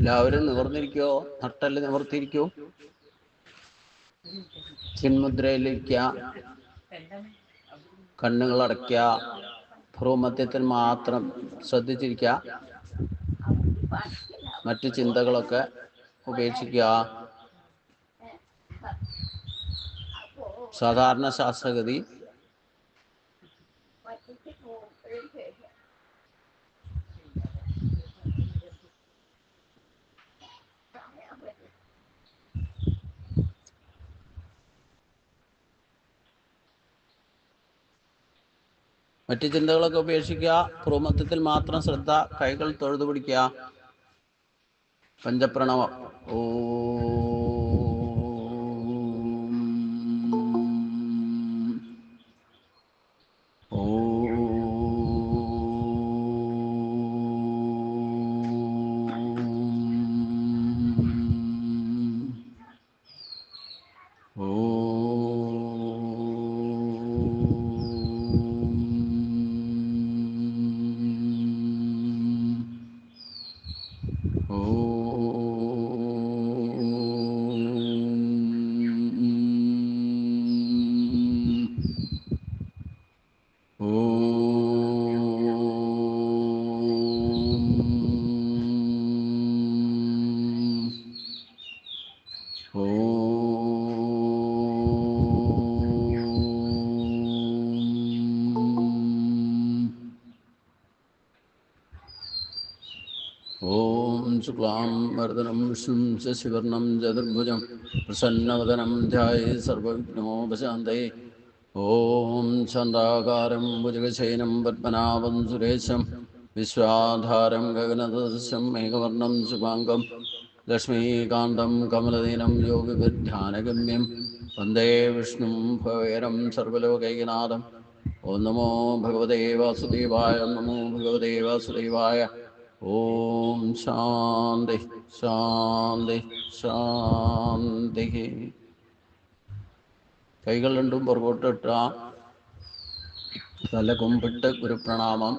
എല്ലാവരും നിവർന്നിരിക്കോ? നട്ടല് നിവർത്തിയിരിക്കൂ. ചിന്മുദ്രയിലിരിക്കുക. കണ്ണുകൾ അടയ്ക്കുക. ഭ്രൂമധ്യത്തിൽ മാത്രം ശ്രദ്ധിച്ചിരിക്കുക. മറ്റു ചിന്തകളൊക്കെ ഉപേക്ഷിക്കുക. സാധാരണ ശാസ്ത്രഗതി. മറ്റു ചിന്തകളൊക്കെ ഉപേക്ഷിക്കുക. ഭ്രൂമധ്യത്തിൽ മാത്രം ശ്രദ്ധ. കൈകൾ തൊഴുതു പിടിക്കുക. പഞ്ചപ്രണവം. ശുക്ലാം വരദനം വിഷ്ണും ശശിവർണം ചതുർഭുജം പ്രസന്നവദനം ധ്യായേ സർവവിഘ്നോപശാന്തയേ. ഓം ചണ്ഡാകാരം ഭുജഗശയനം പദ്മനാഭം സുരേശം വിശ്വാധാരം ഗഗനസദൃശം മേഘവർണം ശുഭാംഗം ലക്ഷ്മീകാന്തം കമലദീനം യോഗിഭിർധ്യാനഗമ്യം വന്ദേ വിഷ്ണും ഭവേരം സർവലോകൈകനാഥം. ഓം നമോ ഭഗവതേ വാസുദേവായ. നമോ ഭഗവതേ വാസുദേവായ. ഓം ശാന്തി ശാന്തി ശാന്തി. കൈകൾ രണ്ടും പുറകോട്ടിട്ട. തല കുമ്പിട്ട് ഗുരുപ്രണാമം.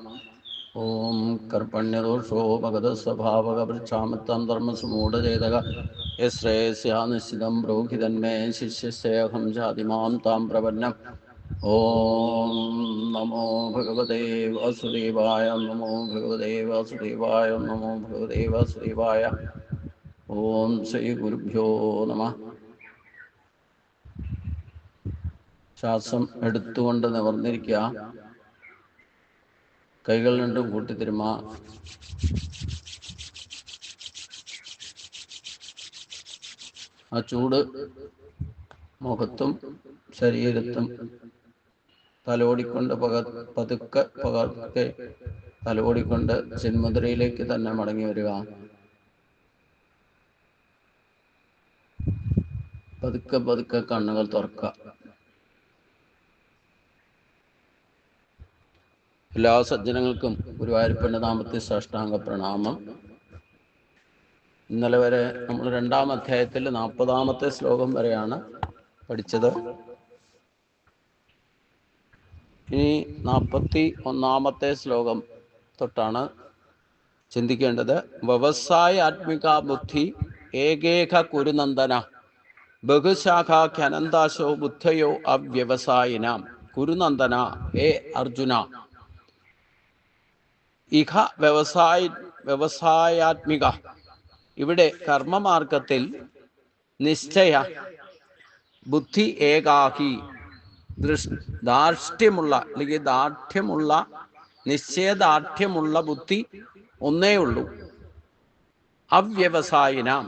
ഓം കർപ്പണ്യദോഷോ ഭഗത സ്വഭാവക വൃക്ഷാമത്തം ധർമ്മസുമൂഢചേതക യശ്രേയസ്യാ നിശ്ചിതം ബ്രൂഹിതന്മേ ശിഷ്യസ്യേഹം ജാതിമാം താം പ്രപന്നം. ഓം നമോ ഭഗവതേ വാസുദേവായ. നമോ ഭഗവതേ വാസുദേവായ. നമോ ഭഗവതേ വാസുദേവായ. ഓം ശ്രീ ഗുരുഭ്യോ നമഃ. ശ്വാസം എടുത്തുകൊണ്ട് നിവർന്നിരിക്കുക. കൈകൾ രണ്ടും കൂട്ടിത്തിരുമ. ആ ചൂട് മുഖത്തും ശരീരത്തും തലോടിക്കൊണ്ട് പതുക്കെ പകർക്കെ തലോടിക്കൊണ്ട് ചിന്മുദ്രയിലേക്ക് തന്നെ മടങ്ങി വരിക. പതുക്കെ പതുക്കെ കണ്ണുകൾ തുറക്കുക. എല്ലാ സജ്ജനങ്ങൾക്കും ഗുരുവായൂരപ്പൻ്റെ നാമത്തിൽ സാഷ്ടാംഗ പ്രണാമം. ഇന്നലെ വരെ നമ്മൾ 2-ാം അധ്യായത്തിൽ 40-ാമത്തെ ശ്ലോകം വരെയാണ് പഠിച്ചത്. ഇനി 41-ാമത്തെ ശ്ലോകം തൊട്ടാണ് ചിന്തിക്കേണ്ടത്. വ്യവസായാത്മിക ബുദ്ധി ഏകേക കുരുനന്ദന ബഹുശാഖാഖ്യനന്താശോ ബുദ്ധയോ അവ്യവസായിനാം. കുരുനന്ദന, ഹേ അർജുന, ഇഹ വ്യവസായാത്മിക. ഇവിടെ കർമ്മമാർഗത്തിൽ നിശ്ചയ ബുദ്ധി ഏകാഹി, ധാർഷ്ട്യമുള്ള അല്ലെങ്കിൽ ദാർഢ്യമുള്ള നിശ്ചയദാർഢ്യമുള്ള ബുദ്ധി ഒന്നേ ഉള്ളൂ. അവ്യവസായിനാം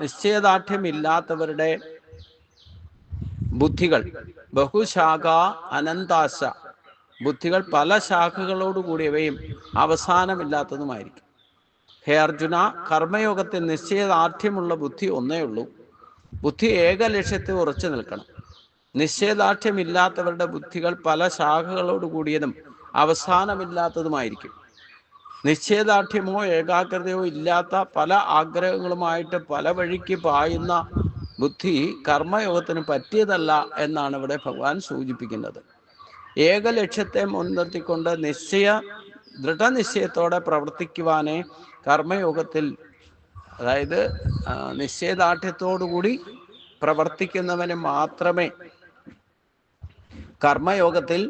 നിശ്ചയദാർഢ്യമില്ലാത്തവരുടെ ബുദ്ധികൾ ബഹുശാഖ അനന്താശ, ബുദ്ധികൾ പല ശാഖകളോടുകൂടിയവയും അവസാനമില്ലാത്തതുമായിരിക്കും. ഹേ അർജുന, കർമ്മയോഗത്തിൽ നിശ്ചയദാർഢ്യമുള്ള ബുദ്ധി ഒന്നേ ഉള്ളൂ. ബുദ്ധി ഏക ലക്ഷ്യത്തിൽ ഉറച്ചു നിൽക്കണം. നിശ്ചയദാർഢ്യമില്ലാത്തവരുടെ ബുദ്ധികൾ പല ശാഖകളോട് കൂടിയതും അവസാനമില്ലാത്തതുമായിരിക്കും. നിശ്ചയദാർഢ്യമോ ഏകാഗ്രതയോ ഇല്ലാത്ത പല ആഗ്രഹങ്ങളുമായിട്ട് പല വഴിക്ക് പായുന്ന ബുദ്ധി കർമ്മയോഗത്തിന് പറ്റിയതല്ല എന്നാണ് ഇവിടെ ഭഗവാൻ സൂചിപ്പിക്കുന്നത്. ഏക ലക്ഷ്യത്തെ മുൻനിർത്തിക്കൊണ്ട് ദൃഢനിശ്ചയത്തോടെ പ്രവർത്തിക്കുവാനേ കർമ്മയോഗത്തിൽ അതായത് നിശ്ചയദാർഢ്യത്തോടുകൂടി പ്രവർത്തിക്കുന്നവന് മാത്രമേ കർമ്മയോഗത്തിൽ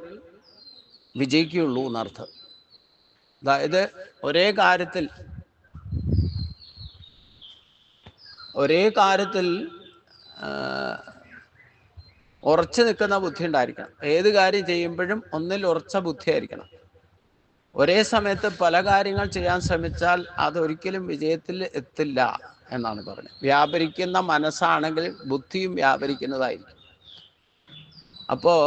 വിജയിക്കുകയുള്ളൂ എന്നർത്ഥം. അതായത് ഒരേ കാര്യത്തിൽ ഉറച്ചു നിൽക്കുന്ന ബുദ്ധി ഉണ്ടായിരിക്കണം. ഏത് കാര്യം ചെയ്യുമ്പോഴും ഒന്നിൽ ഉറച്ച ബുദ്ധി ആയിരിക്കണം. ഒരേ സമയത്ത് പല കാര്യങ്ങൾ ചെയ്യാൻ ശ്രമിച്ചാൽ അതൊരിക്കലും വിജയത്തിൽ എത്തില്ല എന്നാണ് പറഞ്ഞത്. വ്യാപരിക്കുന്ന മനസ്സാണെങ്കിൽ ബുദ്ധിയും വ്യാപരിക്കുന്നതായിരിക്കും. അപ്പോൾ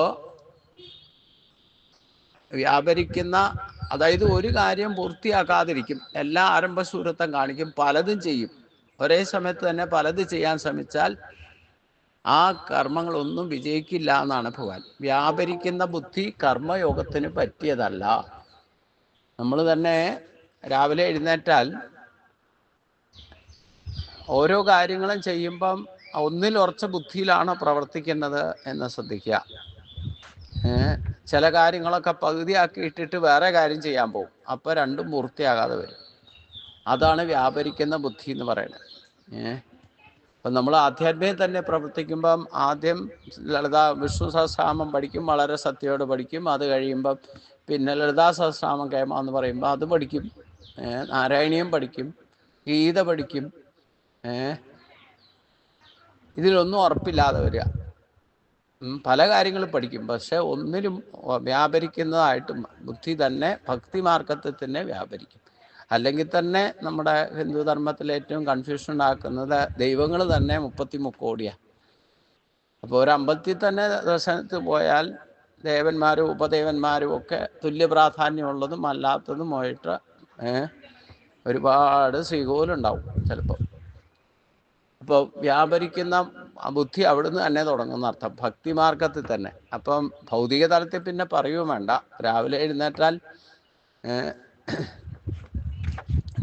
വ്യാപരിക്കുന്ന, അതായത് ഒരു കാര്യം പൂർത്തിയാക്കാതിരിക്കും, എല്ലാ ആരംഭശൂരത്വം കാണിക്കും, പലതും ചെയ്യും. ഒരേ സമയത്ത് തന്നെ പലത് ചെയ്യാൻ ശ്രമിച്ചാൽ ആ കർമ്മങ്ങളൊന്നും വിജയിക്കില്ല എന്നാണ് ഭഗവാൻ. വ്യാപരിക്കുന്ന ബുദ്ധി കർമ്മയോഗത്തിന് പറ്റിയതല്ല. നമ്മൾ തന്നെ രാവിലെ എഴുന്നേറ്റാൽ ഓരോ കാര്യങ്ങളും ചെയ്യുമ്പം ഒന്നിൽ ഉറച്ച ബുദ്ധിയിലാണ് പ്രവർത്തിക്കുന്നത് എന്ന് ശ്രദ്ധിക്കുക. ചില കാര്യങ്ങളൊക്കെ പകുതിയാക്കിയിട്ടിട്ട് വേറെ കാര്യം ചെയ്യാൻ പോകും. അപ്പോൾ രണ്ടും പൂർത്തിയാകാതെ വരും. അതാണ് വ്യാപരിക്കുന്ന ബുദ്ധി എന്ന് പറയുന്നത്. അപ്പം നമ്മൾ ആധ്യാത്മികം തന്നെ പ്രവർത്തിക്കുമ്പം ആദ്യം വിഷ്ണു സഹസ്രനാമം പഠിക്കും, വളരെ സത്യയോട് പഠിക്കും. അത് കഴിയുമ്പം പിന്നെ ലളിതാ സഹസ്രനാമം കേമ എന്ന് പറയുമ്പോൾ അത് പഠിക്കും. നാരായണീയം പഠിക്കും, ഗീത പഠിക്കും. ഇതിലൊന്നും ഉറപ്പില്ലാതെ വരിക. പല കാര്യങ്ങളും പഠിക്കും, പക്ഷെ ഒന്നിലും വ്യാപരിക്കുന്നതായിട്ട് ബുദ്ധി തന്നെ ഭക്തി മാർഗത്തിൽ തന്നെ വ്യാപരിക്കും. അല്ലെങ്കിൽ തന്നെ നമ്മുടെ ഹിന്ദു ധർമ്മത്തിൽ ഏറ്റവും കൺഫ്യൂഷൻ ഉണ്ടാക്കുന്നത് ദൈവങ്ങൾ തന്നെ 33 കോടിയാണ്. അപ്പോൾ ഒരു അമ്പലത്തിൽ തന്നെ ദർശനത്തിൽ പോയാൽ ദേവന്മാരും ഉപദേവന്മാരും ഒക്കെ തുല്യ പ്രാധാന്യമുള്ളതും അല്ലാത്തതുമായിട്ട് ഒരുപാട് ശ്രീകോലുണ്ടാവും ചിലപ്പോൾ. അപ്പോൾ വ്യാപരിക്കുന്ന ബുദ്ധി അവിടുന്ന് തന്നെ തുടങ്ങുന്ന അർത്ഥം, ഭക്തി മാർഗത്തിൽ തന്നെ. അപ്പം ഭൗതിക തലത്തിൽ പിന്നെ പറയുകയും വേണ്ട. രാവിലെ എഴുന്നേറ്റാൽ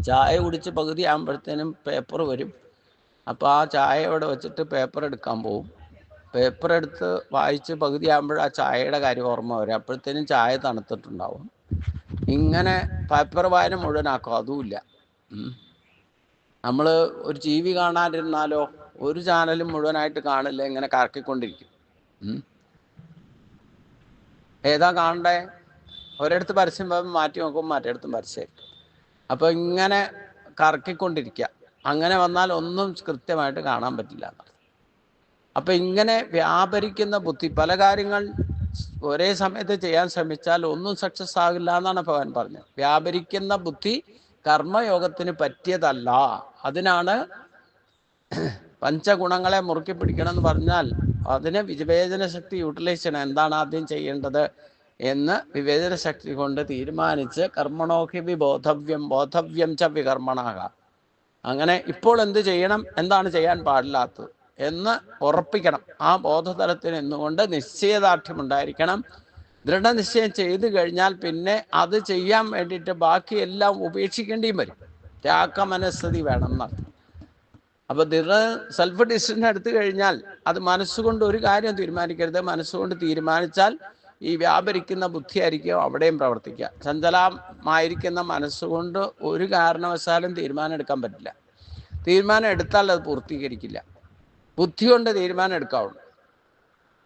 ചായ കുടിച്ച് പകുതി ആകുമ്പോഴത്തേനും പേപ്പർ വരും. അപ്പോൾ ആ ചായ ഇവിടെ വെച്ചിട്ട് പേപ്പർ എടുക്കാൻ പോവും. പേപ്പർ എടുത്ത് വായിച്ച് പകുതി ആകുമ്പോൾ ആ ചായയുടെ കാര്യം ഓർമ്മ വരും. അപ്പോഴത്തേനും ചായ തണുത്തിട്ടുണ്ടാവും. ഇങ്ങനെ പേപ്പർ വായന മുഴുവനാക്കും. അതുമില്ല. നമ്മൾ ഒരു ടി വി കാണാതിരുന്നാലോ ഒരു ചാനലും മുഴുവനായിട്ട് കാണില്ല, ഇങ്ങനെ കറക്കിക്കൊണ്ടിരിക്കും. ഏതാ കാണണ്ടേ? ഒരിടത്ത് പരസ്യം മാറ്റി നോക്കുമ്പോൾ മറ്റേടത്തും പരസ്യമായിരിക്കും. അപ്പോൾ ഇങ്ങനെ കറക്കിക്കൊണ്ടിരിക്കുക. അങ്ങനെ വന്നാൽ ഒന്നും കൃത്യമായിട്ട് കാണാൻ പറ്റില്ല. അപ്പം ഇങ്ങനെ വ്യാപരിക്കുന്ന ബുദ്ധി, പല കാര്യങ്ങൾ ഒരേ സമയത്ത് ചെയ്യാൻ ശ്രമിച്ചാൽ ഒന്നും സക്സസ് ആകില്ല എന്നാണ് ഭഗവാൻ പറഞ്ഞത്. വ്യാപരിക്കുന്ന ബുദ്ധി കർമ്മയോഗത്തിന് പറ്റിയതല്ല. അതിനാണ് പഞ്ചഗുണങ്ങളെ മുറുക്കി പിടിക്കണം എന്ന് പറഞ്ഞാൽ അതിനെ വിവേചന ശക്തി യൂട്ടിലൈസ് ചെയ്യണം. എന്താണ് ആദ്യം ചെയ്യേണ്ടത് എന്ന് വിവേചന ശക്തി കൊണ്ട് തീരുമാനിച്ച് കർമ്മണോഹി വിബോധവ്യം ബോധവ്യം ച വികർമ്മണാക. അങ്ങനെ ഇപ്പോൾ എന്ത് ചെയ്യണം, എന്താണ് ചെയ്യാൻ പാടില്ലാത്തത് എന്ന് ഉറപ്പിക്കണം. ആ ബോധതലത്തിൽ നിന്നുകൊണ്ട് നിശ്ചയദാർഢ്യമുണ്ടായിരിക്കണം. ദൃഢനിശ്ചയം ചെയ്തു കഴിഞ്ഞാൽ പിന്നെ അത് ചെയ്യാൻ വേണ്ടിയിട്ട് ബാക്കിയെല്ലാം ഉപേക്ഷിക്കേണ്ടിയും വരും. ത്യാഗമനസ്ഥിതി വേണം എന്നർത്ഥം. അപ്പോൾ സെൽഫ് ഡിസിഷൻ എടുത്തു കഴിഞ്ഞാൽ അത് മനസ്സുകൊണ്ട് ഒരു കാര്യം തീരുമാനിക്കരുത്. മനസ്സുകൊണ്ട് തീരുമാനിച്ചാൽ ഈ വ്യാപരിക്കുന്ന ബുദ്ധിയായിരിക്കും അവിടെയും പ്രവർത്തിക്കുക. ചഞ്ചലമായിരിക്കുന്ന മനസ്സുകൊണ്ട് ഒരു കാരണവശാലും തീരുമാനം എടുക്കാൻ പറ്റില്ല. തീരുമാനം എടുത്താൽ അത് പൂർത്തീകരിക്കില്ല. ബുദ്ധി കൊണ്ട് തീരുമാനം എടുക്കാവുള്ളൂ.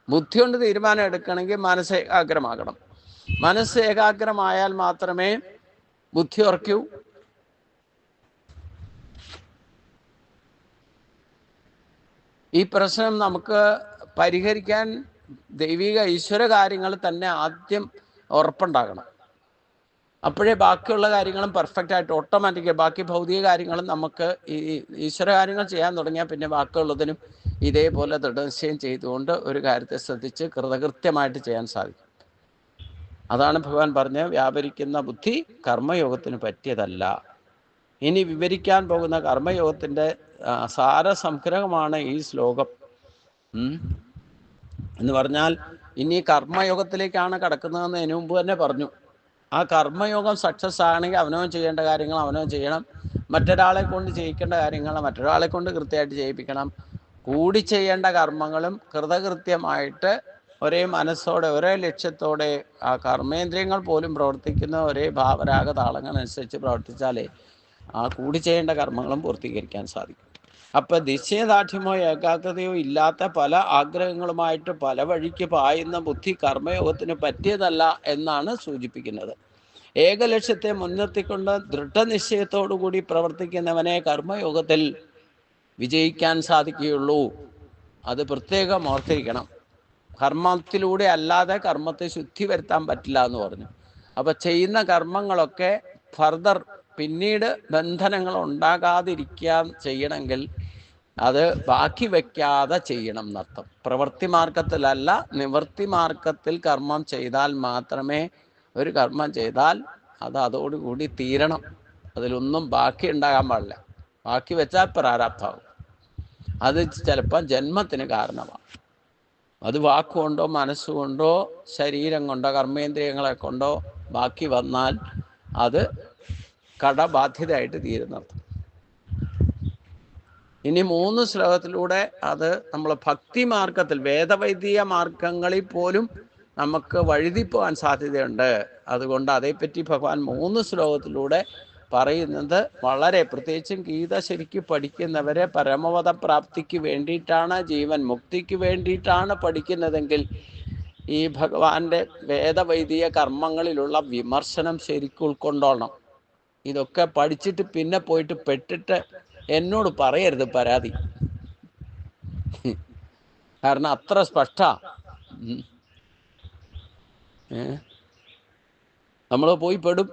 ബുദ്ധി കൊണ്ട് തീരുമാനം എടുക്കണമെങ്കിൽ മനസ്സ് ഏകാഗ്രമാകണം. മനസ്സ് ഏകാഗ്രമായാൽ മാത്രമേ ബുദ്ധി ഉറക്കൂ. ഈ പ്രശ്നം നമുക്ക് പരിഹരിക്കാൻ ദൈവിക ഈശ്വര കാര്യങ്ങൾ തന്നെ ആദ്യം ഉറപ്പുണ്ടാകണം. അപ്പോഴേ ബാക്കിയുള്ള കാര്യങ്ങളും പെർഫെക്റ്റ് ആയിട്ട് ഓട്ടോമാറ്റിക്കായി ബാക്കി ഭൗതിക കാര്യങ്ങളും നമുക്ക് ഈ ഈശ്വര കാര്യങ്ങൾ ചെയ്യാൻ തുടങ്ങിയാൽ പിന്നെ ബാക്കിയുള്ളതിനും ഇതേപോലെ ദൃഢനിശ്ചയം ചെയ്തുകൊണ്ട് ഒരു കാര്യത്തെ ശ്രദ്ധിച്ച് കൃതകൃത്യമായിട്ട് ചെയ്യാൻ സാധിക്കും. അതാണ് ഭഗവാൻ പറഞ്ഞ വ്യാപരിക്കുന്ന ബുദ്ധി കർമ്മയോഗത്തിന് പറ്റിയതല്ല. ഇനി വിവരിക്കാൻ പോകുന്ന കർമ്മയോഗത്തിൻ്റെ സാരസംഗ്രഹമാണ് ഈ ശ്ലോകം. എന്ന് പറഞ്ഞാൽ ഇനി കർമ്മയോഗത്തിലേക്കാണ് കടക്കുന്നതെന്ന് അതിനു മുമ്പ് തന്നെ പറഞ്ഞു. ആ കർമ്മയോഗം സക്സസ് ആണെങ്കിൽ അവനവൻ ചെയ്യേണ്ട കാര്യങ്ങൾ അവനവൻ ചെയ്യണം. മറ്റൊരാളെ കൊണ്ട് ചെയ്യിക്കേണ്ട കാര്യങ്ങൾ മറ്റൊരാളെ കൊണ്ട് കൃത്യമായിട്ട് ചെയ്യിപ്പിക്കണം. കൂടി ചെയ്യേണ്ട കർമ്മങ്ങളും കൃതകൃത്യമായിട്ട് ഒരേ മനസ്സോടെ ഒരേ ലക്ഷ്യത്തോടെ ആ കർമ്മേന്ദ്രിയങ്ങൾ പോലും പ്രവർത്തിക്കുന്ന ഒരേ ഭാവരാഗ താളങ്ങൾ അനുസരിച്ച് പ്രവർത്തിച്ചാലേ ആ കൂടി ചെയ്യേണ്ട കർമ്മങ്ങളും പൂർത്തീകരിക്കാൻ സാധിക്കും. അപ്പൊ നിശ്ചയദാർഢ്യമോ ഏകാഗ്രതയോ ഇല്ലാത്ത പല ആഗ്രഹങ്ങളുമായിട്ട് പല വഴിക്ക് പായുന്ന ബുദ്ധി കർമ്മയോഗത്തിന് പറ്റിയതല്ല എന്നാണ് സൂചിപ്പിക്കുന്നത്. ഏകലക്ഷ്യത്തെ മുൻനിർത്തിക്കൊണ്ട് ദൃഢനിശ്ചയത്തോടുകൂടി പ്രവർത്തിക്കുന്നവനെ കർമ്മയോഗത്തിൽ വിജയിക്കാൻ സാധിക്കുകയുള്ളൂ. അത് പ്രത്യേകം ഓർത്തിരിക്കണം. കർമ്മത്തിലൂടെ അല്ലാതെ കർമ്മത്തെ ശുദ്ധി വരുത്താൻ പറ്റില്ല എന്ന് പറഞ്ഞു. അപ്പൊ ചെയ്യുന്ന കർമ്മങ്ങളൊക്കെ ഫർദർ പിന്നീട് ബന്ധനങ്ങൾ ഉണ്ടാകാതിരിക്കാൻ ചെയ്യണമെങ്കിൽ അത് ബാക്കി വയ്ക്കാതെ ചെയ്യണം എന്നർത്ഥം. പ്രവൃത്തി മാർഗത്തിലല്ല, നിവൃത്തി മാർഗത്തിൽ കർമ്മം ചെയ്താൽ മാത്രമേ, ഒരു കർമ്മം ചെയ്താൽ അത് അതോടുകൂടി തീരണം. അതിലൊന്നും ബാക്കി ഉണ്ടാകാൻ പാടില്ല. ബാക്കി വെച്ചാൽ പ്രാരാബ്ധമാകും. അത് ചിലപ്പോൾ ജന്മത്തിന് കാരണമാണ്. അത് വാക്കുകൊണ്ടോ മനസ്സുകൊണ്ടോ ശരീരം കൊണ്ടോ കർമ്മേന്ദ്രിയങ്ങളെ കൊണ്ടോ ബാക്കി വന്നാൽ അത് കടബാധ്യതയായിട്ട് തീരുന്നത്. ഇനി 3 ശ്ലോകത്തിലൂടെ അത് നമ്മൾ ഭക്തി മാർഗത്തിൽ, വേദവൈദിക മാർഗങ്ങളിൽ പോലും നമുക്ക് വഴുതിപ്പോകാൻ സാധ്യതയുണ്ട്. അതുകൊണ്ട് അതേപ്പറ്റി ഭഗവാൻ 3 ശ്ലോകത്തിലൂടെ പറയുന്നത് വളരെ, പ്രത്യേകിച്ചും ഗീത ശരിക്ക് പഠിക്കുന്നവരെ പരമപദ പ്രാപ്തിക്ക് വേണ്ടിയിട്ടാണ്, ജീവൻ മുക്തിക്ക് വേണ്ടിയിട്ടാണ് പഠിക്കുന്നതെങ്കിൽ ഈ ഭഗവാന്റെ വേദവൈദിക കർമ്മങ്ങളിലുള്ള വിമർശനം ശരിക്കും ഉൾക്കൊണ്ടോളണം. ഇതൊക്കെ പഠിച്ചിട്ട് പിന്നെ പോയിട്ട് പെട്ടിട്ട് എന്നോട് പറയരുത് പരാതി. കാരണം അത്ര സ്പഷ്ട. നമ്മൾ പോയി പെടും,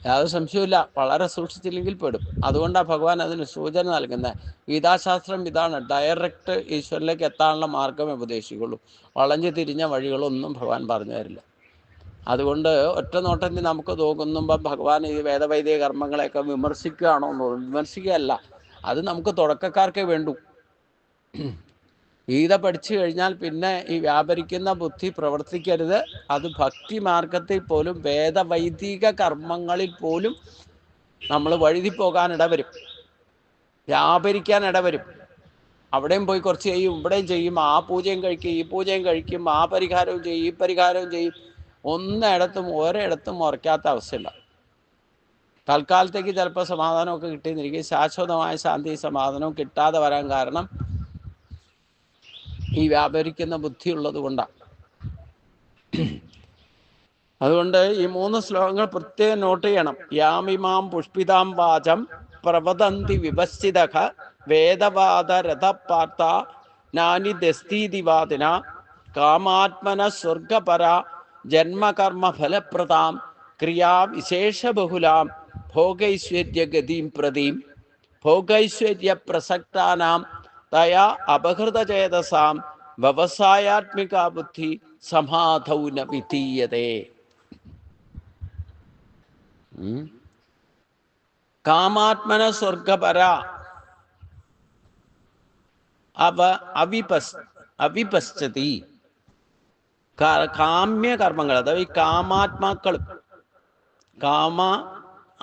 യാതൊരു സംശയമില്ല. വളരെ സൂക്ഷിച്ചില്ലെങ്കിൽ പെടും. അതുകൊണ്ടാണ് ഭഗവാൻ അതിന് സൂചന നൽകുന്നത്. ഗീതാശാസ്ത്രം ഇതാണ്, ഡയറക്റ്റ് ഈശ്വരനിലേക്ക് എത്താനുള്ള മാർഗമേ ഉപദേശിക്കുള്ളൂ. വളഞ്ഞു തിരിഞ്ഞ വഴികളൊന്നും ഭഗവാൻ പറഞ്ഞു തരില്ല. അതുകൊണ്ട് ഒറ്റ നോട്ടത്തിൽ നമുക്ക് തോന്നുമ്പോൾ ഭഗവാൻ ഈ വേദവൈദിക കർമ്മങ്ങളെയൊക്കെ വിമർശിക്കുകയാണോ എന്ന് തോന്നും. വിമർശിക്കുകയല്ല, അത് നമുക്ക് തുടക്കക്കാർക്കേ വേണ്ടൂ. ഗീത പഠിച്ചു കഴിഞ്ഞാൽ പിന്നെ ഈ വ്യാപരിക്കുന്ന ബുദ്ധി പ്രവർത്തിക്കരുത്. അത് ഭക്തി മാർഗത്തിൽ പോലും, വേദവൈദിക കർമ്മങ്ങളിൽ പോലും നമ്മൾ വഴുതി പോകാൻ ഇടവരും, വ്യാപരിക്കാൻ ഇടവരും. അവിടെയും പോയി കുറച്ച് ചെയ്യും, ഇവിടെയും ചെയ്യും, ആ പൂജയും കഴിക്കും, ഈ പൂജയും കഴിക്കും, ആ പരിഹാരവും ചെയ്യും, ഈ പരിഹാരവും ചെയ്യും. ഒരിടത്തും ഉറക്കാത്ത അവസ്ഥയില്ല. തൽക്കാലത്തേക്ക് ചിലപ്പോൾ സമാധാനമൊക്കെ കിട്ടിയെന്നിരിക്കും, ശാശ്വതമായ ശാന്തി സമാധാനവും കിട്ടാതെ വരാൻ കാരണം ഈ വ്യാപരിക്കുന്ന ബുദ്ധി ഉള്ളത് കൊണ്ടാണ്. അതുകൊണ്ട് ഈ 3 ശ്ലോകങ്ങൾ പ്രത്യേകം നോട്ട് ചെയ്യണം. യാമിമാം പുഷ്പിതാം വാചം പ്രവദന്തി വിപശ്ചിതഃ വേദവാദ രഥപാർത്ത നാനി ദസ്തീതിവാദിന കാമാത്മന സ്വർഗപര ജന്മകർമ്മ ഫലപ്രദാം ക്രിയാവിശേഷബഹുലാം ഭോഗൈശ്വര്യഗതിം പ്രതീം ഭോഗൈശ്വര്യ പ്രസക്താനാം തയാ അപഹൃതചേതസാം വ്യവസായാത്മിക ബുദ്ധി സമാധൗ ന വിധീയതേ. കാമാത്മന സ്വർഗപര അവിപശ്ചതി. കാമ്യ കർമ്മങ്ങൾ, അഥവാ ഈ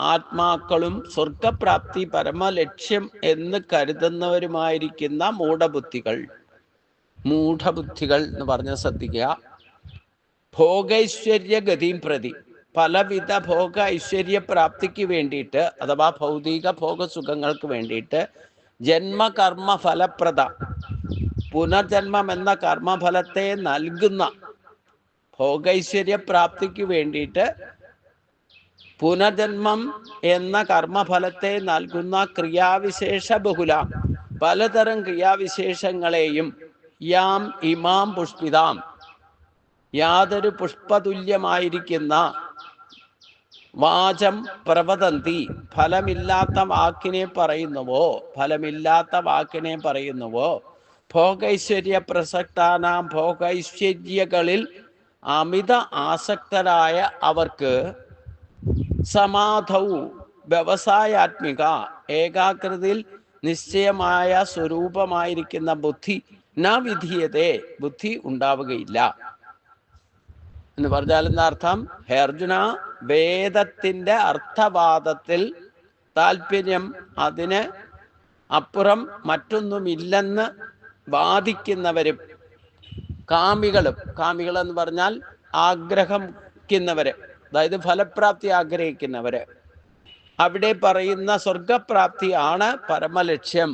ആത്മാക്കളും സ്വർഗപ്രാപ്തി പരമലക്ഷ്യം എന്ന് കരുതുന്നവരുമായിരിക്കുന്ന മൂഢബുദ്ധികൾ എന്ന് പറഞ്ഞ ശ്രദ്ധിക്കുക. ഭോഗൈശ്വര്യഗതിയും പ്രതി, പലവിധ ഭോഗ ഐശ്വര്യ പ്രാപ്തിക്ക് വേണ്ടിയിട്ട്, അഥവാ ഭൗതിക ഭോഗസുഖങ്ങൾക്ക് വേണ്ടിയിട്ട് ജന്മകർമ്മ ഫലപ്രദ, പുനർജന്മം എന്ന കർമ്മഫലത്തെ നൽകുന്ന, ഭോഗൈശ്വര്യ പ്രാപ്തിക്ക് വേണ്ടിയിട്ട് പുനർജന്മം എന്ന കർമ്മഫലത്തെ നൽകുന്ന ക്രിയാവിശേഷ ബഹുല, പലതരം ക്രിയാവിശേഷങ്ങളെയും യാം ഇമാം പുഷ്പിതാം, യാതൊരു പുഷ്പതുല്യമായിരിക്കുന്ന വാചം പ്രവദന്തി, ഫലമില്ലാത്ത വാക്കിനെ പറയുന്നുവോ ഭോഗൈശ്വര്യ പ്രസക്താനാം, ഭോഗൈശ്വര്യകളിൽ അമിത ആസക്തരായ അവർക്ക് സമാധൗ വ്യവസായാത്മിക, ഏകാഗ്രതയിൽ നിശ്ചയമായ സ്വരൂപമായിരിക്കുന്ന ബുദ്ധി ന വിധീയതേ, ബുദ്ധി ഉണ്ടാവുകയില്ല എന്ന് പറഞ്ഞാൽ എന്താ അർത്ഥം? ഹേ അർജുന, വേദത്തിന്റെ അർത്ഥവാദത്തിൽ താല്പര്യം, അതിന് അപ്പുറം മറ്റൊന്നുമില്ലെന്ന് വാദിക്കുന്നവരും കാമികളെന്ന് പറഞ്ഞാൽ ആഗ്രഹിക്കുന്നവര്, അതായത് ഫലപ്രാപ്തി ആഗ്രഹിക്കുന്നവര്, അവിടെ പറയുന്ന സ്വർഗപ്രാപ്തിയാണ് പരമലക്ഷ്യം.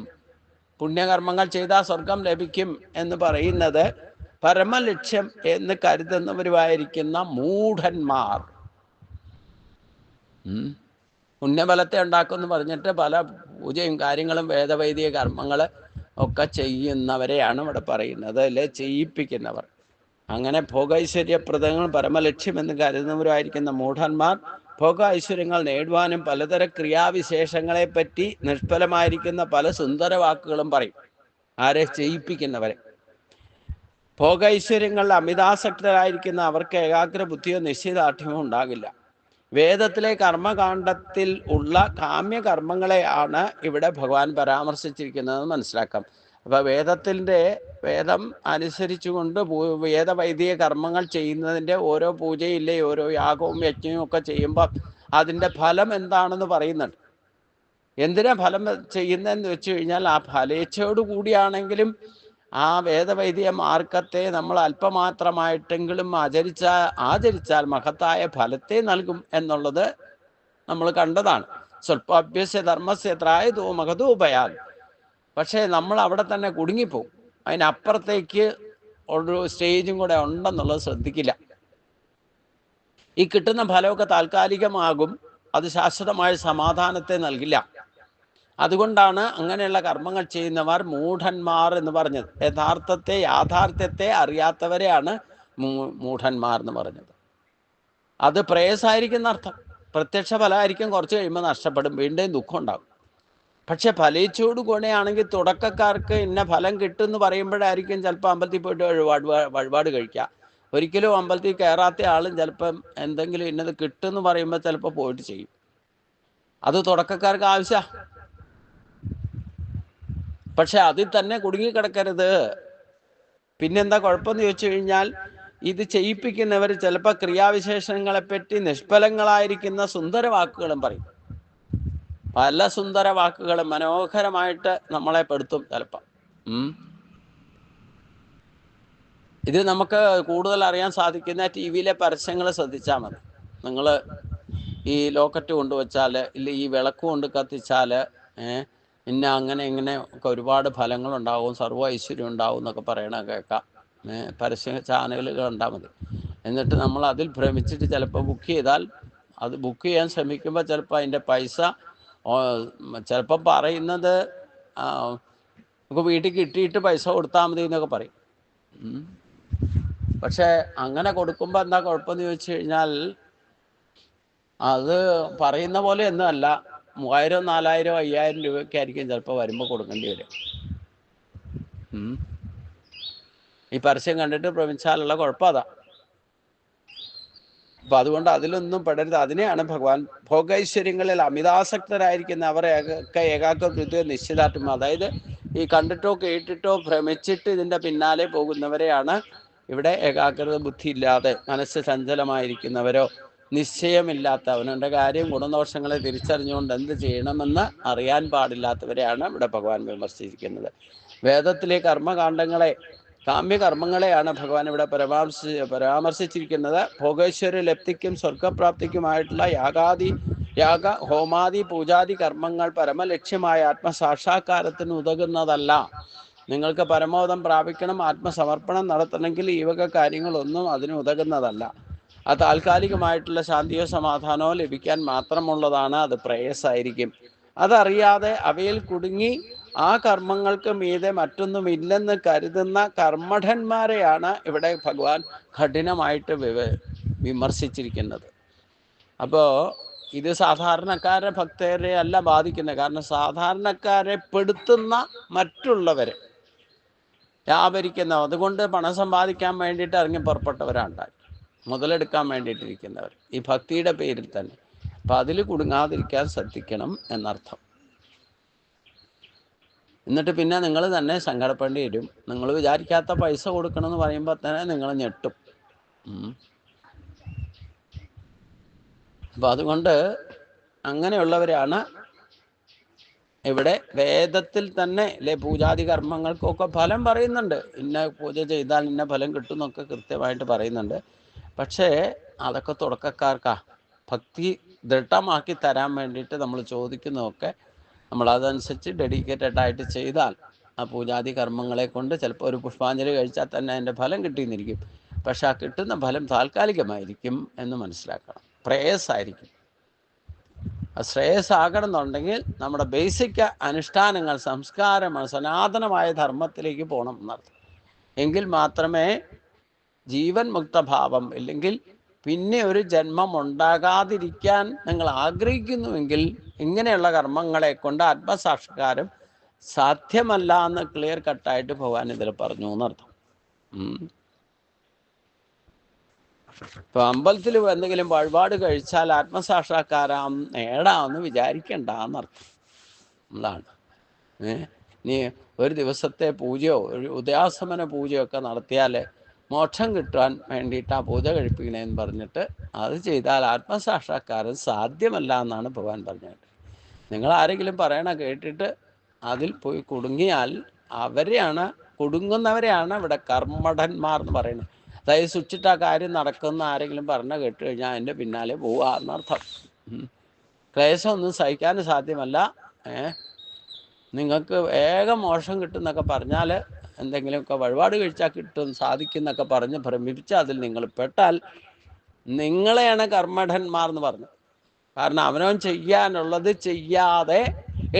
പുണ്യകർമ്മങ്ങൾ ചെയ്താൽ സ്വർഗം ലഭിക്കും എന്ന് പറയുന്നത് പരമലക്ഷ്യം എന്ന് കരുതുന്നവരുമായിരിക്കുന്ന മൂഢന്മാർ. പുണ്യഫലത്തെ ഉണ്ടാക്കുമെന്ന് പറഞ്ഞിട്ട് പല പൂജയും കാര്യങ്ങളും വേദവൈദിക കർമ്മങ്ങൾ ഒക്കെ ചെയ്യുന്നവരെയാണ് ഇവിടെ പറയുന്നത്, അല്ലെ ചെയ്യിപ്പിക്കുന്നവർ. അങ്ങനെ ഭോഗൈശ്വര്യപ്രദങ്ങൾ പരമലക്ഷ്യം എന്ന് കരുതുന്നവരായിരിക്കുന്ന മൂഢന്മാർ ഭോഗ ഐശ്വര്യങ്ങൾ നേടുവാനും പലതര ക്രിയാവിശേഷങ്ങളെ പറ്റി നിഷ്ഫലമായിരിക്കുന്ന പല സുന്ദര വാക്കുകളും പറയും. ആരെ? ചെയ്യിപ്പിക്കുന്നവരെ. ഭോഗൈശ്വര്യങ്ങളിൽ അമിതാസക്തരായിരിക്കുന്ന അവർക്ക് ഏകാഗ്ര ബുദ്ധിയോ നിശ്ചയദാർഢ്യമോ ഉണ്ടാകില്ല. വേദത്തിലെ കർമ്മകാണ്ഡത്തിൽ ഉള്ള കാമ്യകർമ്മങ്ങളെയാണ് ഇവിടെ ഭഗവാൻ പരാമർശിച്ചിരിക്കുന്നതെന്ന് മനസ്സിലാക്കാം. അപ്പോൾ വേദം അനുസരിച്ചുകൊണ്ട് വേദവൈദിക കർമ്മങ്ങൾ ചെയ്യുന്നതിൻ്റെ ഓരോ പൂജയില്ലേ, ഓരോ യാഗവും യജ്ഞവും ഒക്കെ ചെയ്യുമ്പോൾ അതിൻ്റെ ഫലം എന്താണെന്ന് പറയുന്നുണ്ട്. എന്തിനാ ഫലം ചെയ്യുന്നതെന്ന് വെച്ച് കഴിഞ്ഞാൽ ആ ഫലേച്ഛയോടു കൂടിയാണെങ്കിലും ആ വേദവൈദിക മാർഗത്തെ നമ്മൾ അല്പമാത്രമായിട്ടെങ്കിലും ആചരിച്ചാൽ മഹത്തായ ഫലത്തെ നൽകും എന്നുള്ളത് നമ്മൾ കണ്ടതാണ്. സ്വൽപ്പാഭ്യസ്യ ധർമ്മസ്യ ത്രായതോ മഹതോപയാൽ. പക്ഷേ നമ്മൾ അവിടെ തന്നെ കുടുങ്ങിപ്പോവും. അതിനപ്പുറത്തേക്ക് ഒരു സ്റ്റേജും കൂടെ ഉണ്ടെന്നുള്ളത് ശ്രദ്ധിക്കില്ല. ഈ കിട്ടുന്ന ഫലമൊക്കെ താൽക്കാലികമാകും, അത് ശാശ്വതമായ സമാധാനത്തെ നൽകില്ല. അതുകൊണ്ടാണ് അങ്ങനെയുള്ള കർമ്മങ്ങൾ ചെയ്യുന്നവർ മൂഢന്മാർ എന്ന് പറഞ്ഞത്. യാഥാർത്ഥ്യത്തെ അറിയാത്തവരെയാണ് മൂഢന്മാർ എന്ന് പറഞ്ഞത്. അത് പ്രേയസായിരിക്കുന്ന അർത്ഥം. പ്രത്യക്ഷ ഫലമായിരിക്കും, കുറച്ച് കഴിയുമ്പോൾ നഷ്ടപ്പെടും, വീണ്ടും ദുഃഖം ഉണ്ടാകും. പക്ഷെ ഫലിച്ചോട് കൂടെയാണെങ്കിൽ തുടക്കക്കാർക്ക് ഇന്ന ഫലം കിട്ടും എന്ന് പറയുമ്പോഴായിരിക്കും ചിലപ്പോൾ അമ്പലത്തിൽ പോയിട്ട് വഴിപാട് കഴിക്കുക. ഒരിക്കലും അമ്പലത്തിൽ കയറാത്ത ആളും ചിലപ്പം എന്തെങ്കിലും ഇന്നത് കിട്ടുമെന്ന് പറയുമ്പോൾ ചിലപ്പോൾ പോയിട്ട് ചെയ്യും. അത് തുടക്കക്കാർക്ക് ആവശ്യമാണ്. പക്ഷെ അതിൽ തന്നെ കുടുങ്ങിക്കിടക്കരുത്. പിന്നെന്താ കുഴപ്പമെന്ന് ചോദിച്ചു കഴിഞ്ഞാൽ ഇത് ചെയ്യിപ്പിക്കുന്നവർ ചിലപ്പോൾ ക്രിയാവിശേഷങ്ങളെപ്പറ്റി നിഷ്ഫലങ്ങളായിരിക്കുന്ന സുന്ദര വാക്കുകളും പറയും. പല സുന്ദര വാക്കുകളും മനോഹരമായിട്ട് നമ്മളെ പെടുത്തും ചിലപ്പോൾ. ഇത് നമുക്ക് കൂടുതൽ അറിയാൻ സാധിക്കുന്ന ടി വിയിലെ പരസ്യങ്ങൾ ശ്രദ്ധിച്ചാൽ മതി. നിങ്ങൾ ഈ ലോക്കറ്റ് കൊണ്ടുവച്ചാൽ, ഇല്ല ഈ വിളക്ക് കൊണ്ട് കത്തിച്ചാൽ പിന്നെ അങ്ങനെ ഇങ്ങനെ ഒക്കെ ഒരുപാട് ഫലങ്ങളുണ്ടാവും, സർവ്വ ഐശ്വര്യം ഉണ്ടാവും എന്നൊക്കെ പറയണ കേൾക്കാം. പരസ്യ ചാനലുകൾ കണ്ടാൽ മതി. എന്നിട്ട് നമ്മൾ അതിൽ ഭ്രമിച്ചിട്ട് ചിലപ്പോൾ ബുക്ക് ചെയ്താൽ, അത് ബുക്ക് ചെയ്യാൻ ശ്രമിക്കുമ്പോൾ ചിലപ്പോൾ അതിൻ്റെ പൈസ ചിലപ്പോൾ പറയുന്നത് നമുക്ക് വീട്ടിൽ കിട്ടിയിട്ട് പൈസ കൊടുത്താൽ മതി എന്നൊക്കെ പറയും. പക്ഷെ അങ്ങനെ കൊടുക്കുമ്പോൾ എന്താ കുഴപ്പമെന്ന് ചോദിച്ചു കഴിഞ്ഞാൽ അത് പറയുന്ന പോലെ ഒന്നും അല്ല. 3000, 4000, 5000 രൂപയൊക്കെ ആയിരിക്കും ചിലപ്പോൾ വരുമ്പോൾ കൊടുക്കേണ്ടി വരും. ഈ പരസ്യം കണ്ടിട്ട് ഭ്രമിച്ചാലുള്ള കുഴപ്പം അതാ. അപ്പം അതുകൊണ്ട് അതിലൊന്നും പെടരുത്. അതിനെയാണ് ഭഗവാൻ ഭോഗൈശ്വര്യങ്ങളിൽ അമിതാസക്തരായിരിക്കുന്ന അവരെയൊക്കെ ഏകാഗ്രബുദ്ധിയോ നിശ്ചിതാത്മ, അതായത് ഈ കണ്ടിട്ടോ കേട്ടിട്ടോ ഭ്രമിച്ചിട്ട് ഇതിൻ്റെ പിന്നാലെ പോകുന്നവരെയാണ് ഇവിടെ ഏകാഗ്രത ബുദ്ധി ഇല്ലാതെ മനസ്സ് ചഞ്ചലമായിരിക്കുന്നവരോ നിശ്ചയമില്ലാത്ത, അവനവൻ്റെ കാര്യം ഗുണദോഷങ്ങളെ തിരിച്ചറിഞ്ഞുകൊണ്ട് എന്ത് ചെയ്യണമെന്ന് അറിയാൻ പാടില്ലാത്തവരെയാണ് ഇവിടെ ഭഗവാൻ വിമർശിച്ചിരിക്കുന്നത്. വേദത്തിലെ കർമ്മകാണ്ഡങ്ങളെ, കാമ്യകർമ്മങ്ങളെയാണ് ഭഗവാൻ ഇവിടെ പരാമർശിച്ചിരിക്കുന്നത്. ഭോഗേശ്വര ലബ്ധിക്കും സ്വർഗപ്രാപ്തിക്കുമായിട്ടുള്ള ഹോമാദി പൂജാതി കർമ്മങ്ങൾ പരമലക്ഷ്യമായ ആത്മസാക്ഷാത്കാരത്തിന് ഉതകുന്നതല്ല. നിങ്ങൾക്ക് പരമോദം പ്രാപിക്കണം, ആത്മസമർപ്പണം നടത്തണമെങ്കിൽ ഈ വക കാര്യങ്ങളൊന്നും അതിന് ഉതകുന്നതല്ല. അത് താൽക്കാലികമായിട്ടുള്ള ശാന്തിയോ സമാധാനമോ ലഭിക്കാൻ മാത്രമുള്ളതാണ്. അത് പ്രേയസായിരിക്കും. അതറിയാതെ അവയിൽ കുടുങ്ങി ആ കർമ്മങ്ങൾക്ക് മീതെ മറ്റൊന്നുമില്ലെന്ന് കരുതുന്ന കർമ്മഠന്മാരെയാണ് ഇവിടെ ഭഗവാൻ കഠിനമായിട്ട് വിമർശിച്ചിരിക്കുന്നത്. അപ്പോൾ ഇത് സാധാരണക്കാരെ ഭക്തരെ അല്ല ബാധിക്കുന്നത്. കാരണം സാധാരണക്കാരെ പെടുത്തുന്ന മറ്റുള്ളവരെ വ്യാപരിക്കുന്ന, അതുകൊണ്ട് പണം സമ്പാദിക്കാൻ വേണ്ടിയിട്ട് ഇറങ്ങി പുറപ്പെട്ടവരാണ്ടായി, മുതലെടുക്കാൻ വേണ്ടിയിട്ടിരിക്കുന്നവർ ഈ ഭക്തിയുടെ പേരിൽ തന്നെ. അപ്പം അതിൽ കുടുങ്ങാതിരിക്കാൻ ശ്രദ്ധിക്കണം എന്നർത്ഥം. എന്നിട്ട് പിന്നെ നിങ്ങൾ തന്നെ സങ്കടപ്പെടേണ്ടി വരും. നിങ്ങൾ വിചാരിക്കാത്ത പൈസ കൊടുക്കണമെന്ന് പറയുമ്പോൾ തന്നെ നിങ്ങൾ ഞെട്ടും. അപ്പം അതുകൊണ്ട് അങ്ങനെയുള്ളവരാണ് ഇവിടെ വേദത്തിൽ തന്നെ അല്ലെ പൂജാതി കർമ്മങ്ങൾക്കൊക്കെ ഫലം പറയുന്നുണ്ട്. ഇന്ന പൂജ ചെയ്താൽ ഇന്ന ഫലം കിട്ടും എന്നൊക്കെ കൃത്യമായിട്ട് പറയുന്നുണ്ട്. പക്ഷേ അതൊക്കെ തുടക്കക്കാർക്കാ. ഭക്തി ദൃഢമാക്കി തരാൻ വേണ്ടിയിട്ട് നമ്മൾ ചോദിക്കുന്നതൊക്കെ നമ്മളതനുസരിച്ച് ഡെഡിക്കേറ്റഡ് ആയിട്ട് ചെയ്താൽ ആ പൂജാതി കർമ്മങ്ങളെ കൊണ്ട് ചിലപ്പോൾ ഒരു പുഷ്പാഞ്ജലി കഴിച്ചാൽ തന്നെ അതിൻ്റെ ഫലം കിട്ടിയെന്നിരിക്കും. പക്ഷെ ആ കിട്ടുന്ന ഫലം താൽക്കാലികമായിരിക്കും എന്ന് മനസ്സിലാക്കണം. പ്രേയസ്സായിരിക്കും. ശ്രേയസ്സാകണം എന്നുണ്ടെങ്കിൽ നമ്മുടെ ബേസിക് അനുഷ്ഠാനങ്ങൾ, സംസ്കാരമാണ്, സനാതനമായ ധർമ്മത്തിലേക്ക് പോകണം എന്നർത്ഥം. എങ്കിൽ മാത്രമേ ജീവൻ മുക്തഭാവം, ഇല്ലെങ്കിൽ പിന്നെ ഒരു ജന്മം ഉണ്ടാകാതിരിക്കാൻ നിങ്ങൾ ആഗ്രഹിക്കുന്നുവെങ്കിൽ ഇങ്ങനെയുള്ള കർമ്മങ്ങളെ കൊണ്ട് ആത്മസാക്ഷാത്കാരം സാധ്യമല്ല എന്ന് ക്ലിയർ കട്ടായിട്ട് ഭഗവാൻ ഇതിൽ പറഞ്ഞു എന്നർത്ഥം. ഇപ്പൊ അമ്പലത്തിൽ എന്തെങ്കിലും വഴിപാട് കഴിച്ചാൽ ആത്മസാക്ഷാത്കാരം നേടാമെന്ന് വിചാരിക്കണ്ട എന്നർത്ഥം. എന്താണ് നീ ഒരു ദിവസത്തെ പൂജയോ ഒരു ഉദയാസമന പൂജയോ ഒക്കെ നടത്തിയാൽ മോക്ഷം കിട്ടാൻ വേണ്ടിയിട്ട് ആ പൂജ കഴിപ്പിക്കണേന്ന് പറഞ്ഞിട്ട് അത് ചെയ്താൽ ആത്മസാക്ഷാത്കാരം സാധ്യമല്ല എന്നാണ് ഭഗവാൻ പറഞ്ഞത്. നിങ്ങൾ ആരെങ്കിലും പറയണ കേട്ടിട്ട് അതിൽ പോയി കുടുങ്ങിയാൽ കുടുങ്ങുന്നവരെയാണ് ഇവിടെ കർമ്മഠന്മാർ എന്ന് പറയുന്നത്. അതായത് സ്വിച്ചിട്ട് ആ കാര്യം നടക്കുന്ന ആരെങ്കിലും പറഞ്ഞ കേട്ട് കഴിഞ്ഞാൽ അതിൻ്റെ പിന്നാലെ പോവുക എന്നർത്ഥം. ക്ലേശമൊന്നും സഹിക്കാൻ സാധ്യമല്ല. നിങ്ങൾക്ക് വേഗം മോക്ഷം കിട്ടുന്നൊക്കെ പറഞ്ഞാൽ, എന്തെങ്കിലുമൊക്കെ വഴിപാട് കഴിച്ചാൽ കിട്ടും, സാധിക്കുന്നൊക്കെ പറഞ്ഞ് ഭ്രമിപ്പിച്ച് അതിൽ നിങ്ങൾ പെട്ടാൽ നിങ്ങളെയാണ് കർമ്മഠന്മാർ എന്ന് പറഞ്ഞു. കാരണം അവനവൻ ചെയ്യാനുള്ളത് ചെയ്യാതെ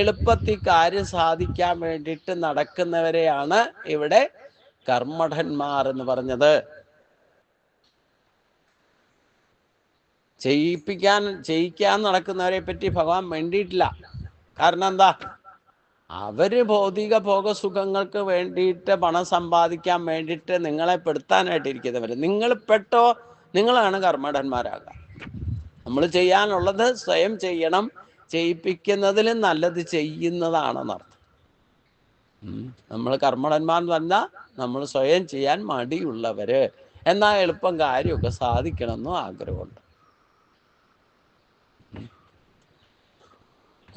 എളുപ്പത്തിൽ കാര്യം സാധിക്കാൻ വേണ്ടിയിട്ട് നടക്കുന്നവരെയാണ് ഇവിടെ കർമ്മഠന്മാർ എന്ന് പറഞ്ഞത്. ചെയ്യിക്കാൻ നടക്കുന്നവരെ പറ്റി ഭഗവാൻ വേണ്ടിയിട്ടില്ല. കാരണം എന്താ? അവര് ഭൗതിക ഭോഗസുഖങ്ങൾക്ക് വേണ്ടിയിട്ട് പണം സമ്പാദിക്കാൻ വേണ്ടിയിട്ട് നിങ്ങളെ പെടുത്താനായിട്ടിരിക്കുന്നവർ. നിങ്ങൾ പെട്ടോ, നിങ്ങളാണ് കർമ്മഠന്മാരാകുക. നമ്മൾ ചെയ്യാനുള്ളത് സ്വയം ചെയ്യണം. ചെയ്യിപ്പിക്കുന്നതിലും നല്ലത് ചെയ്യുന്നതാണെന്നർത്ഥം. നമ്മൾ കർമ്മഠന്മാർ പറഞ്ഞാൽ നമ്മൾ സ്വയം ചെയ്യാൻ മടിയുള്ളവര്, എന്നാൽ എളുപ്പം കാര്യമൊക്കെ സാധിക്കണമെന്നും ആഗ്രഹമുണ്ട്.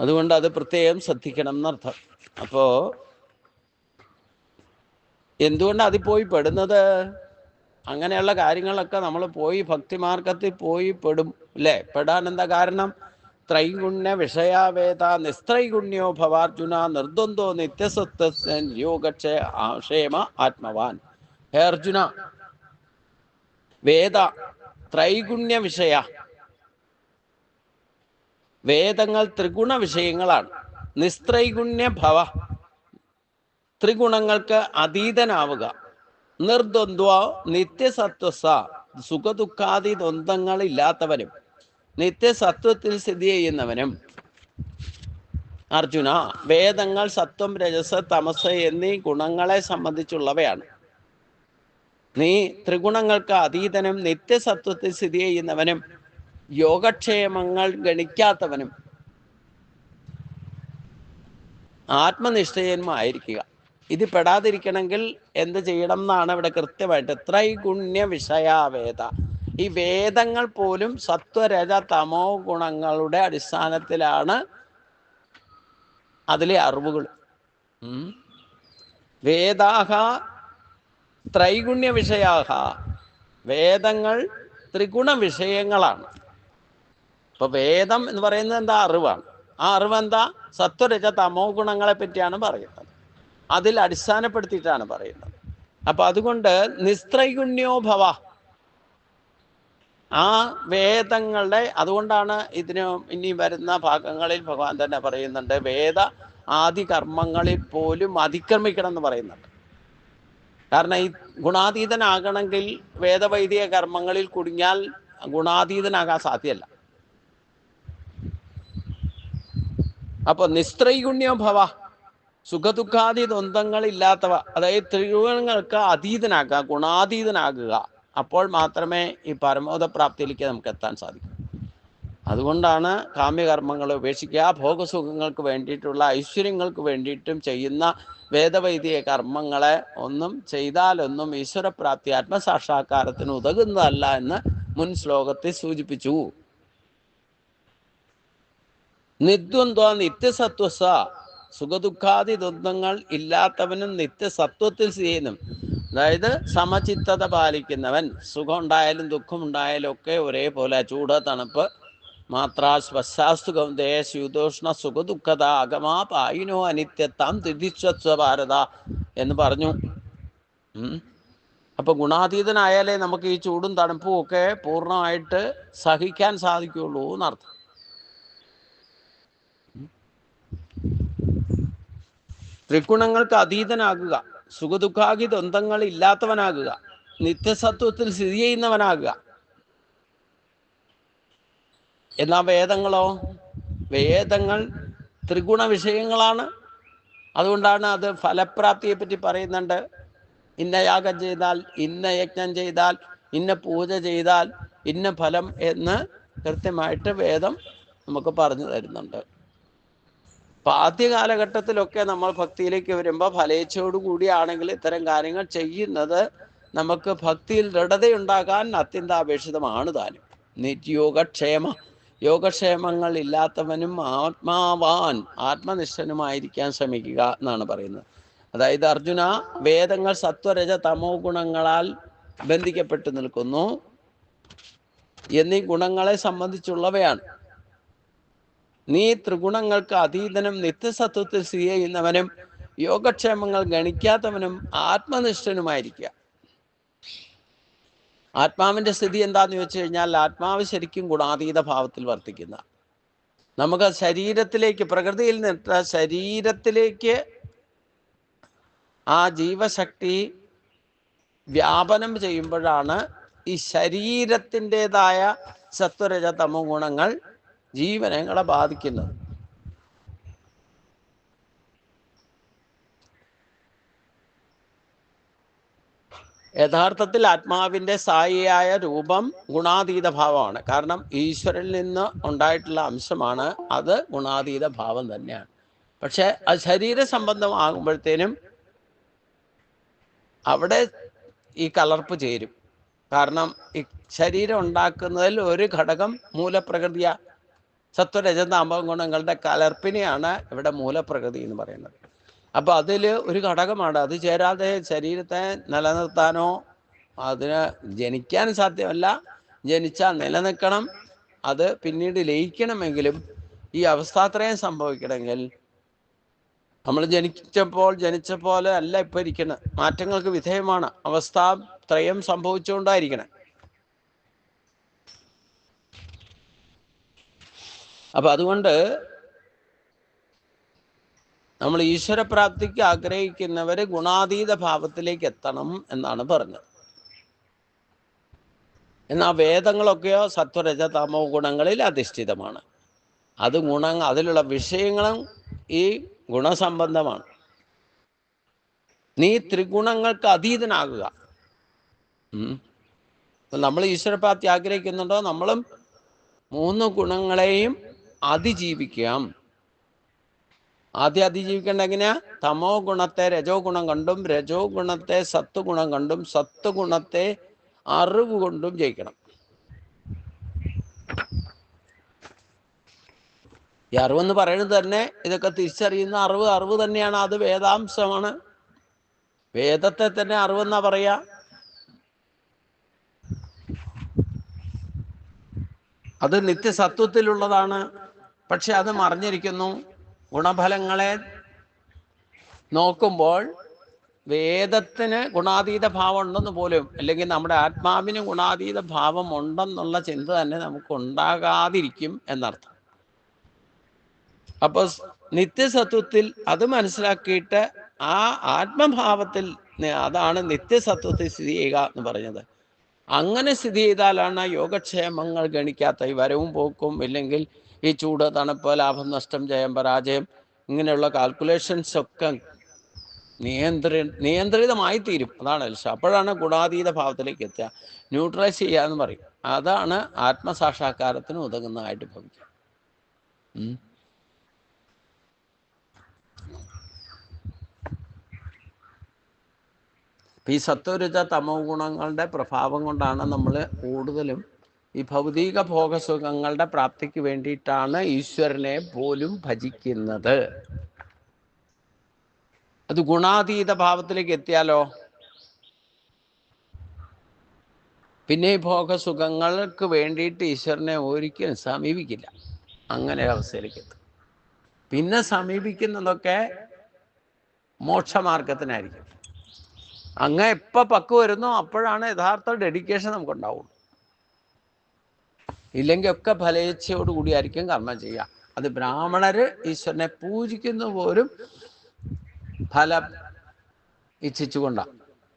അതുകൊണ്ട് അത് പ്രത്യേകം ശ്രദ്ധിക്കണം എന്നർത്ഥം. അപ്പോ എന്തുകൊണ്ട് അതിൽ പോയി പെടുന്നത്? അങ്ങനെയുള്ള കാര്യങ്ങളൊക്കെ നമ്മൾ പോയി ഭക്തിമാർഗത്തിൽ പോയി പെടും അല്ലേ? പെടാൻ എന്താ കാരണം? ത്രൈഗുണ്യ വിഷയാവേദ നിസ്ത്രൈഗുണ്യോ ഭവാർജുന നിർദ്വന്ദ്വോ നിത്യസത്വ യോഗക്ഷേമ ആത്മവാൻ. ഹേ അർജുന, വേദ ത്രൈഗുണ്യ വിഷയ, വേദങ്ങൾ ത്രിഗുണ വിഷയങ്ങളാണ്. നിസ്ത്രൈഗുണ്യ ഭവ, ത്രിഗുണങ്ങൾക്ക് അതീതനാവുക. നിർദ്വന്ദ്വ നിത്യസത്വസ, സുഖദുഃഖാദി ദ്വന്ദ്ങ്ങൾ ഇല്ലാത്തവനും നിത്യസത്വത്തിൽ സ്ഥിതി ചെയ്യുന്നവനും. അർജുന, വേദങ്ങൾ സത്വം രജസ് തമസ് എന്നീ ഗുണങ്ങളെ സംബന്ധിച്ചുള്ളവയാണ്. നീ ത്രിഗുണങ്ങൾക്ക് അതീതനും നിത്യസത്വത്തിൽ സ്ഥിതി ചെയ്യുന്നവനും യോഗക്ഷേമങ്ങൾ ഗണിക്കാത്തവനും ആത്മനിഷ്ഠയനുമായിരിക്കുക. ഇത് പെടാതിരിക്കണമെങ്കിൽ എന്ത് ചെയ്യണം എന്നാണ് ഇവിടെ കൃത്യമായിട്ട്. ത്രൈഗുണ്യ വിഷയാവേദ, ഈ വേദങ്ങൾ പോലും സത്വരജ തമോ ഗുണങ്ങളുടെ അടിസ്ഥാനത്തിലാണ് അതിലെ അറിവുകൾ. വേദാഹ ത്രൈഗുണ്യ വിഷയാഹ, വേദങ്ങൾ ത്രിഗുണ വിഷയങ്ങളാണ്. ഇപ്പൊ വേദം എന്ന് പറയുന്നത് എന്താ? അറിവാണ്. ആ അറിവെന്താ? സത്വരജ തമോ ഗുണങ്ങളെ പറ്റിയാണ് പറയുന്നത്. അതിൽ അടിസ്ഥാനപ്പെടുത്തിയിട്ടാണ് പറയുന്നത്. അപ്പൊ അതുകൊണ്ട് നിസ്ത്രൈഗുണ്യോ ഭവ, ആ വേദങ്ങളുടെ, അതുകൊണ്ടാണ് ഇതിന് ഇനി വരുന്ന ഭാഗങ്ങളിൽ ഭഗവാൻ തന്നെ പറയുന്നുണ്ട്, വേദ ആദി കർമ്മങ്ങളിൽ പോലും അതിക്രമിക്കണം എന്ന് പറയുന്നുണ്ട്. കാരണം ഈ ഗുണാതീതനാകണമെങ്കിൽ വേദവൈദിക കർമ്മങ്ങളിൽ കുടുങ്ങിയാൽ ഗുണാതീതനാകാൻ സാധ്യമല്ല. അപ്പൊ നിസ്ത്രൈഗുണ്യോ ഭവ, സുഖദുഃഖാദി ദ്വന്ദ്ങ്ങൾ ഇല്ലാത്തവ, അതായത് ത്രിഗുണങ്ങൾക്ക് അതീതനാക്കുക, ഗുണാതീതനാകുക. അപ്പോൾ മാത്രമേ ഈ പരമോദപ്രാപ്തിയിലേക്ക് നമുക്ക് എത്താൻ സാധിക്കൂ. അതുകൊണ്ടാണ് കാമ്യകർമ്മങ്ങൾ ഉപേക്ഷിക്കുക, ഭോഗസുഖങ്ങൾക്ക് വേണ്ടിയിട്ടുള്ള ഐശ്വര്യങ്ങൾക്ക് വേണ്ടിയിട്ടും ചെയ്യുന്ന വേദവൈദിക കർമ്മങ്ങളെ ഒന്നും ചെയ്താലൊന്നും ഈശ്വരപ്രാപ്തി ആത്മസാക്ഷാത്കാരത്തിന് ഉതകുന്നതല്ല എന്ന് മുൻ ശ്ലോകത്തിൽ സൂചിപ്പിച്ചു. നിദ്വന്ദ്വ നിത്യസത്വസ, സുഖദുഃഖാദി ദ്വന്ദ്ങ്ങൾ ഇല്ലാത്തവനും നിത്യസത്വത്തിൽ ചെയ്യുന്നു. അതായത് സമചിത്തത പാലിക്കുന്നവൻ. സുഖം ഉണ്ടായാലും ദുഃഖം ഉണ്ടായാലും ഒക്കെ ഒരേപോലെ, ചൂട് തണുപ്പ് മാത്രാ സ്വശാസ്തു കൗന്ദേയ ശീതോഷ്ണ സുഖദുഃഖത അഗമാ പായിനോ അനിത്യത്താം തിരിച്ചസ്വ ഭാരത എന്ന് പറഞ്ഞു. അപ്പൊ ഗുണാതീതനായാലേ നമുക്ക് ഈ ചൂടും തണുപ്പും ഒക്കെ പൂർണ്ണമായിട്ട് സഹിക്കാൻ സാധിക്കുള്ളൂ എന്നർത്ഥം. ത്രിഗുണങ്ങൾക്ക് അതീതനാകുക, സുഖദുഃഖാദി ദ്വന്ദ്ങ്ങൾ ഇല്ലാത്തവനാകുക, നിത്യസത്വത്തിൽ സ്ഥിതി ചെയ്യുന്നവനാകുക. എന്നാ വേദങ്ങളോ? വേദങ്ങൾ ത്രിഗുണ വിഷയങ്ങളാണ്. അതുകൊണ്ടാണ് അത് ഫലപ്രാപ്തിയെ പറ്റി പറയുന്നുണ്ട്. ഇന്ന യാഗം ചെയ്താൽ, ഇന്ന യജ്ഞം ചെയ്താൽ, ഇന്ന പൂജ ചെയ്താൽ ഇന്ന ഫലം എന്ന് കൃത്യമായിട്ട് വേദം നമുക്ക് പറഞ്ഞു തരുന്നുണ്ട്. അപ്പൊ ആദ്യ കാലഘട്ടത്തിലൊക്കെ നമ്മൾ ഭക്തിയിലേക്ക് വരുമ്പോൾ ഫലേച്ഛയോടു കൂടിയാണെങ്കിൽ ഇത്തരം കാര്യങ്ങൾ ചെയ്യുന്നത് നമുക്ക് ഭക്തിയിൽ ദൃഢതയുണ്ടാകാൻ അത്യന്താപേക്ഷിതമാണ് താനും. നിത്യോഗക്ഷേമ, യോഗക്ഷേമങ്ങൾ ഇല്ലാത്തവനും ആത്മാവാൻ, ആത്മനിഷ്ഠനുമായിരിക്കാൻ ശ്രമിക്കുക എന്നാണ് പറയുന്നത്. അതായത് അർജുന, വേദങ്ങൾ സത്വരജ തമോ ഗുണങ്ങളാൽ ബന്ധിക്കപ്പെട്ടു നിൽക്കുന്നു എന്നീ ഗുണങ്ങളെ സംബന്ധിച്ചുള്ളവയാണ്. നീ ത്രിഗുണങ്ങൾക്ക് അതീതനും നിത്യസത്വത്തിൽ സ്ഥിതി ചെയ്യുന്നവനും യോഗക്ഷേമങ്ങൾ ഗണിക്കാത്തവനും ആത്മനിഷ്ഠനുമായിരിക്കുക. ആത്മാവിന്റെ സ്ഥിതി എന്താന്ന് ചോദിച്ചു കഴിഞ്ഞാൽ, ആത്മാവ് ശരിക്കും ഗുണാതീത ഭാവത്തിൽ വർത്തിക്കുന്ന, നമുക്ക് ശരീരത്തിലേക്ക്, പ്രകൃതിയിൽ നിന്ന് ശരീരത്തിലേക്ക് ആ ജീവശക്തി വ്യാപനം ചെയ്യുമ്പോഴാണ് ഈ ശരീരത്തിൻ്റെതായ സത്വരജ തമോ ഗുണങ്ങൾ ജീവനങ്ങളെ ബാധിക്കുന്നത്. യഥാർത്ഥത്തിൽ ആത്മാവിൻ്റെ സായിയായ രൂപം ഗുണാതീത ഭാവമാണ്. കാരണം ഈശ്വരനിൽ നിന്ന് ഉണ്ടായിട്ടുള്ള അംശമാണ് അത്, ഗുണാതീത ഭാവം തന്നെയാണ്. പക്ഷെ അത് ശരീര സംബന്ധമാകുമ്പോഴത്തേനും അവിടെ ഈ കലർപ്പ് ചേരും. കാരണം ഈ ശരീരം ഉണ്ടാക്കുന്നതിൽ ഒരു ഘടകം മൂലപ്രകൃതിയ, സത്വരജ തമോ ഗുണങ്ങളുടെ കലർപ്പിനെയാണ് ഇവിടെ മൂലപ്രകൃതി എന്ന് പറയുന്നത്. അപ്പൊ അതിൽ ഒരു ഘടകമാണ്. അത് ചേരാതെ ശരീരത്തെ നിലനിർത്താനോ അതിന് ജനിക്കാൻ സാധ്യമല്ല. ജനിച്ചാൽ നിലനിൽക്കണം, അത് പിന്നീട് ലയിക്കണമെങ്കിലും ഈ അവസ്ഥാത്രയം സംഭവിക്കണമെങ്കിൽ നമ്മൾ ജനിച്ച പോലെ അല്ല ഇപ്പൊ ഇരിക്കുന്നത്. മാറ്റങ്ങൾക്ക് വിധേയമാണ്. അവസ്ഥാത്രയം സംഭവിച്ചുകൊണ്ടായിരിക്കണം. അപ്പൊ അതുകൊണ്ട് നമ്മൾ ഈശ്വരപ്രാപ്തിക്ക് ആഗ്രഹിക്കുന്നവര് ഗുണാതീത ഭാവത്തിലേക്ക് എത്തണം എന്നാണ് പറഞ്ഞത്. എന്നാൽ വേദങ്ങളൊക്കെയോ സത്വരജ തമോ ഗുണങ്ങളിൽ അധിഷ്ഠിതമാണ്. അത് അതിലുള്ള വിഷയങ്ങളും ഈ ഗുണസംബന്ധമാണ്. നീ ത്രിഗുണങ്ങൾക്ക് അതീതനാകുക. നമ്മൾ ഈശ്വരപ്രാപ്തി ആഗ്രഹിക്കുന്നുണ്ടോ, നമ്മളും 3 ഗുണങ്ങളെയും അതിജീവിക്കാം. ആദ്യം അതിജീവിക്കേണ്ട എങ്ങനെയാ? തമോ ഗുണത്തെ രജോ ഗുണം കൊണ്ടും, രജോ ഗുണത്തെ സത്വഗുണം കൊണ്ടും, സത്വഗുണത്തെ അറിവ് കൊണ്ടും ജയിക്കണം. ഈ അറിവെന്ന് പറയുന്നത് തന്നെ ഇതൊക്കെ തിരിച്ചറിയുന്ന അറിവ് തന്നെയാണ്. അത് വേദാംശമാണ്. വേദത്തെ തന്നെ അറിവെന്നാ പറയാ. അത് നിത്യസത്വത്തിലുള്ളതാണ്. പക്ഷെ അത് മറിഞ്ഞിരിക്കുന്നു. ഗുണഫലങ്ങളെ നോക്കുമ്പോൾ വേദത്തിന് ഗുണാതീത ഭാവം ഉണ്ടെന്ന് പോലും, അല്ലെങ്കിൽ നമ്മുടെ ആത്മാവിന് ഗുണാതീത ഭാവം ഉണ്ടെന്നുള്ള ചിന്ത തന്നെ നമുക്ക് ഉണ്ടാകാതിരിക്കും എന്നർത്ഥം. അപ്പൊ നിത്യസത്വത്തിൽ അത് മനസ്സിലാക്കിയിട്ട് ആ ആത്മഭാവത്തിൽ, അതാണ് നിത്യസത്വത്തിൽ സ്ഥിതി ചെയ്യുക എന്ന് പറഞ്ഞത്. അങ്ങനെ സ്ഥിതി ചെയ്താലാണ് യോഗക്ഷേമങ്ങൾ ഗണിക്കാത്ത ഈ വരവും പോക്കും, ഇല്ലെങ്കിൽ ഈ ചൂട് തണുപ്പ്, ലാഭം നഷ്ടം, ജയം പരാജയം, ഇങ്ങനെയുള്ള കാൽക്കുലേഷൻസ് ഒക്കെ നിയന്ത്രിതമായി തീരും. അതാണ് ലക്ഷ്യം. അപ്പോഴാണ് ഗുണാതീത ഭാവത്തിലേക്ക് എത്തുക. ന്യൂട്രലൈസ് ചെയ്യുക എന്ന് പറയും. അതാണ് ആത്മസാക്ഷാത്കാരത്തിന് ഉതകുന്നതായിട്ട് ഭവിക്കുക. ഈ സത്വരജ തമോ ഗുണങ്ങളുടെ പ്രഭാവം കൊണ്ടാണ് നമ്മൾ കൂടുതലും ഈ ഭൗതിക ഭോഗസുഖങ്ങളുടെ പ്രാപ്തിക്ക് വേണ്ടിയിട്ടാണ് ഈശ്വരനെ പോലും ഭജിക്കുന്നത്. അത് ഗുണാതീത ഭാവത്തിലേക്ക് എത്തിയാലോ പിന്നെ ഈ ഭോഗസുഖങ്ങൾക്ക് വേണ്ടിയിട്ട് ഈശ്വരനെ ഒരിക്കലും സമീപിക്കില്ല. അങ്ങനെ അവസ്ഥയിലേക്ക് എത്തും. പിന്നെ സമീപിക്കുന്നതൊക്കെ മോക്ഷമാർഗത്തിനായിരിക്കും. അങ്ങ് എപ്പോൾ പക്വ വരുന്നോ അപ്പോഴാണ് യഥാർത്ഥ ഡെഡിക്കേഷൻ നമുക്കുണ്ടാവുള്ളൂ. ഇല്ലെങ്കിൽ ഒക്കെ ഫലേച്ഛയോടുകൂടിയായിരിക്കും കർമ്മം ചെയ്യുക. അത് ബ്രാഹ്മണര് ഈശ്വരനെ പൂജിക്കുന്ന പോലും ഫലം ഇച്ഛിച്ചുകൊണ്ടാണ്.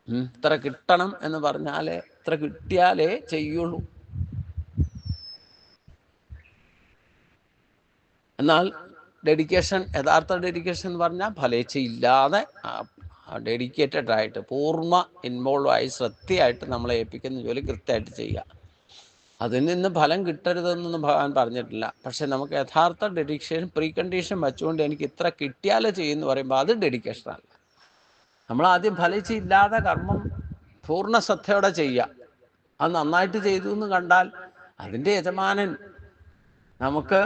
ഇത്ര കിട്ടണം എന്ന് പറഞ്ഞാലേ, ഇത്ര കിട്ടിയാലേ ചെയ്യുള്ളൂ. എന്നാൽ ഡെഡിക്കേഷൻ, യഥാർത്ഥ ഡെഡിക്കേഷൻ എന്ന് പറഞ്ഞാൽ ഫലേച്ഛയില്ലാതെ ഡെഡിക്കേറ്റഡ് ആയിട്ട് പൂർണ്ണ ഇൻവോൾവ് ആയി ശ്രദ്ധയായിട്ട് നമ്മളെ ഏൽപ്പിക്കുന്ന ജോലി കൃത്യമായിട്ട് ചെയ്യുക. അതിൽ നിന്ന് ഫലം കിട്ടരുതെന്നൊന്നും ഭഗവാൻ പറഞ്ഞിട്ടില്ല. പക്ഷെ നമുക്ക് യഥാർത്ഥ ഡെഡിക്കേഷൻ പ്രീ കണ്ടീഷൻ വെച്ചുകൊണ്ട് എനിക്ക് ഇത്ര കിട്ടിയാലേ ചെയ്യുമെന്ന് പറയുമ്പോൾ അത് ഡെഡിക്കേഷനല്ല. നമ്മൾ ആദ്യം ഫലിച്ചില്ലാതെ കർമ്മം പൂർണ്ണ ശ്രദ്ധയോടെ ചെയ്യുക. അത് നന്നായിട്ട് ചെയ്തു എന്ന് കണ്ടാൽ അതിൻ്റെ യജമാനൻ നമുക്ക്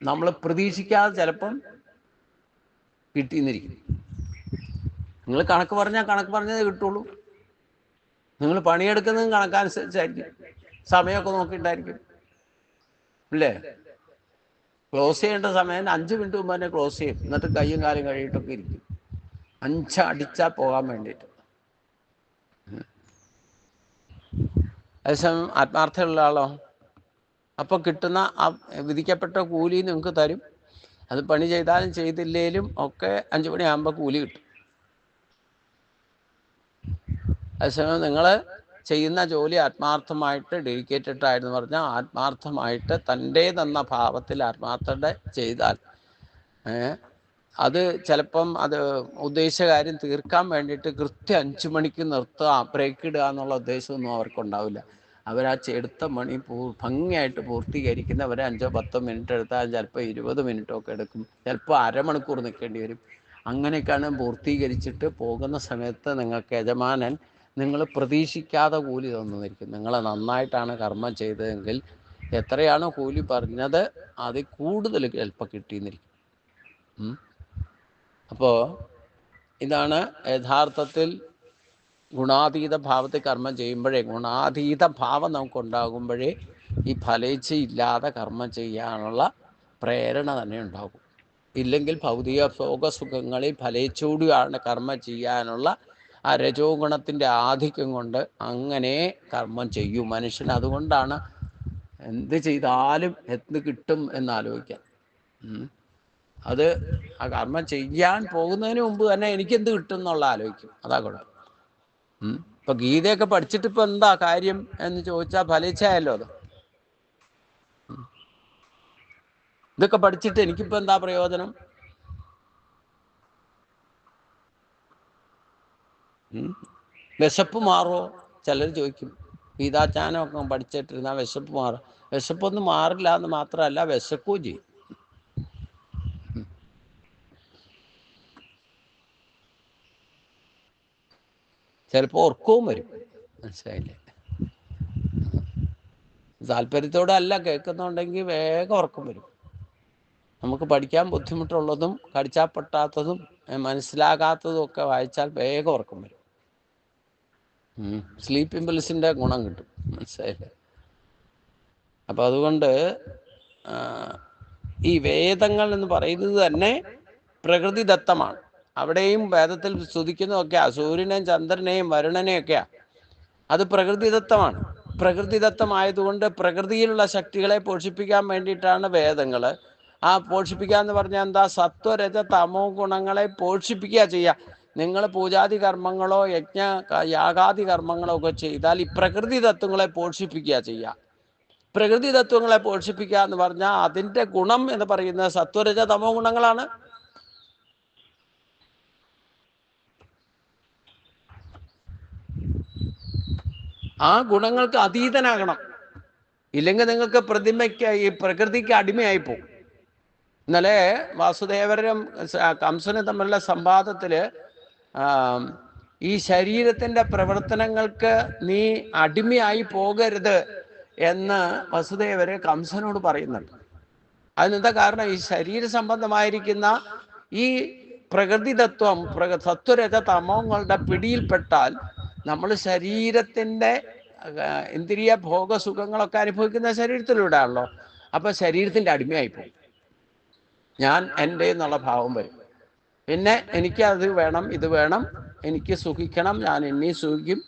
നമ്മൾ പ്രതീക്ഷിക്കാതെ ചിലപ്പം കിട്ടിയെന്നിരിക്കും. നിങ്ങൾ കണക്ക് പറഞ്ഞതേ കിട്ടുള്ളൂ. നിങ്ങൾ പണിയെടുക്കുന്നതും കണക്കനുസരിച്ചായിരിക്കും, സമയമൊക്കെ നോക്കിയിട്ടായിരിക്കും, ഇല്ലേ? ക്ലോസ് ചെയ്യേണ്ട സമയം 5 മിനിറ്റ് മുമ്പ് തന്നെ ക്ലോസ് ചെയ്യും. എന്നിട്ട് കയ്യും കാലും കഴിയിട്ടൊക്കെ ഇരിക്കും, 5 അടിച്ചാൽ പോകാൻ വേണ്ടിയിട്ട്. അതേസമയം ആത്മാർത്ഥമുള്ള ആളോ, അപ്പോൾ കിട്ടുന്ന ആ വിധിക്കപ്പെട്ട കൂലി നിങ്ങൾക്ക് തരും. അത് പണി ചെയ്താലും ചെയ്തില്ലേലും ഒക്കെ 5 മണിയാകുമ്പോൾ കൂലി കിട്ടും. അതേസമയം നിങ്ങൾ ചെയ്യുന്ന ജോലി ആത്മാർത്ഥമായിട്ട് ഡെഡിക്കേറ്റഡ് ആയെന്ന് പറഞ്ഞാൽ ആത്മാർത്ഥമായിട്ട് തൻ്റേതെന്ന ഭാവത്തിൽ ആത്മാർത്ഥത ചെയ്താൽ അത് ചിലപ്പം അത് ഉദ്ദേശിച്ച കാര്യം തീർക്കാൻ വേണ്ടിയിട്ട് കൃത്യം 5 മണിക്ക് നിർത്തുക, ബ്രേക്ക് ഇടുക എന്നുള്ള ഉദ്ദേശമൊന്നും അവർക്കുണ്ടാവില്ല. അവരാ എടുത്ത മണി ഭംഗിയായിട്ട് പൂർത്തീകരിക്കുന്നവരെ 5-10 മിനിറ്റ് എടുത്താൽ ചിലപ്പോൾ 20 മിനിറ്റൊക്കെ എടുക്കും, ചിലപ്പോൾ അരമണിക്കൂർ നിൽക്കേണ്ടി വരും. അങ്ങനെയൊക്കെയാണ് പൂർത്തീകരിച്ചിട്ട് പോകുന്ന സമയത്ത് നിങ്ങൾക്ക് യജമാനൻ നിങ്ങൾ പ്രതീക്ഷിക്കാതെ കൂലി തന്നിരിക്കും. നിങ്ങൾ നന്നായിട്ടാണ് കർമ്മം ചെയ്തതെങ്കിൽ എത്രയാണോ കൂലി പറഞ്ഞത് അതിൽ കൂടുതൽ ചിലപ്പോൾ കിട്ടിയെന്നിരിക്കും. അപ്പോൾ ഇതാണ് യഥാർത്ഥത്തിൽ ഗുണാതീത ഭാവത്തിൽ കർമ്മം ചെയ്യുമ്പോഴേ, ഗുണാതീത ഭാവം നമുക്കുണ്ടാകുമ്പോഴേ ഈ ഫലേച്ഛയില്ലാതെ കർമ്മം ചെയ്യാനുള്ള പ്രേരണ തന്നെ ഉണ്ടാകും. ഇല്ലെങ്കിൽ ഭൗതിക ഭോഗസുഖങ്ങളിൽ ഫലേച്ഛയോടെയാണ് കർമ്മം ചെയ്യാനുള്ള ആ രജോ ഗുണത്തിൻ്റെ ആധിക്യം കൊണ്ട് അങ്ങനെ കർമ്മം ചെയ്യും മനുഷ്യൻ. അതുകൊണ്ടാണ് എന്ത് ചെയ്താലും എന്ത് കിട്ടും എന്നാലോചിക്കാൻ. അത് ആ കർമ്മം ചെയ്യാൻ പോകുന്നതിന് മുമ്പ് തന്നെ എനിക്കെന്ത് കിട്ടും എന്നുള്ള ആലോചിക്കും. അതാ കുഴപ്പം. ഇപ്പൊ ഗീതയൊക്കെ പഠിച്ചിട്ട് ഇപ്പൊ എന്താ കാര്യം എന്ന് ചോദിച്ചാൽ ഫലിച്ചായല്ലോ. അത് ഇതൊക്കെ പഠിച്ചിട്ട് എനിക്കിപ്പോ എന്താ പ്രയോജനം? വിശപ്പ് മാറുമോ? ചിലർ ചോദിക്കും. ഗീതാചാനമൊക്കെ പഠിച്ചിട്ടിരുന്നാൽ വിശപ്പ് മാറും. വിശപ്പൊന്നും മാറില്ല എന്ന് മാത്രമല്ല, വിശക്കുകയും ചെയ്യും. ചിലപ്പോൾ ഉറക്കവും വരും. മനസ്സിലായില്ലേ? താല്പര്യത്തോടെ അല്ല കേൾക്കുന്നുണ്ടെങ്കിൽ വേഗം ഉറക്കം വരും. നമുക്ക് പഠിക്കാൻ ബുദ്ധിമുട്ടുള്ളതും കടിച്ചാൽ പൊട്ടാത്തതും മനസ്സിലാകാത്തതും ഒക്കെ വായിച്ചാൽ വേഗം ഉറക്കം വരും. സ്ലീപ്പിംഗ് പിൽസിൻ്റെ ഗുണം കിട്ടും. മനസ്സിലായില്ലേ? അപ്പം അതുകൊണ്ട് ഈ വേദങ്ങൾ എന്ന് പറയുന്നത് തന്നെ പ്രകൃതിദത്തമാണ്. അവിടെയും വേദത്തിൽ സ്തുതിക്കുന്നതൊക്കെയാ സൂര്യനെയും ചന്ദ്രനെയും വരുണനെയൊക്കെയാ. അത് പ്രകൃതിദത്തമാണ്. പ്രകൃതിദത്തമായതുകൊണ്ട് പ്രകൃതിയിലുള്ള ശക്തികളെ പോഷിപ്പിക്കാൻ വേണ്ടിയിട്ടാണ് വേദങ്ങൾ. ആ പോഷിപ്പിക്കുക എന്ന് പറഞ്ഞാൽ എന്താ? സത്വരജ തമോ ഗുണങ്ങളെ പോഷിപ്പിക്കുക ചെയ്യുക. നിങ്ങൾ പൂജാതി കർമ്മങ്ങളോ യാഗാദി കർമ്മങ്ങളോ ഒക്കെ ചെയ്താൽ ഈ പ്രകൃതി തത്വങ്ങളെ പോഷിപ്പിക്കുക ചെയ്യുക. പ്രകൃതി തത്വങ്ങളെ പോഷിപ്പിക്കുക എന്ന് പറഞ്ഞാൽ അതിൻ്റെ ഗുണം എന്ന് പറയുന്നത് സത്വരജ തമോ ഗുണങ്ങളാണ്. ആ ഗുണങ്ങൾക്ക് അതീതനാകണം. ഇല്ലെങ്കിൽ നിങ്ങൾക്ക് ഈ പ്രകൃതിക്ക് അടിമയായി പോകും. ഇന്നലെ വാസുദേവരും കംസനും തമ്മിലുള്ള സംവാദത്തിൽ ഈ ശരീരത്തിൻ്റെ പ്രവർത്തനങ്ങൾക്ക് നീ അടിമയായി പോകരുത് എന്ന് വസുദേവര് കംസനോട് പറയുന്നുണ്ട്. അതിനെന്താ കാരണം? ഈ ശരീര സംബന്ധമായിരിക്കുന്ന ഈ പ്രകൃതി തത്വം സത്വരജ തമോങ്ങളുടെ പിടിയിൽപ്പെട്ടാൽ നമ്മൾ ശരീരത്തിൻ്റെ ഇന്ദ്രിയ ഭോഗസുഖങ്ങളൊക്കെ അനുഭവിക്കുന്ന ശരീരത്തിലൂടെ ആണല്ലോ. അപ്പം ശരീരത്തിൻ്റെ അടിമയായിപ്പോയി, ഞാൻ എൻ്റെ എന്നുള്ള ഭാവം വരും. പിന്നെ എനിക്കത് വേണം, ഇത് വേണം, എനിക്ക് സുഖിക്കണം, ഞാൻ ഇനി സുഖിക്കും,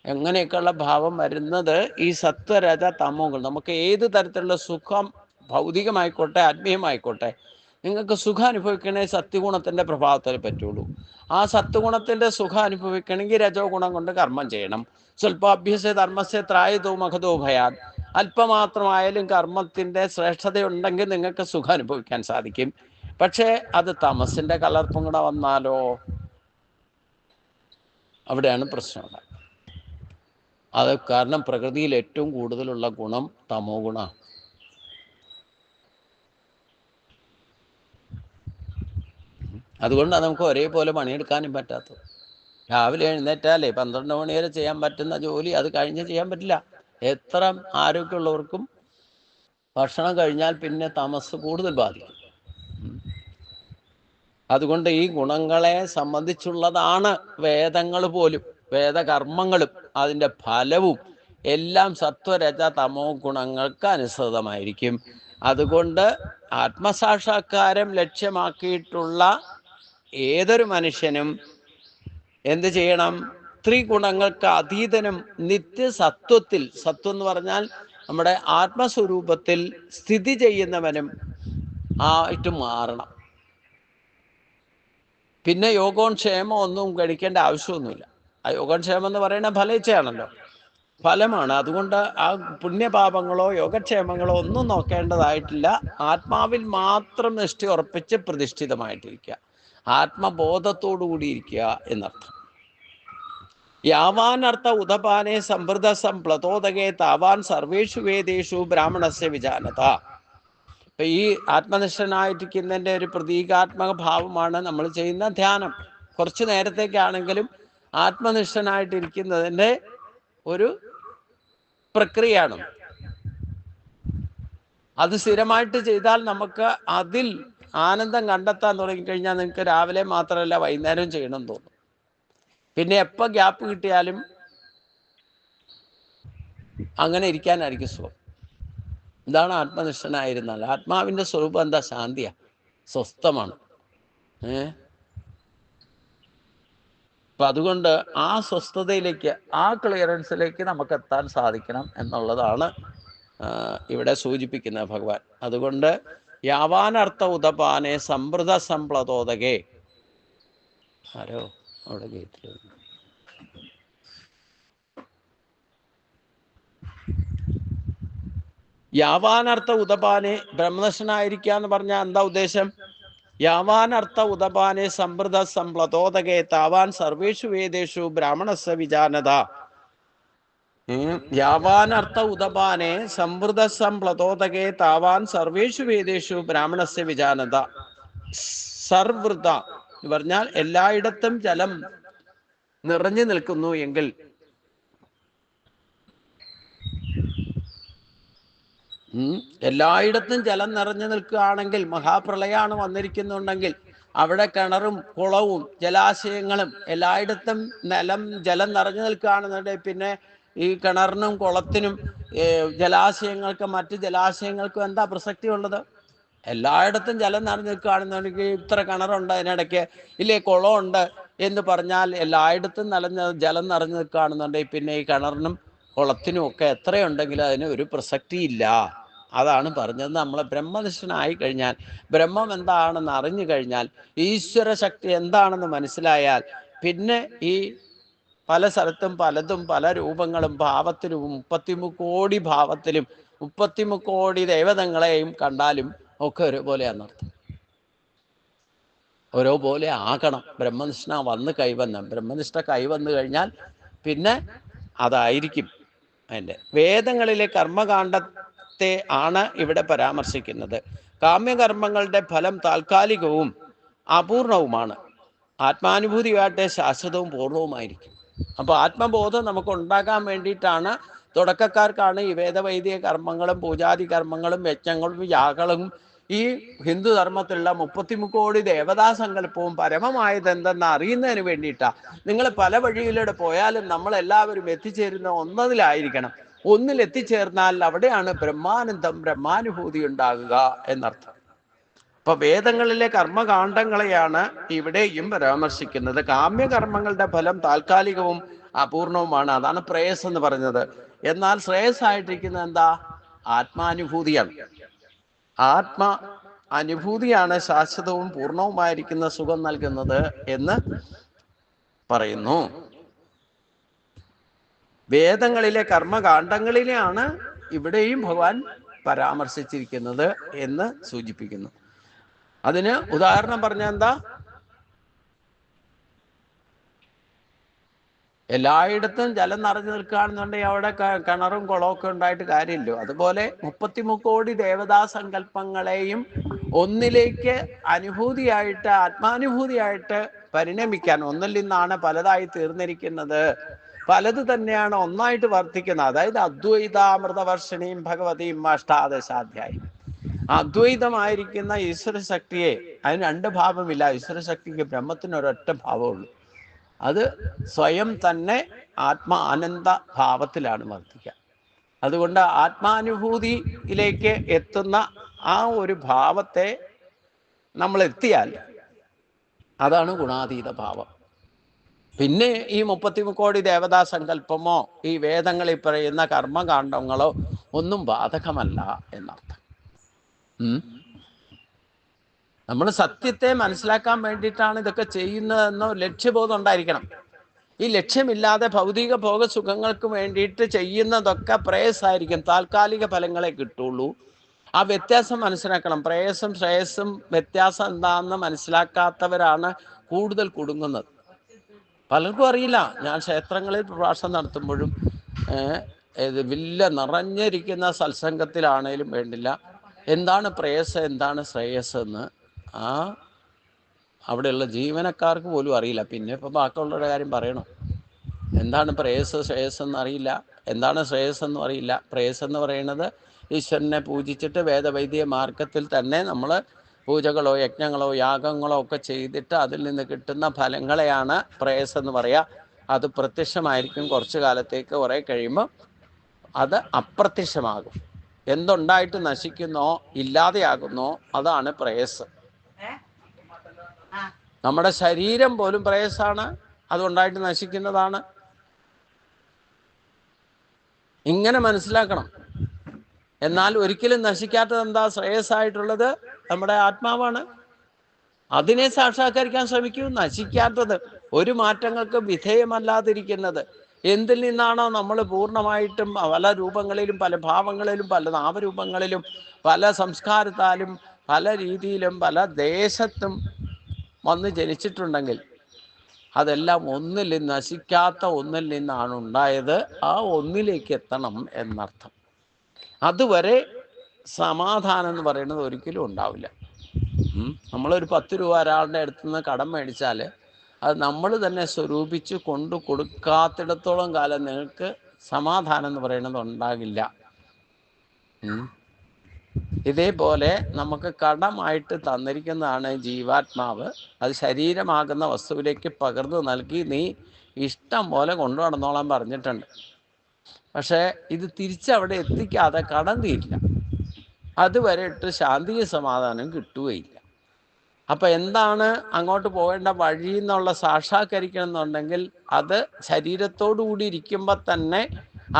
എങ്ങനെയൊക്കെയുള്ള ഭാവം വരുന്നത് ഈ സത്വരജ തമോകൾ. നമുക്ക് ഏത് തരത്തിലുള്ള സുഖം, ഭൗതികമായിക്കോട്ടെ ആത്മീയമായിക്കോട്ടെ, നിങ്ങൾക്ക് സുഖം അനുഭവിക്കണമെങ്കിൽ സത്യഗുണത്തിൻ്റെ പ്രഭാവത്തിൽ പറ്റുള്ളൂ. ആ സത്വഗുണത്തിൻ്റെ സുഖം അനുഭവിക്കണമെങ്കിൽ രജോ ഗുണം കൊണ്ട് കർമ്മം ചെയ്യണം. സ്വല്പാഭ്യസ ധർമ്മസ്യ ത്രായതോ മഹതോ ഭയാൻ. അല്പമാത്രമായാലും കർമ്മത്തിൻ്റെ ശ്രേഷ്ഠതയുണ്ടെങ്കിൽ നിങ്ങൾക്ക് സുഖം അനുഭവിക്കാൻ സാധിക്കും. പക്ഷേ അത് തമസിൻ്റെ കലർപ്പും കൂടെ വന്നാലോ, അവിടെയാണ് പ്രശ്നമുള്ളത്. അത് കാരണം പ്രകൃതിയിൽ ഏറ്റവും കൂടുതലുള്ള ഗുണം തമോ ഗുണമാണ്. അതുകൊണ്ടാണ് നമുക്ക് ഒരേപോലെ പണിയെടുക്കാനും പറ്റാത്തത്. രാവിലെ എഴുന്നേറ്റാലേ 12 മണി വരെ ചെയ്യാൻ പറ്റുന്ന ജോലി അത് കഴിഞ്ഞ് ചെയ്യാൻ പറ്റില്ല. എത്ര ആരോഗ്യമുള്ളവർക്കും ഭക്ഷണം കഴിഞ്ഞാൽ പിന്നെ തമസ് കൂടുതൽ ബാധിക്കും. അതുകൊണ്ട് ഈ ഗുണങ്ങളെ സംബന്ധിച്ചുള്ളതാണ് വേദങ്ങൾ പോലും, വേദകർമ്മങ്ങളും അതിൻ്റെ ഫലവും എല്ലാം സത്വരജ തമോ ഗുണങ്ങൾക്ക് അനുസൃതമായിരിക്കും. അതുകൊണ്ട് ആത്മസാക്ഷാത്കാരം ലക്ഷ്യമാക്കിയിട്ടുള്ള ഏതൊരു മനുഷ്യനും എന്ത് ചെയ്യണം? ത്രിഗുണങ്ങൾക്ക് അതീതനും നിത്യസത്വത്തിൽ, സത്വം എന്ന് പറഞ്ഞാൽ നമ്മുടെ ആത്മസ്വരൂപത്തിൽ സ്ഥിതി ചെയ്യുന്നവനും ആയിട്ട് മാറണം. പിന്നെ യോഗോക്ഷേമം ഒന്നും കഴിക്കേണ്ട ആവശ്യമൊന്നുമില്ല. ആ യോഗക്ഷേമം എന്ന് പറയുന്നത് ഫലേച്ഛയാണല്ലോ, ഫലമാണ്. അതുകൊണ്ട് ആ പുണ്യപാപങ്ങളോ യോഗക്ഷേമങ്ങളോ ഒന്നും നോക്കേണ്ടതായിട്ടില്ല. ആത്മാവിൽ മാത്രം നിഷ്ഠ ഉറപ്പിച്ച് പ്രതിഷ്ഠിതമായിട്ടിരിക്കുക, ആത്മബോധത്തോടു കൂടിയിരിക്കുക എന്നർത്ഥം. യാവാനർത്ഥ ഉദപാനെ സമൃദ്ധ സംപ്ലതോദകേ താവാൻ സർവേഷു വേദേഷു ബ്രാഹ്മണസ്യ വിജാനത. ഇപ്പം ഈ ആത്മനിഷ്ഠനായിരിക്കുന്നതിൻ്റെ ഒരു പ്രതീകാത്മക ഭാവമാണ് നമ്മൾ ചെയ്യുന്ന ധ്യാനം. കുറച്ച് നേരത്തേക്കാണെങ്കിലും ആത്മനിഷ്ഠനായിട്ടിരിക്കുന്നതിൻ്റെ ഒരു പ്രക്രിയയാണ്. അത് സ്ഥിരമായിട്ട് ചെയ്താൽ നമുക്ക് അതിൽ ആനന്ദം കണ്ടെത്താൻ തുടങ്ങിക്കഴിഞ്ഞാൽ നിങ്ങൾക്ക് രാവിലെ മാത്രമല്ല വൈകുന്നേരം ചെയ്യണമെന്ന് തോന്നും. പിന്നെ എപ്പോൾ ഗ്യാപ്പ് കിട്ടിയാലും അങ്ങനെ ഇരിക്കാനായിരിക്കും സുഖം. ഇതാണ് ആത്മനിഷ്ഠനായിരുന്നാൽ. ആത്മാവിൻ്റെ സ്വരൂപം എന്താ? ശാന്തിയാണ്, സ്വസ്ഥമാണ്. അപ്പം അതുകൊണ്ട് ആ സ്വസ്ഥതയിലേക്ക്, ആ ക്ലിയറൻസിലേക്ക് നമുക്ക് എത്താൻ സാധിക്കണം എന്നുള്ളതാണ് ഇവിടെ സൂചിപ്പിക്കുന്നത് ഭഗവാൻ. അതുകൊണ്ട് യാവാനർത്ഥ ഉദപാനെ സമൃദ്ധ സംപ്ലതോദകേ. ആരോ അവിടെ ഗേറ്റിൽ യാവാനർത്ഥ ഉദപാനെ, ബ്രഹ്മനിഷ്ഠനായിരിക്കുക എന്ന് പറഞ്ഞാൽ എന്താ ഉദ്ദേശം? യാവാനർത്ഥ ഉദപാനെ സമൃദ്ധ സംപ്ലതോദകേ താവാൻ സർവേഷു വേദേഷു ബ്രാഹ്മണസ്യ വിജാനത. യാവാനർത്ഥ ഉദപാനെ സമൃദ്ധ സംപ്ലതോദകേ താവാൻ സർവേഷു വേദേഷു ബ്രാഹ്മണസ്യ വിജാനത. സർവൃത എന്ന് പറഞ്ഞാൽ എല്ലായിടത്തും ജലം നിറഞ്ഞു നിൽക്കുന്നു എങ്കിൽ, എല്ലായിടത്തും ജലം നിറഞ്ഞു നിൽക്കുകയാണെങ്കിൽ, മഹാപ്രളയമാണ് വന്നിരിക്കുന്നുണ്ടെങ്കിൽ അവിടെ കിണറും കുളവും ജലാശയങ്ങളും എല്ലായിടത്തും ജലം നിറഞ്ഞു നിൽക്കുകയാണെന്നുണ്ടെങ്കിൽ പിന്നെ ഈ കിണറിനും കുളത്തിനും ജലാശയങ്ങൾക്കും മറ്റ് ജലാശയങ്ങൾക്കും എന്താ പ്രസക്തി ഉള്ളത്? എല്ലായിടത്തും ജലം നിറഞ്ഞു നിൽക്കുകയാണെന്നുണ്ടെങ്കിൽ ഇത്ര കിണറുണ്ട് അതിനിടയ്ക്ക്, ഇല്ലേ കുളമുണ്ട് എന്ന് പറഞ്ഞാൽ എല്ലായിടത്തും ജലം നിറഞ്ഞു നിൽക്കുകയാണെന്നുണ്ടെങ്കിൽ പിന്നെ ഈ കിണറിനും കുളത്തിനും ഒക്കെ എത്രയുണ്ടെങ്കിലും അതിന് ഒരു പ്രസക്തിയില്ല. അതാണ് പറഞ്ഞത്. നമ്മൾ ബ്രഹ്മനിഷ്ഠനായി കഴിഞ്ഞാൽ, ബ്രഹ്മം എന്താണെന്ന് അറിഞ്ഞു കഴിഞ്ഞാൽ, ഈശ്വര ശക്തി എന്താണെന്ന് മനസ്സിലായാൽ, പിന്നെ ഈ പല സ്ഥലത്തും പലതും പല രൂപങ്ങളും ഭാവത്തിലും 33 കോടി ഭാവത്തിലും 33 കോടി ദൈവതങ്ങളെയും കണ്ടാലും ഒക്കെ ഒരുപോലെയാണെന്നർത്ഥം. ഓരോപോലെ ആകണം. ബ്രഹ്മനിഷ്ഠ ബ്രഹ്മനിഷ്ഠ കൈവന്നു കഴിഞ്ഞാൽ പിന്നെ അതായിരിക്കും അതിൻ്റെ. വേദങ്ങളിലെ കർമ്മകാണ്ഡത്തെ ആണ് ഇവിടെ പരാമർശിക്കുന്നത്. കാമ്യകർമ്മങ്ങളുടെ ഫലം താൽക്കാലികവും അപൂർണവുമാണ്. ആത്മാനുഭൂതിയായിട്ട് ശാശ്വതവും പൂർണ്ണവുമായിരിക്കും. അപ്പോൾ ആത്മബോധം നമുക്ക് ഉണ്ടാക്കാൻ വേണ്ടിയിട്ടാണ്, തുടക്കക്കാർക്കാണ് ഈ വേദവൈദിക കർമ്മങ്ങളും പൂജാതി കർമ്മങ്ങളും യജ്ഞങ്ങളും യാഗങ്ങളും ഈ ഹിന്ദു ധർമ്മത്തിലുള്ള 33 കോടി ദേവതാ സങ്കല്പവും പരമമായത് എന്തെന്ന് അറിയുന്നതിന് വേണ്ടിയിട്ടാണ്. നിങ്ങൾ പല വഴിയിലൂടെ പോയാലും നമ്മളെല്ലാവരും എത്തിച്ചേരുന്ന ഒന്നതിലായിരിക്കണം. ഒന്നിൽ എത്തിച്ചേർന്നാൽ അവിടെയാണ് ബ്രഹ്മാനന്ദം, ബ്രഹ്മാനുഭൂതി ഉണ്ടാകുക എന്നർത്ഥം. അപ്പൊ വേദങ്ങളിലെ കർമ്മകാണ്ഡങ്ങളെയാണ് ഇവിടെയും പരാമർശിക്കുന്നത്. കാമ്യകർമ്മങ്ങളുടെ ഫലം താൽക്കാലികവും അപൂർണവുമാണ്. അതാണ് പ്രേയസ് എന്ന് പറഞ്ഞത്. എന്നാൽ ശ്രേയസ്സായിട്ടിരിക്കുന്നത് എന്താ? ആത്മാനുഭൂതിയാണ്. ആത്മ അനുഭൂതിയാണ് ശാശ്വതവും പൂർണ്ണവുമായിരിക്കുന്ന സുഖം നൽകുന്നത് എന്ന് പറയുന്നു. വേദങ്ങളിലെ കർമ്മകാണ്ഡങ്ങളിലെയാണ് ഇവിടെയും ഭഗവാൻ പരാമർശിച്ചിരിക്കുന്നത് എന്ന് സൂചിപ്പിക്കുന്നു. അതിന് ഉദാഹരണം പറഞ്ഞാൽ എന്താ? എല്ലായിടത്തും ജലം നിറഞ്ഞു നിൽക്കുകയാണെന്നുണ്ടെങ്കിൽ അവിടെ കിണറും കുളമൊക്കെ ഉണ്ടായിട്ട് കാര്യമില്ലോ. അതുപോലെ 33 കോടി ദേവതാ സങ്കല്പങ്ങളെയും ഒന്നിലേക്ക് അനുഭൂതിയായിട്ട്, ആത്മാനുഭൂതിയായിട്ട് പരിണമിക്കാൻ, ഒന്നിൽ നിന്നാണ് പലതായി തീർന്നിരിക്കുന്നത്, പലത് തന്നെയാണ് ഒന്നായിട്ട് വർദ്ധിക്കുന്നത്. അതായത് അദ്വൈതാമൃതവർഷിണിയും ഭഗവതിയും അഷ്ടാദശാധ്യായം. അദ്വൈതമായിരിക്കുന്ന ഈശ്വരശക്തിയെ, അതിന് രണ്ട് ഭാവമില്ല. ഈശ്വരശക്തിക്ക് ബ്രഹ്മത്തിന് ഒരൊറ്റ ഭാവമുള്ളൂ. അത് സ്വയം തന്നെ ആത്മാനന്ദ ഭാവത്തിലാണ് വർദ്ധിക്കുക. അതുകൊണ്ട് ആത്മാനുഭൂതിയിലേക്ക് എത്തുന്ന ആ ഒരു ഭാവത്തെ നമ്മൾ എത്തിയാൽ അതാണ് ഗുണാതീത ഭാവം. പിന്നെ ഈ 33 കോടി ദേവതാ സങ്കല്പമോ ഈ വേദങ്ങളിൽ പറയുന്ന കർമ്മകാണ്ഡങ്ങളോ ഒന്നും ബാധകമല്ല എന്നർത്ഥം. നമ്മൾ സത്യത്തെ മനസ്സിലാക്കാൻ വേണ്ടിയിട്ടാണ് ഇതൊക്കെ ചെയ്യുന്നതെന്നോ ലക്ഷ്യബോധം ഉണ്ടായിരിക്കണം. ഈ ലക്ഷ്യമില്ലാതെ ഭൗതിക ഭോഗസുഖങ്ങൾക്ക് വേണ്ടിയിട്ട് ചെയ്യുന്നതൊക്കെ പ്രേയസ്സായിരിക്കും. താൽക്കാലിക ഫലങ്ങളെ കിട്ടുള്ളൂ. ആ വ്യത്യാസം മനസ്സിലാക്കണം. പ്രേയസും ശ്രേയസ്സും വ്യത്യാസം എന്താണെന്ന് മനസ്സിലാക്കാത്തവരാണ് കൂടുതൽ കുടുങ്ങുന്നത്. പലർക്കും അറിയില്ല. ഞാൻ ക്ഷേത്രങ്ങളിൽ പ്രഭാഷണം നടത്തുമ്പോഴും വലിയ നിറഞ്ഞിരിക്കുന്ന സത്സംഗത്തിലാണേലും വേണ്ടില്ല, എന്താണ് പ്രേയസ്, എന്താണ് ശ്രേയസ് എന്ന് അവിടെയുള്ള ജീവനക്കാർക്ക് പോലും അറിയില്ല. പിന്നെ ഇപ്പം ബാക്കിയുള്ളവരുടെ കാര്യം പറയണം. എന്താണ് പ്രേയസ്, ശ്രേയസ് എന്ന് അറിയില്ല. എന്താണ് ശ്രേയസ് എന്നും അറിയില്ല. പ്രേയസ് എന്ന് പറയുന്നത് ഈശ്വരനെ പൂജിച്ചിട്ട് വേദവൈദ്യ മാർഗത്തിൽ തന്നെ നമ്മൾ പൂജകളോ യജ്ഞങ്ങളോ യാഗങ്ങളോ ഒക്കെ ചെയ്തിട്ട് അതിൽ നിന്ന് കിട്ടുന്ന ഫലങ്ങളെയാണ് പ്രേയസ് എന്ന് പറയുക. അത് പ്രത്യക്ഷമായിരിക്കും. കുറച്ചു കാലത്തേക്ക് കുറേ കഴിയുമ്പോൾ അത് അപ്രത്യക്ഷമാകും. എന്തുണ്ടായിട്ട് നശിക്കുന്നോ ഇല്ലാതെയാകുന്നോ അതാണ് പ്രേയസ്. നമ്മുടെ ശരീരം പോലും പ്രേയസ്സാണ്, അതുണ്ടായിട്ട് നശിക്കുന്നതാണ്. ഇങ്ങനെ മനസ്സിലാക്കണം. എന്നാൽ ഒരിക്കലും നശിക്കാത്തത് എന്താ? ശ്രേയസ്സായിട്ടുള്ളത് നമ്മുടെ ആത്മാവാണ്. അതിനെ സാക്ഷാത്കരിക്കാൻ ശ്രമിക്കൂ. നശിക്കാത്തത്, ഒരു മാറ്റങ്ങൾക്ക് വിധേയമല്ലാതിരിക്കുന്നത്, എന്തിൽ നിന്നാണോ നമ്മൾ പൂർണ്ണമായിട്ടും പല രൂപങ്ങളിലും പല ഭാവങ്ങളിലും പല നാമരൂപങ്ങളിലും പല സംസ്കാരത്താലും പല രീതിയിലും പല ദേശത്തും വന്ന് ജനിച്ചിട്ടുണ്ടെങ്കിൽ അതെല്ലാം ഒന്നിൽ നശിക്കാത്ത ഒന്നിൽ നിന്നാണ് ഉണ്ടായത്. ആ ഒന്നിലേക്ക് എത്തണം എന്നർത്ഥം. അതുവരെ സമാധാനം എന്ന് പറയുന്നത് ഒരിക്കലും ഉണ്ടാവില്ല. നമ്മളൊരു 10 രൂപ ഒരാളുടെ അടുത്ത് നിന്ന് കടം മേടിച്ചാൽ അത് നമ്മൾ തന്നെ സ്വരൂപിച്ച് കൊണ്ടു കൊടുക്കാത്തിടത്തോളം കാലം നിങ്ങൾക്ക് സമാധാനം എന്ന് പറയുന്നത് ഉണ്ടാകില്ല. ഇതേപോലെ നമുക്ക് കടമായിട്ട് തന്നിരിക്കുന്നതാണ് ജീവാത്മാവ്. അത് ശരീരമാകുന്ന വസ്തുവിലേക്ക് പകർന്നു നൽകി നീ ഇഷ്ടം പോലെ കൊണ്ടു നടന്നോളാൻ പറഞ്ഞിട്ടുണ്ട്. പക്ഷേ ഇത് തിരിച്ചവിടെ എത്തിക്കാതെ കടം തീരില്ല. അതുവരെ ഇട്ട് ശാന്തിയും സമാധാനം കിട്ടുകയില്ല. അപ്പം എന്താണ് അങ്ങോട്ട് പോകേണ്ട വഴി എന്നുള്ള സാക്ഷാത്കരിക്കണം എന്നുണ്ടെങ്കിൽ അത് ശരീരത്തോടു കൂടി ഇരിക്കുമ്പോൾ തന്നെ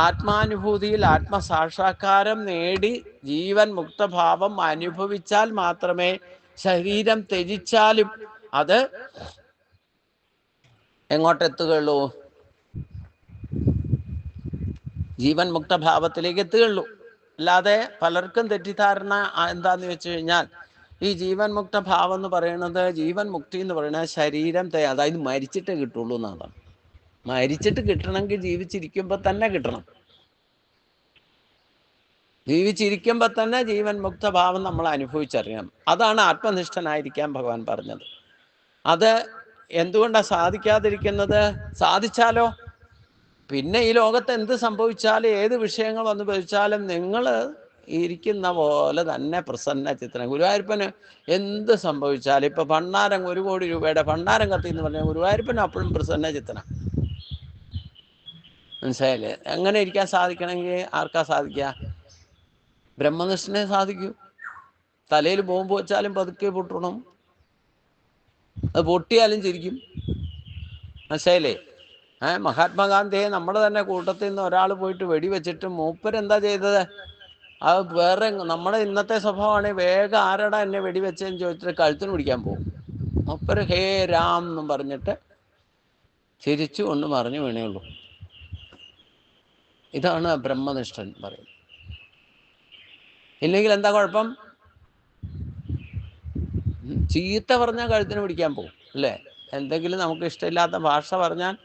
ആത്മാനുഭൂതിയിൽ ആത്മസാക്ഷാത്കാരം നേടി ജീവൻ മുക്തഭാവം അനുഭവിച്ചാൽ മാത്രമേ ശരീരം ത്യജിച്ചാലും അത് എങ്ങോട്ടെത്തുകയുള്ളൂ? ജീവൻ മുക്തഭാവത്തിലേക്ക് എത്തുകയുള്ളൂ. അല്ലാതെ പലർക്കും തെറ്റിദ്ധാരണ എന്താന്ന് വെച്ച് കഴിഞ്ഞാൽ ഈ ജീവൻ മുക്ത ഭാവം എന്ന് പറയുന്നത്, ജീവൻ മുക്തി എന്ന് പറയുന്നത് ശരീരം അതായത് മരിച്ചിട്ടേ കിട്ടുള്ളൂ എന്നാണ്. മരിച്ചിട്ട് കിട്ടണമെങ്കിൽ ജീവിച്ചിരിക്കുമ്പോൾ തന്നെ കിട്ടണം. ജീവിച്ചിരിക്കുമ്പോൾ തന്നെ ജീവൻ മുക്ത ഭാവം നമ്മൾ അനുഭവിച്ചറിയണം. അതാണ് ആത്മനിഷ്ഠനായിരിക്കാൻ ഭഗവാൻ പറഞ്ഞത്. അത് എന്തുകൊണ്ടാണ് സാധിക്കാതിരിക്കുന്നത്? സാധിച്ചാലോ പിന്നെ ഈ ലോകത്ത് എന്ത് സംഭവിച്ചാലും ഏത് വിഷയങ്ങൾ വന്ന് ഭവിച്ചാലും നിങ്ങൾ ഇരിക്കുന്ന പോലെ തന്നെ പ്രസന്ന ചിത്രം. ഗുരുവായൂരപ്പന് എന്ത് സംഭവിച്ചാലും ഇപ്പൊ ഭണ്ണാരം 1 കോടി രൂപയുടെ ഭണ്ണാരം കത്തി എന്ന് പറഞ്ഞാൽ ഗുരുവായൂരപ്പന് അപ്പോഴും പ്രസന്ന ചിത്രം. മനസ്സിലായില്ലേ? എങ്ങനെ ഇരിക്കാൻ സാധിക്കണമെങ്കിൽ ആർക്കാ സാധിക്കുക? ബ്രഹ്മനിഷ്ഠനെ സാധിക്കൂ. തലയിൽ ബോംബ് വെച്ചാലും പതുക്കെ പൊട്ടണം, അത് പൊട്ടിയാലും ചിരിക്കും. മനസ്സിലായില്ലേ? മഹാത്മാഗാന്ധിയെ നമ്മുടെ തന്നെ കൂട്ടത്തിൽ നിന്ന് ഒരാൾ പോയിട്ട് വെടിവെച്ചിട്ട് മൂപ്പരെന്താ ചെയ്തത്? അത് വേറെ നമ്മുടെ ഇന്നത്തെ സ്വഭാവമാണെങ്കിൽ വേഗം ആരടാ എന്നെ വെടിവെച്ചെന്ന് ചോദിച്ചിട്ട് കഴുത്തിന് പിടിക്കാൻ പോകും. മൂപ്പര് ഹേ രാം എന്നും പറഞ്ഞിട്ട് ചിരിച്ചു കൊണ്ട് മറിഞ്ഞു വീണേയുള്ളൂ. ഇതാണ് ബ്രഹ്മനിഷ്ഠൻ പറയുന്നത്. ഇല്ലെങ്കിൽ എന്താ കുഴപ്പം? ചീത്ത പറഞ്ഞാൽ കഴുത്തിന് പിടിക്കാൻ പോകും അല്ലേ? എന്തെങ്കിലും നമുക്ക് ഇഷ്ടമില്ലാത്ത ഭാഷ പറഞ്ഞാൽ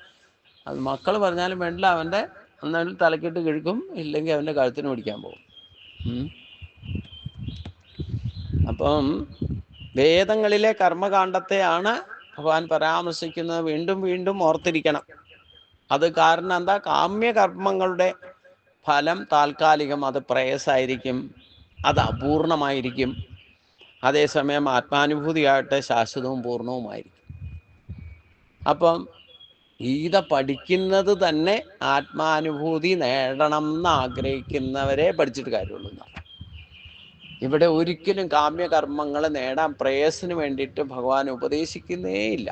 അത് മക്കൾ പറഞ്ഞാലും വേണ്ടില്ല, അവൻ്റെ ഒന്നെങ്കിൽ തലക്കിട്ട് കിഴക്കും, ഇല്ലെങ്കിൽ അവൻ്റെ കഴുത്തിന് പിടിക്കാൻ പോകും. അപ്പം വേദങ്ങളിലെ കർമ്മകാണ്ഡത്തെയാണ് ഭഗവാൻ പരാമർശിക്കുന്നത്. വീണ്ടും വീണ്ടും ഓർത്തിരിക്കണം. അത് കാരണം എന്താ? കാമ്യകർമ്മങ്ങളുടെ ഫലം താൽക്കാലികം, അത് പ്രേയസായിരിക്കും, അത് അപൂർണമായിരിക്കും. അതേസമയം ആത്മാനുഭൂതിയാകട്ടെ ശാശ്വതവും പൂർണ്ണവുമായിരിക്കും. അപ്പം ഗീത പഠിക്കുന്നത് തന്നെ ആത്മാനുഭൂതി നേടണം എന്ന് ആഗ്രഹിക്കുന്നവരെ പഠിച്ചിട്ട് കാര്യമുള്ളൂ. ഇവിടെ ഒരിക്കലും കാമ്യകർമ്മങ്ങൾ നേടാൻ പ്രേയസിന് വേണ്ടിയിട്ട് ഭഗവാൻ ഉപദേശിക്കുന്നേയില്ല.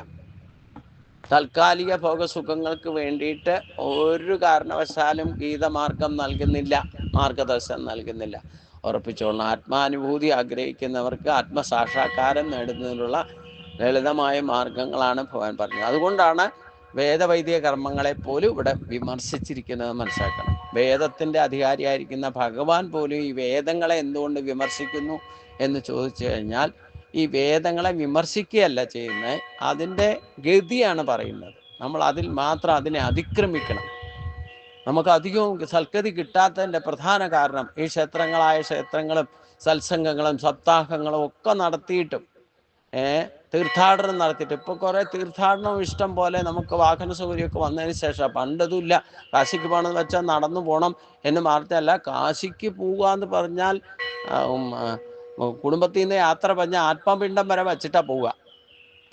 താൽക്കാലിക ഭോഗസുഖങ്ങൾക്ക് വേണ്ടിയിട്ട് ഒരു കാരണവശാലും ഗീതമാർഗം നൽകുന്നില്ല, മാർഗദർശനം നൽകുന്നില്ല. ഉറപ്പിച്ചോളണം, ആത്മാനുഭൂതി ആഗ്രഹിക്കുന്നവർക്ക് ആത്മസാക്ഷാത്കാരം നേടുന്നതിനുള്ള ലളിതമായ മാർഗങ്ങളാണ് ഭഗവാൻ പറഞ്ഞത്. അതുകൊണ്ടാണ് വേദവൈദിക കർമ്മങ്ങളെ പോലും ഇവിടെ വിമർശിച്ചിരിക്കുന്നത് മനസ്സിലാക്കണം. വേദത്തിൻ്റെ അധികാരിയായിരിക്കുന്ന ഭഗവാൻ പോലും ഈ വേദങ്ങളെ എന്തുകൊണ്ട് വിമർശിക്കുന്നു എന്ന് ചോദിച്ചു കഴിഞ്ഞാൽ, ഈ വേദങ്ങളെ വിമർശിക്കുകയല്ല ചെയ്യുന്നത്, അതിൻ്റെ ഗതിയാണ് പറയുന്നത്. നമ്മൾ അതിൽ മാത്രം അതിനെ അതിക്രമിക്കണം. നമുക്ക് അധികവും സൽഗതി കിട്ടാത്തതിൻ്റെ പ്രധാന കാരണം ഈ ക്ഷേത്രങ്ങളും സത്സംഗങ്ങളും സപ്താഹങ്ങളും ഒക്കെ നടത്തിയിട്ടും തീർത്ഥാടനം നടത്തിയിട്ട്, ഇപ്പോൾ കുറേ തീർത്ഥാടനം ഇഷ്ടം പോലെ നമുക്ക് വാഹന സൗകര്യമൊക്കെ വന്നതിന് ശേഷം. പണ്ടതുമില്ല. കാശിക്ക് പോകണമെന്ന് വെച്ചാൽ നടന്നു പോകണം എന്ന് മാത്രമല്ല, കാശിക്ക് പോവുക എന്ന് പറഞ്ഞാൽ കുടുംബത്തിൽ നിന്ന് യാത്ര പറഞ്ഞാൽ ആത്മപിണ്ഡം വരെ വച്ചിട്ടാ പോവുക,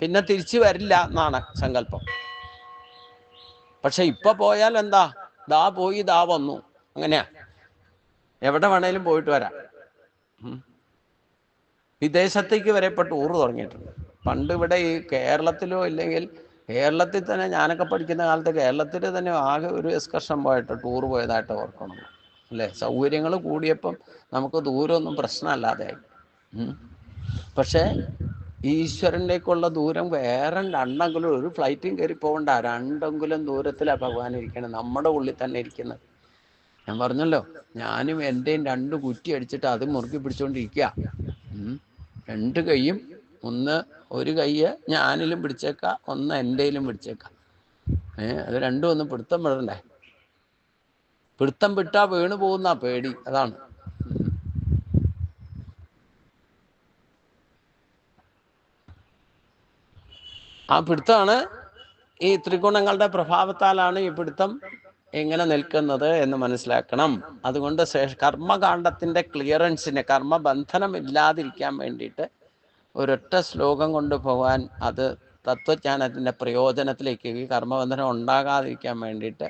പിന്നെ തിരിച്ചു വരില്ല എന്നാണ് സങ്കല്പം. പക്ഷെ ഇപ്പൊ പോയാൽ എന്താ? ദാ പോയി ദാ വന്നു, അങ്ങനെയാ. എവിടെ വേണേലും പോയിട്ട് വരാം. വിദേശത്തേക്ക് വരെ ഇപ്പൊ ടൂറ് തുടങ്ങിയിട്ടുണ്ട്. പണ്ട് ഇവിടെ ഈ കേരളത്തിലോ, ഇല്ലെങ്കിൽ കേരളത്തിൽ തന്നെ ഞാനൊക്കെ പഠിക്കുന്ന കാലത്ത് കേരളത്തിൽ തന്നെ ആകെ ഒരു എക്സ്കർഷൻ പോയിട്ട് ടൂർ പോയതായിട്ട് ഓർക്കണം അല്ലേ? സൗകര്യങ്ങൾ കൂടിയപ്പം നമുക്ക് ദൂരമൊന്നും പ്രശ്നമല്ലാതെയായി. പക്ഷേ ഈശ്വരൻ്റെക്കുള്ള ദൂരം വേറെ 2 അങ്കുലം, ഒരു ഫ്ലൈറ്റും കയറി പോകണ്ട, 2 അങ്കുലം ദൂരത്തിലാണ് ഭഗവാൻ ഇരിക്കണം, നമ്മുടെ ഉള്ളിൽ തന്നെ ഇരിക്കുന്നത്. ഞാൻ പറഞ്ഞല്ലോ, ഞാനും എൻ്റെയും 2 കുറ്റി അടിച്ചിട്ട് അത് മുറുക്കി പിടിച്ചോണ്ടിരിക്കുക. 2 കൈയും, ഒരു കൈയ്യ് ഞാനിലും പിടിച്ചേക്കാം, ഒന്ന് എൻ്റെയിലും പിടിച്ചേക്കാം. അത് രണ്ടും ഒന്ന് പിടുത്തം വിടണ്ടേ? പിടുത്തം വിട്ടാ വീണു പോകുന്ന പേടി, അതാണ്. ആ പിടുത്തമാണ്, ഈ ത്രിഗുണങ്ങളുടെ പ്രഭാവത്താലാണ് ഈ പിടുത്തം എങ്ങനെ നിൽക്കുന്നത് എന്ന് മനസ്സിലാക്കണം. അതുകൊണ്ട് കർമ്മകാണ്ഡത്തിന്റെ ക്ലിയറൻസിന്, കർമ്മബന്ധനം ഇല്ലാതിരിക്കാൻ വേണ്ടിയിട്ട് ഒരൊറ്റ ശ്ലോകം കൊണ്ട് പോകാൻ, അത് തത്വജ്ഞാനത്തിൻ്റെ പ്രയോജനത്തിലേക്ക്, ഈ കർമ്മബന്ധനം ഉണ്ടാകാതിരിക്കാൻ വേണ്ടിയിട്ട്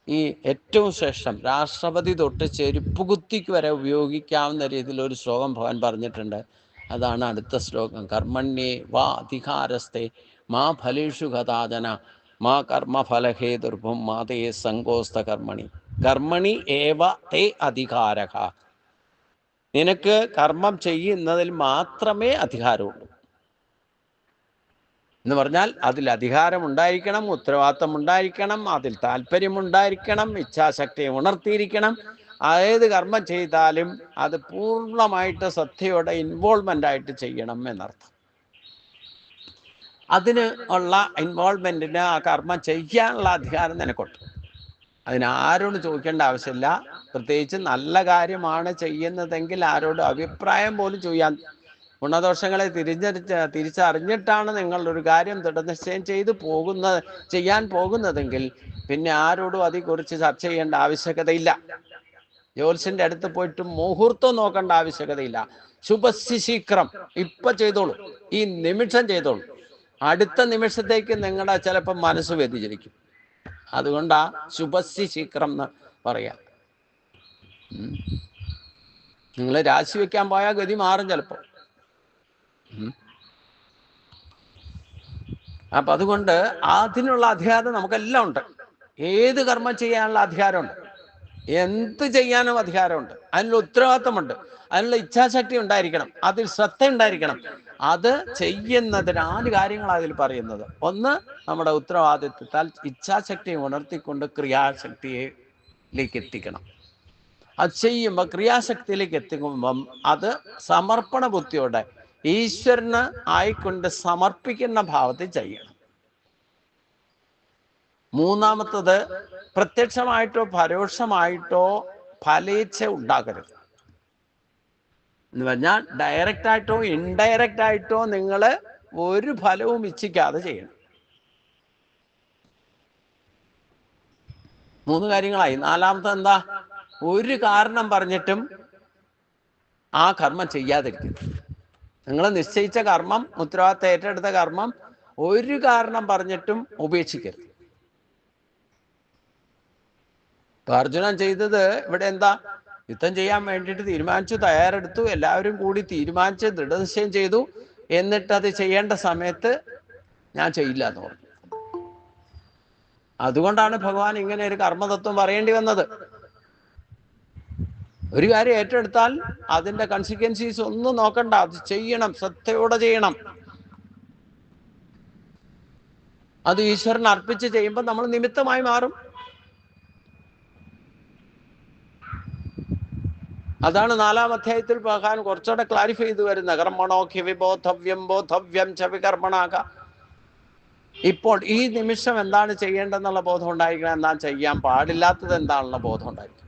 ഈ ഏറ്റവും ശ്രേഷ്ഠം രാഷ്ട്രപതി തൊട്ട് ചെരുപ്പുകുത്തിക്ക് വരെ ഉപയോഗിക്കാവുന്ന രീതിയിൽ ഒരു ശ്ലോകം ഭഗവാൻ പറഞ്ഞിട്ടുണ്ട്. അതാണ് അടുത്ത ശ്ലോകം. കർമ്മണ്യേ വാ അധികാരസ്ഥേ മാ ഫലേഷു കഥാചന മാ കർമ്മഫലഹേതുർഭും മാ തേ സങ്കോസ്ത കർമ്മണി കർമ്മണി ഏവ തേ അധികാരഃ. നിനക്ക് കർമ്മം ചെയ്യുന്നതിൽ മാത്രമേ അധികാരമുള്ളൂ എന്ന് പറഞ്ഞാൽ, അതിൽ അധികാരം ഉണ്ടായിരിക്കണം, ഉത്തരവാദിത്തം ഉണ്ടായിരിക്കണം, അതിൽ താല്പര്യമുണ്ടായിരിക്കണം, ഇച്ഛാശക്തി ഉണർത്തിയിരിക്കണം. ഏത് കർമ്മം ചെയ്താലും അത് പൂർണ്ണമായിട്ട് ശ്രദ്ധയോടെ ഇൻവോൾവ്മെൻ്റ് ആയിട്ട് ചെയ്യണം എന്നർത്ഥം. അതിന് ഉള്ള ഇൻവോൾവ്മെൻറ്റിന്, ആ കർമ്മം ചെയ്യാനുള്ള അധികാരം നിനക്കുണ്ട്. അതിനാരോട് ചോദിക്കേണ്ട ആവശ്യമില്ല. പ്രത്യേകിച്ച് നല്ല കാര്യമാണ് ചെയ്യുന്നതെങ്കിൽ ആരോട് അഭിപ്രായം പോലും ചെയ്യാൻ, ഗുണദോഷങ്ങളെ തിരിച്ചറിഞ്ഞിട്ടാണ് നിങ്ങളൊരു കാര്യം ദൃഢനിശ്ചയം ചെയ്യാൻ പോകുന്നതെങ്കിൽ പിന്നെ ആരോടും അതേക്കുറിച്ച് ചർച്ച ചെയ്യേണ്ട ആവശ്യകതയില്ല. ജ്യോത്സ്യന്റെ അടുത്ത് പോയിട്ട് മുഹൂർത്തം നോക്കേണ്ട ആവശ്യകതയില്ല. ശുഭശീക്രം ഇപ്പൊ ചെയ്തോളൂ, ഈ നിമിഷം ചെയ്തോളൂ. അടുത്ത നിമിഷത്തേക്ക് നിങ്ങളുടെ ചിലപ്പോൾ മനസ്സ് വ്യതിചലിക്കും. അതുകൊണ്ടാ ശുഭശീക്രം എന്ന് പറയാം. നിങ്ങൾ രാശിവെക്കാൻ പോയാൽ ഗതി മാറും ചിലപ്പോൾ. അപ്പൊ അതുകൊണ്ട് അതിനുള്ള അധികാരം നമുക്കെല്ലാം ഉണ്ട്. ഏത് കർമ്മം ചെയ്യാനുള്ള അധികാരമുണ്ട്, എന്ത് ചെയ്യാനും അധികാരമുണ്ട്. അതിനുള്ള ഉത്തരവാദിത്തമുണ്ട്, അതിനുള്ള ഇച്ഛാശക്തി ഉണ്ടായിരിക്കണം, അതിൽ ശ്രദ്ധ ഉണ്ടായിരിക്കണം. അത് ചെയ്യുന്നതിന് 4 കാര്യങ്ങളാണ് അതിൽ പറയുന്നത്. ഒന്ന്, നമ്മുടെ ഉത്തരവാദിത്വത്താൽ ഇച്ഛാശക്തിയെ ഉണർത്തിക്കൊണ്ട് ക്രിയാശക്തിയിലേക്ക് എത്തിക്കണം. അത് ചെയ്യുമ്പോൾ ക്രിയാശക്തിയിലേക്ക് എത്തിക്കുമ്പം അത് സമർപ്പണ ബുദ്ധിയോടെ ഈശ്വരന് ആയിക്കൊണ്ട് സമർപ്പിക്കുന്ന ഭാവത്തിൽ ചെയ്യണം. മൂന്നാമത്തത്, പ്രത്യക്ഷമായിട്ടോ പരോക്ഷമായിട്ടോ ഫലേച്ഛ ഉണ്ടാകരുത്. എന്ന് പറഞ്ഞാൽ ഡയറക്റ്റ് ആയിട്ടോ ഇൻഡയറക്റ്റ് ആയിട്ടോ നിങ്ങൾ ഒരു ഫലവും ഇച്ഛിക്കാതെ ചെയ്യണം. 3 കാര്യങ്ങളായി. നാലാമത്തെ എന്താ? ഒരു കാരണം പറഞ്ഞിട്ടും ആ കർമ്മം ചെയ്യാതിരിക്കരുത്. നിങ്ങൾ നിശ്ചയിച്ച കർമ്മം, ഉത്തരവാദിത്തം ഏറ്റെടുത്ത കർമ്മം ഒരു കാരണം പറഞ്ഞിട്ടും ഉപേക്ഷിക്കരുത്. ഇപ്പൊ അർജുനൻ ചെയ്തത് ഇവിടെ എന്താ? യുദ്ധം ചെയ്യാൻ വേണ്ടിയിട്ട് തീരുമാനിച്ചു, തയ്യാറെടുത്തു, എല്ലാവരും കൂടി തീരുമാനിച്ച് ദൃഢനിശ്ചയം ചെയ്തു. എന്നിട്ട് അത് ചെയ്യേണ്ട സമയത്ത് ഞാൻ ചെയ്യില്ല എന്ന് പറഞ്ഞു. അതുകൊണ്ടാണ് ഭഗവാൻ ഇങ്ങനെ ഒരു കർമ്മതത്വം പറയേണ്ടി വന്നത്. ഒരു കാര്യം ഏറ്റെടുത്താൽ അതിന്റെ കൺസിക്വൻസീസ് ഒന്നും നോക്കണ്ട, അത് ചെയ്യണം, ശ്രദ്ധയോടെ ചെയ്യണം. അത് ഈശ്വരൻ അർപ്പിച്ച് ചെയ്യുമ്പോൾ നമ്മൾ നിമിത്തമായി മാറും. അതാണ് 4-ാം അധ്യായത്തിൽ ഭഗവാൻ കുറച്ചുകൂടെ ക്ലാരിഫൈ ചെയ്ത് വരുന്ന കർമ്മണോഖ്യ വിബോധവ്യം ബോധവ്യം ച വികർമ്മണാക. ഇപ്പോൾ ഈ നിമിഷം എന്താണ് ചെയ്യേണ്ടതെന്നുള്ള ബോധം ഉണ്ടായിരിക്കണം, എന്താ ചെയ്യാൻ പാടില്ലാത്തത് എന്താണെന്നുള്ള ബോധം ഉണ്ടായിരിക്കണം.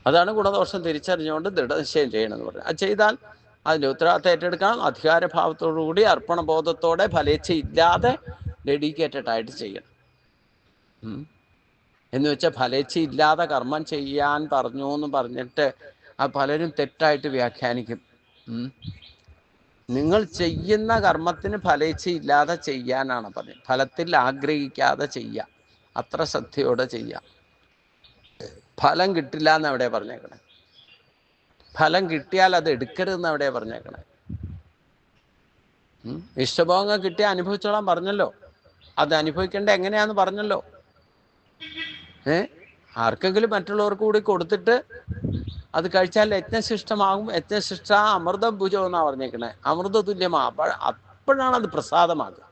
അതാണ് ഗുണദോഷം തിരിച്ചറിഞ്ഞുകൊണ്ട് ദൃഢനിശ്ചയം ചെയ്യണമെന്ന് പറഞ്ഞത്. അത് ചെയ്താൽ അതിൻ്റെ ഉത്തരവാദിത്തം ഏറ്റെടുക്കണം. അധികാരഭാവത്തോടുകൂടി അർപ്പണബോധത്തോടെ ഫലേച്ഛയില്ലാതെ ഡെഡിക്കേറ്റഡ് ആയിട്ട് ചെയ്യണം. എന്ന് വെച്ചാൽ ഫലേച്ഛയില്ലാതെ കർമ്മം ചെയ്യാൻ പറഞ്ഞു എന്ന് പറഞ്ഞിട്ട് ആ പലരും തെറ്റായിട്ട് വ്യാഖ്യാനിക്കും. നിങ്ങൾ ചെയ്യുന്ന കർമ്മത്തിന് ഫലേച്ഛയില്ലാതെ ചെയ്യാനാണ് പറഞ്ഞത്. ഫലത്തിൽ ആഗ്രഹിക്കാതെ ചെയ്യുക, അത്ര ശ്രദ്ധയോടെ ചെയ്യുക. ഫലം കിട്ടില്ല എന്ന് എവിടെ പറഞ്ഞേക്കണേ? ഫലം കിട്ടിയാൽ അത് എടുക്കരുതെന്ന് എവിടെ പറഞ്ഞേക്കണേ? ഇഷ്ടഭോഗങ്ങൾ കിട്ടിയാൽ അനുഭവിച്ചോളാൻ പറഞ്ഞല്ലോ. അത് അനുഭവിക്കേണ്ട എങ്ങനെയാന്ന് പറഞ്ഞല്ലോ. ആർക്കെങ്കിലും മറ്റുള്ളവർക്ക് കൂടി കൊടുത്തിട്ട് അത് കഴിച്ചാൽ യജ്ഞശിഷ്ടമാകും. യജ്ഞശിഷ്ട അമൃതം ഭുജം എന്നാ പറഞ്ഞേക്കണേ. അമൃത തുല്യമാ. അപ്പോഴാണ് അത് പ്രസാദമാകുക.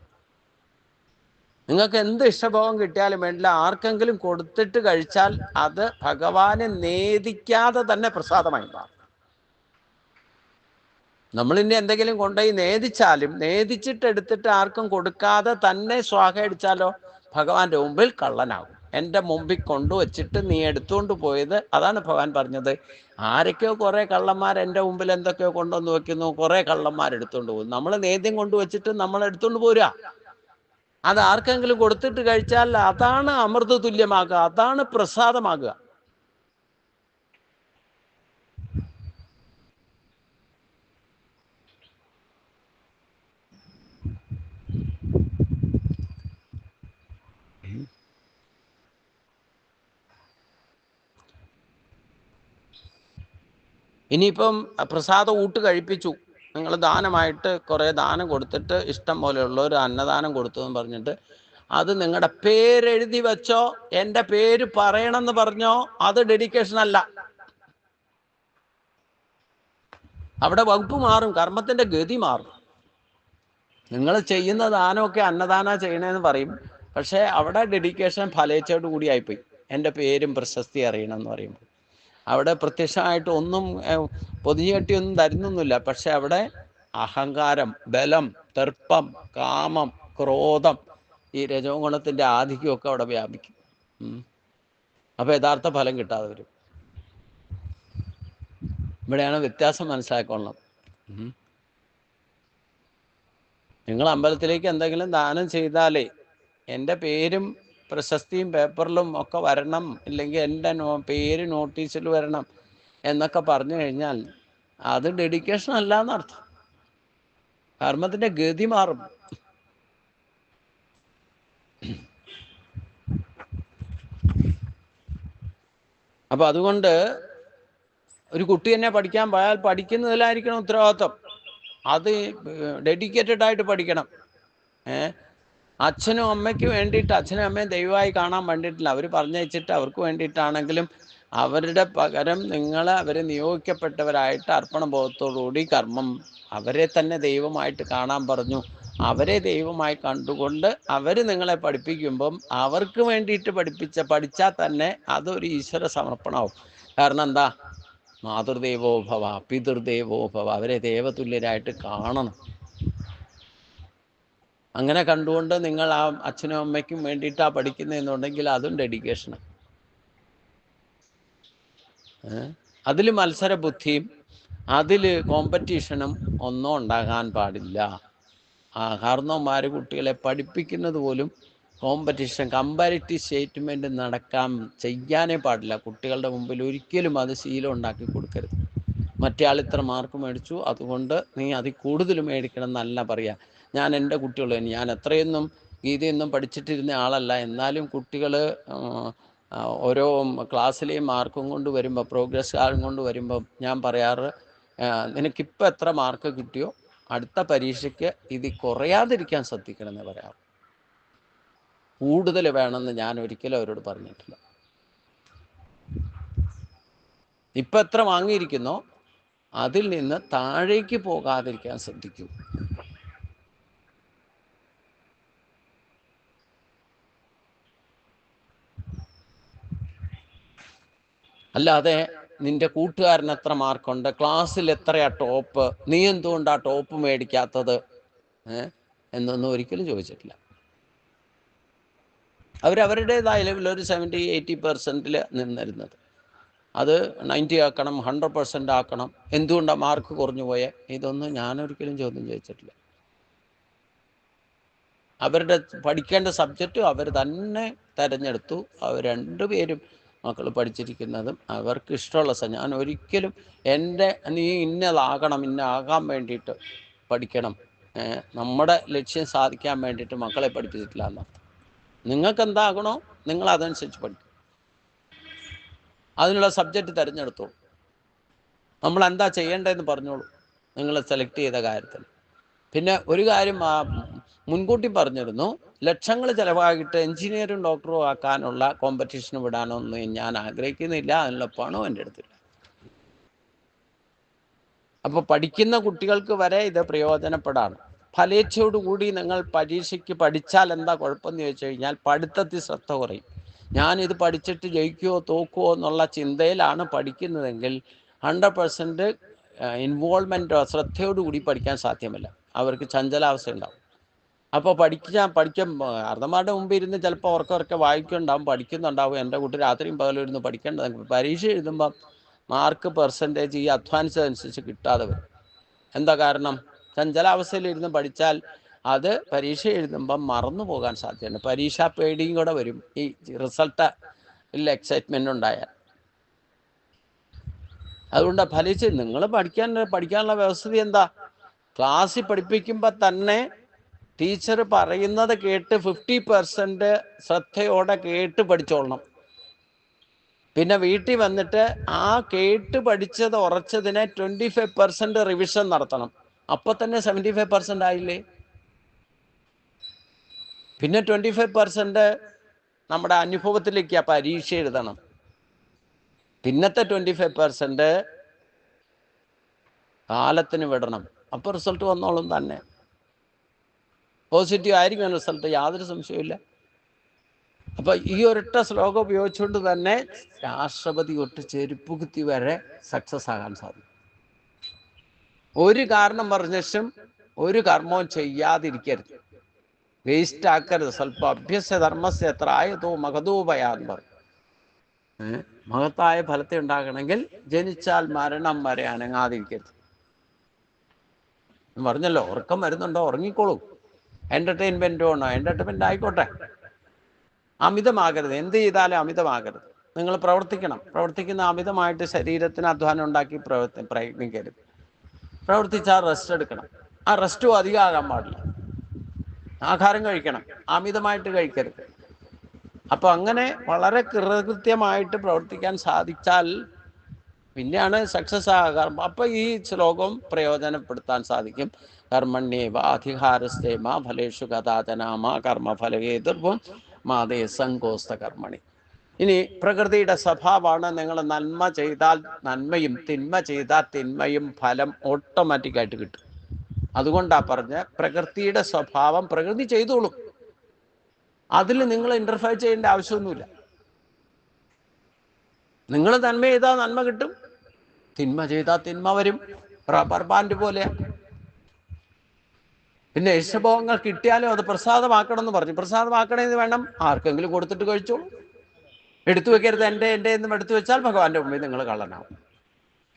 നിങ്ങൾക്ക് എന്ത് ഇഷ്ടഭോഗം കിട്ടിയാലും വേണ്ടില്ല, ആർക്കെങ്കിലും കൊടുത്തിട്ട് കഴിച്ചാൽ അത് ഭഗവാനെ നേദിക്കാതെ തന്നെ പ്രസാദമായി മാറും. നമ്മളിനി എന്തെങ്കിലും കൊണ്ടുപോയി നേദിച്ചാലും, നേദിച്ചിട്ട് എടുത്തിട്ട് ആർക്കും കൊടുക്കാതെ തന്നെ സ്വാഹ അടിച്ചാലോ ഭഗവാന്റെ മുമ്പിൽ കള്ളനാകും. എൻ്റെ മുമ്പിൽ കൊണ്ടുവച്ചിട്ട് നീ എടുത്തുകൊണ്ട് പോയത്, അതാണ് ഭഗവാൻ പറഞ്ഞത്. ആരൊക്കെയോ കുറേ കള്ളന്മാർ എൻ്റെ മുമ്പിൽ എന്തൊക്കെയോ കൊണ്ടുവന്ന് വെക്കുന്നു, കുറേ കള്ളന്മാർ എടുത്തുകൊണ്ട് പോകും. നമ്മൾ നേദ്യം കൊണ്ടുവച്ചിട്ട് നമ്മൾ എടുത്തുകൊണ്ട് പോരുക. അത് ആർക്കെങ്കിലും കൊടുത്തിട്ട് കഴിച്ചാൽ അതാണ് അമൃത തുല്യമാകുക, അതാണ് പ്രസാദമാകുക. ഇനിയിപ്പം പ്രസാദം ഊട്ട് കഴിപ്പിച്ചു, നിങ്ങൾ ദാനമായിട്ട് കുറേ ദാനം കൊടുത്തിട്ട് ഇഷ്ടം പോലെയുള്ള ഒരു അന്നദാനം കൊടുത്തു എന്ന് പറഞ്ഞിട്ട് അത് നിങ്ങളുടെ പേരെഴുതി വെച്ചോ, എൻ്റെ പേര് പറയണമെന്ന് പറഞ്ഞോ, അത് ഡെഡിക്കേഷൻ അല്ല. അവിടെ വകുപ്പ് മാറും, കർമ്മത്തിൻ്റെ ഗതി മാറും. നിങ്ങൾ ചെയ്യുന്ന ദാനമൊക്കെ അന്നദാന ചെയ്യണമെന്ന് പറയും, പക്ഷേ അവിടെ ഡെഡിക്കേഷൻ ഫലേച്ഛയോട് കൂടി ആയിപ്പോയി. എൻ്റെ പേരും പ്രശസ്തി അറിയണം എന്ന് പറയുമ്പോൾ അവിടെ പ്രത്യക്ഷമായിട്ട് ഒന്നും പൊതിഞ്ഞുകെട്ടിയൊന്നും തരുന്നൊന്നുമില്ല. പക്ഷെ അവിടെ അഹങ്കാരം, ബലം, ദർപ്പം, കാമം, ക്രോധം, ഈ രജോ ഗുണത്തിൻ്റെ ആധിക്യമൊക്കെ അവിടെ വ്യാപിക്കും. അപ്പോൾ യഥാർത്ഥ ഫലം കിട്ടാതെ വരും. ഇവിടെയാണ് വ്യത്യാസം മനസ്സിലാക്കൊള്ളണം. നിങ്ങൾ അമ്പലത്തിലേക്ക് എന്തെങ്കിലും ദാനം ചെയ്താലേ എൻ്റെ പേരും പ്രശസ്തിയും പേപ്പറിലും ഒക്കെ വരണം, ഇല്ലെങ്കിൽ എൻ്റെ പേര് നോട്ടീസിൽ വരണം എന്നൊക്കെ പറഞ്ഞു കഴിഞ്ഞാൽ അത് ഡെഡിക്കേഷൻ അല്ല എന്നർത്ഥം. കർമ്മത്തിൻ്റെ ഗതി മാറും. അപ്പം അതുകൊണ്ട് ഒരു കുട്ടി തന്നെ പഠിക്കാൻ പോയാൽ പഠിക്കുന്നതിലായിരിക്കണം ഉത്തരവാദിത്വം. അത് ഡെഡിക്കേറ്റഡ് ആയിട്ട് പഠിക്കണം. അച്ഛനും അമ്മയ്ക്ക് വേണ്ടിയിട്ട്, അച്ഛനും അമ്മയും ദൈവമായി കാണാൻ വേണ്ടിയിട്ടില്ല, അവർ പറഞ്ഞയച്ചിട്ട് അവർക്ക് വേണ്ടിയിട്ടാണെങ്കിലും അവരുടെ പകരം അവർ നിയോഗിക്കപ്പെട്ടവരായിട്ട് അർപ്പണബോധത്തോടുകൂടി കർമ്മം, അവരെ തന്നെ ദൈവമായിട്ട് കാണാൻ പറഞ്ഞു. അവരെ ദൈവമായി കണ്ടുകൊണ്ട് അവർ നിങ്ങളെ പഠിപ്പിക്കുമ്പം അവർക്ക് വേണ്ടിയിട്ട് പഠിച്ചാൽ തന്നെ അതൊരു ഈശ്വര സമർപ്പണമാവും. കാരണം എന്താ? മാതൃദേവോ ഭവ പിതൃദേവോ ഭവ, അവരെ ദേവതുല്യരായിട്ട് കാണണം. അങ്ങനെ കണ്ടുകൊണ്ട് നിങ്ങൾ ആ അച്ഛനും അമ്മയ്ക്കും വേണ്ടിയിട്ടാണ് പഠിക്കുന്നതെന്നുണ്ടെങ്കിൽ അതും ഡെഡിക്കേഷനാണ്. അതിൽ മത്സര ബുദ്ധിയും അതിൽ കോമ്പറ്റീഷനും ഒന്നും ഉണ്ടാകാൻ പാടില്ല. കാരണവന്മാർ കുട്ടികളെ പഠിപ്പിക്കുന്നത് പോലും കോമ്പറ്റീഷൻ, കമ്പാരിറ്റീവ് സ്റ്റേറ്റ്മെൻറ്റ് ചെയ്യാനേ പാടില്ല. കുട്ടികളുടെ മുമ്പിൽ ഒരിക്കലും അത് ശീലം ഉണ്ടാക്കി കൊടുക്കരുത്. മറ്റേ ആൾ ഇത്ര മാർക്ക് മേടിച്ചു, അതുകൊണ്ട് നീ അതിൽ കൂടുതൽ മേടിക്കണം എന്നല്ല പറയുക. ഞാൻ എൻ്റെ കുട്ടികൾ, ഞാൻ എത്രയൊന്നും ഗീതയൊന്നും പഠിച്ചിട്ടിരുന്ന ആളല്ല, എന്നാലും കുട്ടികൾ ഓരോ ക്ലാസ്സിലെയും മാർക്കും കൊണ്ട് വരുമ്പോൾ, പ്രോഗ്രസ് കാർഡും കൊണ്ട് വരുമ്പോൾ ഞാൻ പറയാറ്, നിനക്കിപ്പോൾ എത്ര മാർക്ക് കിട്ടിയോ അടുത്ത പരീക്ഷയ്ക്ക് ഇത് കുറയാതിരിക്കാൻ ശ്രദ്ധിക്കണമെന്ന് പറയാറ്. കൂടുതൽ വേണമെന്ന് ഞാൻ ഒരിക്കലും അവരോട് പറഞ്ഞിട്ടില്ല. ഇപ്പം എത്ര വാങ്ങിയിരിക്കുന്നോ അതിൽ നിന്ന് താഴേക്ക് പോകാതിരിക്കാൻ ശ്രദ്ധിക്കൂ. അല്ലാതെ നിന്റെ കൂട്ടുകാരൻ എത്ര മാർക്കുണ്ട്, ക്ലാസ്സിൽ എത്രയാ ടോപ്പ്, നീ എന്തുകൊണ്ടാ ടോപ്പ് മേടിക്കാത്തത് എന്നൊന്നും ഒരിക്കലും ചോദിച്ചിട്ടില്ല. അവരവരുടേതായ ലെവലിൽ ഒരു 70-80% നിന്നിരുന്നത്. അത് 90 ആക്കണം, 100% ആക്കണം, എന്തുകൊണ്ടാണ് മാർക്ക് കുറഞ്ഞു പോയേ, ഇതൊന്നും ഞാനൊരിക്കലും ചോദ്യം ചോദിച്ചിട്ടില്ല. അവരുടെ പഠിക്കേണ്ട സബ്ജക്റ്റ് അവർ തന്നെ തിരഞ്ഞെടുത്തു. അവർ രണ്ടുപേരും മക്കൾ പഠിച്ചിരിക്കുന്നതും അവർക്ക് ഇഷ്ടമുള്ള ഞാൻ ഒരിക്കലും നീ ഇന്നതാകാൻ വേണ്ടിയിട്ട് പഠിക്കണം, നമ്മുടെ ലക്ഷ്യം സാധിക്കാൻ വേണ്ടിയിട്ട് മക്കളെ പഠിപ്പിച്ചിട്ടില്ല എന്നർത്ഥം. നിങ്ങൾക്ക് എന്താകണോ നിങ്ങൾ അതനുസരിച്ച് പഠിക്കും, അതിനുള്ള സബ്ജക്റ്റ് തിരഞ്ഞെടുത്തോളൂ. നമ്മൾ എന്താ ചെയ്യേണ്ടതെന്ന് പറഞ്ഞോളൂ നിങ്ങൾ സെലക്ട് ചെയ്ത കാര്യത്തിൽ. പിന്നെ ഒരു കാര്യം മുൻകൂട്ടി പറഞ്ഞിരുന്നു, ലക്ഷങ്ങൾ ചിലവാക്കിയിട്ട് എഞ്ചിനീയറും ഡോക്ടറും ആക്കാനുള്ള കോമ്പറ്റീഷന് വിടാനൊന്നും ഞാൻ ആഗ്രഹിക്കുന്നില്ല, അതിനുള്ള പണം എൻ്റെ അടുത്തില്ല. അപ്പോൾ പഠിക്കുന്ന കുട്ടികൾക്ക് വരെ ഇത് പ്രയോജനപ്പെടാണ്. ഫലേച്ഛയോടുകൂടി നിങ്ങൾ പരീക്ഷയ്ക്ക് പഠിച്ചാൽ എന്താ കുഴപ്പമെന്ന് ചോദിച്ചു കഴിഞ്ഞാൽ പഠിത്തത്തിൽ ശ്രദ്ധ കുറയും. ഞാനിത് പഠിച്ചിട്ട് ജയിക്കുമോ തോക്കുമോ എന്നുള്ള ചിന്തയിലാണ് പഠിക്കുന്നതെങ്കിൽ 100% ഇൻവോൾവ്മെൻറ്റോ ശ്രദ്ധയോടുകൂടി പഠിക്കാൻ സാധ്യമല്ല. അവർക്ക് ചഞ്ചലാവസ്ഥ ഉണ്ടാവും. അപ്പോൾ അർദ്ധമാരുടെ മുമ്പ് ഇരുന്ന് ചിലപ്പോൾ ഉറക്കെ വായിക്കുന്നുണ്ടാവും, പഠിക്കുന്നുണ്ടാവും. എൻ്റെ കുട്ടി രാത്രിയും പകലും ഇരുന്ന് പഠിക്കേണ്ടത്, പരീക്ഷ എഴുതുമ്പം മാർക്ക് പെർസെൻറ്റേജ് ഈ അധ്വാനിച്ചതനുസരിച്ച് കിട്ടാതെ വരും. എന്താ കാരണം? ചഞ്ചലാവസ്ഥയിലിരുന്ന് പഠിച്ചാൽ അത് പരീക്ഷ എഴുതുമ്പം മറന്നു പോകാൻ സാധ്യതയുണ്ട്. പരീക്ഷാ പേടിയും കൂടെ വരും ഈ റിസൾട്ടിൽ എക്സൈറ്റ്മെൻ്റ് ഉണ്ടായാൽ. അതുകൊണ്ട് ഫലിച്ച് നിങ്ങൾ പഠിക്കാനുള്ള വ്യവസ്ഥ എന്താ? ക്ലാസ്സിൽ പഠിപ്പിക്കുമ്പോൾ തന്നെ ടീച്ചർ പറയുന്നത് കേട്ട് 50% ശ്രദ്ധയോടെ കേട്ട് പഠിച്ചോളണം. പിന്നെ വീട്ടിൽ വന്നിട്ട് ആ കേട്ട് പഠിച്ചത് ഉറച്ചതിനെ 25% റിവിഷൻ നടത്തണം. അപ്പോൾ തന്നെ 75% ആയില്ലേ? പിന്നെ 25% നമ്മുടെ അനുഭവത്തിലേക്ക് പരീക്ഷ എഴുതണം. പിന്നത്തെ 25% കാലത്തിന് വിടണം. അപ്പോൾ റിസൾട്ട് വന്നോളും തന്നെ. പോസിറ്റീവ് ആയിരിക്കും റിസൾട്ട്, യാതൊരു സംശയമില്ല. അപ്പോൾ ഈ ഒരൊറ്റ ശ്ലോകം ഉപയോഗിച്ചുകൊണ്ട് തന്നെ രാഷ്ട്രപതി തൊട്ട് ചെരുപ്പ് കുത്തി വരെ സക്സസ് ആകാൻ സാധിക്കും. ഒരു കാരണം പറഞ്ഞും ഒരു കർമ്മവും ചെയ്യാതിരിക്കരുത്, വേസ്റ്റ് ആക്കരുത്. സ്വല്പം അഭ്യസ്യ ധർമ്മസ്യ ത്രായതോ മഹതോപയാന്ന് പറയും. മഹത്തായ ഫലത്തെ ഉണ്ടാകണമെങ്കിൽ ജനിച്ചാൽ മരണം വരെ അനങ്ങാതിരിക്കരുത്. പറഞ്ഞല്ലോ, ഉറക്കം വരുന്നുണ്ടോ, ഉറങ്ങിക്കോളൂ. എൻ്റർടൈൻമെൻറ്റ് വേണോ, എൻ്റർടൈൻമെൻ്റ് ആയിക്കോട്ടെ. അമിതമാകരുത്. എന്ത് ചെയ്താലും അമിതമാകരുത്. നിങ്ങൾ പ്രവർത്തിക്കണം. പ്രവർത്തിക്കുന്ന അമിതമായിട്ട് ശരീരത്തിന് അധ്വാനം ഉണ്ടാക്കി പ്രയത്നിക്കരുത്. പ്രവർത്തിച്ചാൽ റെസ്റ്റ് എടുക്കണം. ആ റെസ്റ്റും അധികമാകാൻ പാടില്ല. ആഹാരം കഴിക്കണം, അമിതമായിട്ട് കഴിക്കരുത്. അപ്പൊ അങ്ങനെ വളരെ കൃത്യമായിട്ട് പ്രവർത്തിക്കാൻ സാധിച്ചാൽ പിന്നെയാണ് സക്സസ് ആകാൻ. അപ്പൊ ഈ ശ്ലോകം പ്രയോജനപ്പെടുത്താൻ സാധിക്കും. കർമ്മണ്യേവ അധികാരസ്ഥേ മാ ഫലേഷു കഥാചന മാ കർമ്മഫലഹേതുർഭും മാതേ സങ്കോസ്ത കർമ്മണി. ഇനി പ്രകൃതിയുടെ സ്വഭാവമാണ്, നിങ്ങൾ നന്മ ചെയ്താൽ നന്മയും തിന്മ ചെയ്താൽ തിന്മയും ഫലം ഓട്ടോമാറ്റിക്കായിട്ട് കിട്ടും. അതുകൊണ്ടാ പറഞ്ഞ പ്രകൃതിയുടെ സ്വഭാവം പ്രകൃതി ചെയ്തോളും. അതിൽ നിങ്ങൾ ഇന്റർഫയർ ചെയ്യേണ്ട ആവശ്യമൊന്നുമില്ല. നിങ്ങൾ നന്മ ചെയ്താൽ നന്മ കിട്ടും, തിന്മ ചെയ്താൽ തിന്മ വരും. റബ്ബർ ബാൻഡ് പോലെ. പിന്നെ ഇഷ്ടഭോഗങ്ങൾ കിട്ടിയാലും അത് പ്രസാദമാക്കണം എന്ന് പറഞ്ഞു. പ്രസാദമാക്കണമെന്ന് വേണം, ആർക്കെങ്കിലും കൊടുത്തിട്ട് കഴിച്ചോളൂ. എടുത്തു വെക്കരുത്. എൻ്റെ എന്നും എടുത്തു വെച്ചാൽ ഭഗവാന്റെ മുമ്പിൽ നിങ്ങൾ കള്ളനാവും.